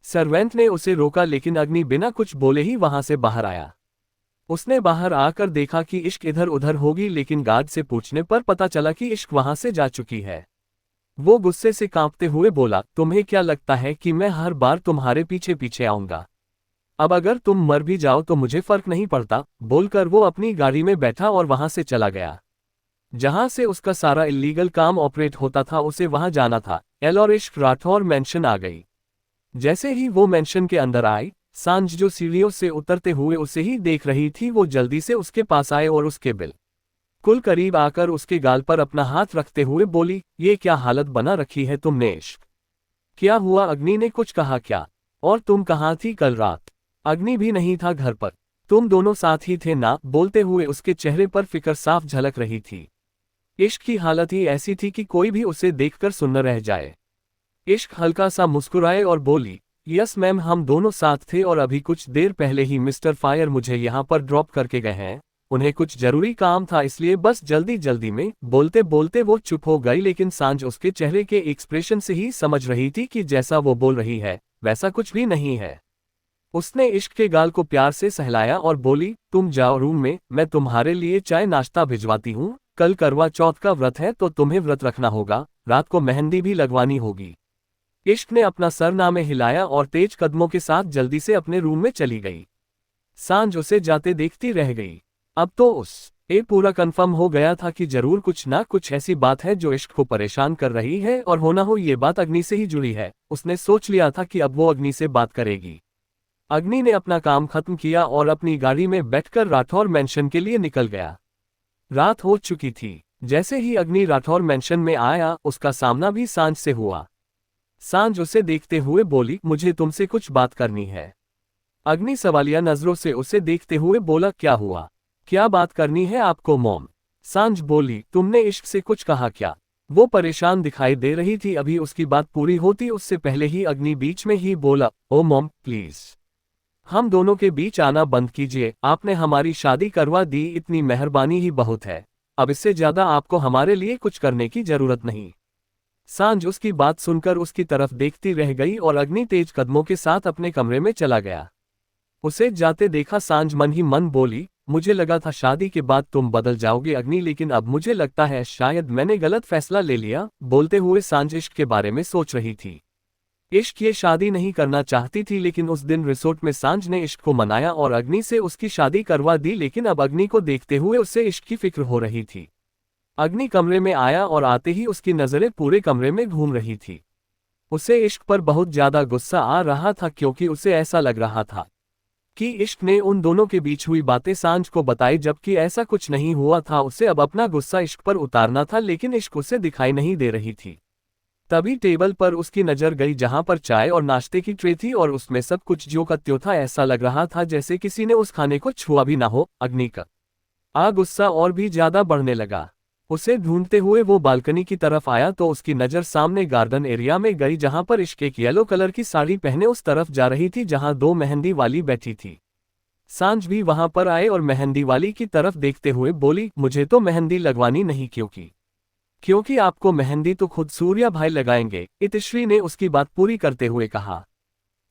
सर्वेंट ने उसे रोका, लेकिन अग्नि बिना कुछ बोले ही वहां से बाहर आया। उसने बाहर आकर देखा कि इश्क इधर उधर होगी, लेकिन गार्ड से पूछने पर पता चला कि इश्क वहां से जा चुकी है। वो गुस्से से कांपते हुए बोला, तुम्हें क्या लगता है कि मैं हर बार तुम्हारे पीछे पीछे आऊंगा? अब अगर तुम मर भी जाओ तो मुझे फर्क नहीं पड़ता। बोलकर वो अपनी गाड़ी में बैठा और वहां से चला गया। जहां से उसका सारा इल्लीगल काम ऑपरेट होता था उसे वहां जाना था। एल और इश्क राठौर मेंशन आ गई। जैसे ही वो मेंशन के अंदर आई, सांझ जो सीढ़ियों से उतरते हुए उसे ही देख रही थी, वो जल्दी से उसके पास आए और उसके बिल्कुल करीब आकर उसके गाल पर अपना हाथ रखते हुए बोली, ये क्या हालत बना रखी है तुमने इश्क? क्या हुआ? अग्नि ने कुछ कहा क्या? और तुम कहाँ थी कल रात? अग्नि भी नहीं था घर पर। तुम दोनों साथ ही थे ना? बोलते हुए उसके चेहरे पर फिक्र साफ झलक रही थी। इश्क की हालत ही ऐसी थी कि कोई भी उसे देखकर सुन्न रह जाए। इश्क हल्का सा मुस्कुराए और बोली, यस मैम, हम दोनों साथ थे और अभी कुछ देर पहले ही मिस्टर फायर मुझे यहाँ पर ड्रॉप करके गए हैं। उन्हें कुछ जरूरी काम था, इसलिए बस जल्दी जल्दी में। बोलते बोलते वो चुप हो गई, लेकिन सांझ उसके चेहरे के एक्सप्रेशन से ही समझ रही थी कि जैसा वो बोल रही है वैसा कुछ भी नहीं है। उसने इश्क के गाल को प्यार से सहलाया और बोली, तुम जाओ रूम में, मैं तुम्हारे लिए चाय नाश्ता भिजवाती हूँ। कल करवा चौथ का व्रत है तो तुम्हें व्रत रखना होगा, रात को मेहंदी भी लगवानी होगी। इश्क ने अपना सरनामे हिलाया और तेज कदमों के साथ जल्दी से अपने रूम में चली गई। सांझ उसे जाते देखती रह गई। अब तो उसे पूरा कंफर्म हो गया था कि जरूर कुछ ना कुछ ऐसी बात है जो इश्क को परेशान कर रही है, और हो ना हो ये बात अग्नि से ही जुड़ी है। उसने सोच लिया था कि अब वो अग्नि से बात करेगी। अग्नि ने अपना काम खत्म किया और अपनी गाड़ी में बैठकर राठौर मैंशन के लिए निकल गया। रात हो चुकी थी। जैसे ही अग्नि राठौर मैंशन में आया, उसका सामना भी सांझ से हुआ। सांझ उसे देखते हुए बोली, मुझे तुमसे कुछ बात करनी है। अग्नि सवालिया नजरों से उसे देखते हुए बोला, क्या हुआ? क्या बात करनी है आपको मॉम? सांझ बोली, तुमने इश्क से कुछ कहा क्या? वो परेशान दिखाई दे रही थी। अभी उसकी बात पूरी होती उससे पहले ही अग्नि बीच में ही बोला, ओ मॉम प्लीज, हम दोनों के बीच आना बंद कीजिए। आपने हमारी शादी करवा दी, इतनी मेहरबानी ही बहुत है। अब इससे ज्यादा आपको हमारे लिए कुछ करने की जरूरत नहीं। सांझ उसकी बात सुनकर उसकी तरफ देखती रह गई और अग्नि तेज कदमों के साथ अपने कमरे में चला गया। उसे जाते देखा सांझ मन ही मन बोली, मुझे लगा था शादी के बाद तुम बदल जाओगे अग्नि, लेकिन अब मुझे लगता है शायद मैंने गलत फैसला ले लिया। बोलते हुए सांझ इश्क के बारे में सोच रही थी। इश्क ये शादी नहीं करना चाहती थी, लेकिन उस दिन रिसोर्ट में सांझ ने इश्क को मनाया और अग्नि से उसकी शादी करवा दी। लेकिन अब अग्नि को देखते हुए उससे इश्क की फिक्र हो रही थी। अग्नि कमरे में आया और आते ही उसकी नजरें पूरे कमरे में घूम रही थी। उसे इश्क पर बहुत ज्यादा गुस्सा आ रहा था, क्योंकि उसे ऐसा लग रहा था कि इश्क ने उन दोनों के बीच हुई बातें सांझ को बताई, जबकि ऐसा कुछ नहीं हुआ था। उसे अब अपना गुस्सा इश्क पर उतारना था, लेकिन इश्क उसे दिखाई नहीं दे रही थी। तभी टेबल पर उसकी नजर गई, जहां पर चाय और नाश्ते की ट्रे थी और उसमें सब कुछ ज्यों का त्यों था। ऐसा लग रहा था जैसे किसी ने उस खाने को छुआ भी ना हो। अग्नि का गुस्सा और भी ज्यादा बढ़ने लगा। उसे ढूंढते हुए वो बालकनी की तरफ आया तो उसकी नज़र सामने गार्डन एरिया में गई, जहां पर इश्क एक येलो कलर की साड़ी पहने उस तरफ जा रही थी जहां दो मेहंदी वाली बैठी थी। सांझ भी वहां पर आए और मेहंदी वाली की तरफ देखते हुए बोली, मुझे तो मेहंदी लगवानी नहीं, क्योंकि आपको मेहंदी तो खुद सूर्या भाई लगाएंगे। इतिश्री ने उसकी बात पूरी करते हुए कहा।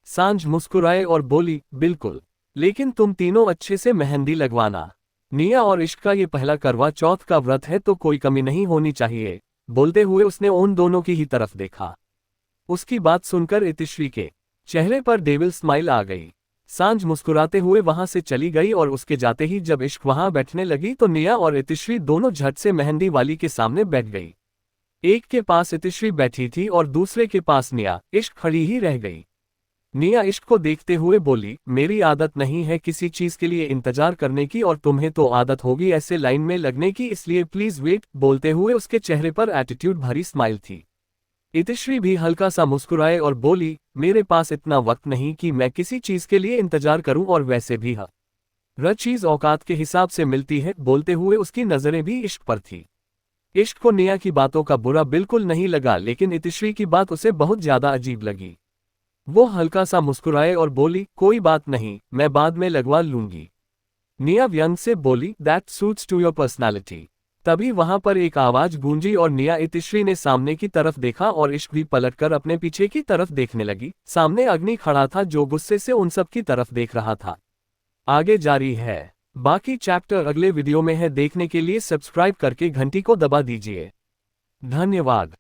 सांझ मुस्कुराए और बोली, बिल्कुल, लेकिन तुम तीनों अच्छे से मेहंदी लगवाना। निया और इश्क का ये पहला करवा चौथ का व्रत है तो कोई कमी नहीं होनी चाहिए। बोलते हुए उसने उन दोनों की ही तरफ देखा। उसकी बात सुनकर इतिश्री के चेहरे पर डेविल स्माइल आ गई। सांझ मुस्कुराते हुए वहां से चली गई और उसके जाते ही जब इश्क वहां बैठने लगी तो निया और इतिश्री दोनों झट से मेहंदी वाली के सामने बैठ गई। एक के पास इतिश्री बैठी थी और दूसरे के पास निया। इश्क खड़ी ही रह गई। निया इश्क को देखते हुए बोली, मेरी आदत नहीं है किसी चीज के लिए इंतजार करने की, और तुम्हें तो आदत होगी ऐसे लाइन में लगने की, इसलिए प्लीज वेट। बोलते हुए उसके चेहरे पर एटीट्यूड भरी स्माइल थी। इतिश्री भी हल्का सा मुस्कुराए और बोली, मेरे पास इतना वक्त नहीं कि मैं किसी चीज के लिए इंतजार करूं, और वैसे भी हर चीज औकात के हिसाब से मिलती है। बोलते हुए उसकी नजरें भी इश्क पर थी। इश्क को निया की बातों का बुरा बिल्कुल नहीं लगा, लेकिन इतिश्री की बात उसे बहुत ज्यादा अजीब लगी। वो हल्का सा मुस्कुराए और बोली, कोई बात नहीं, मैं बाद में लगवा लूंगी। निया व्यंग से बोली, that suits to your personality. तभी वहां पर एक आवाज गूंजी और निया इतिश्री ने सामने की तरफ देखा और इश्क भी पलटकर अपने पीछे की तरफ देखने लगी। सामने अग्नि खड़ा था जो गुस्से से उन सब की तरफ देख रहा था। आगे जारी है। बाकी चैप्टर अगले वीडियो में है। देखने के लिए सब्सक्राइब करके घंटी को दबा दीजिए। धन्यवाद।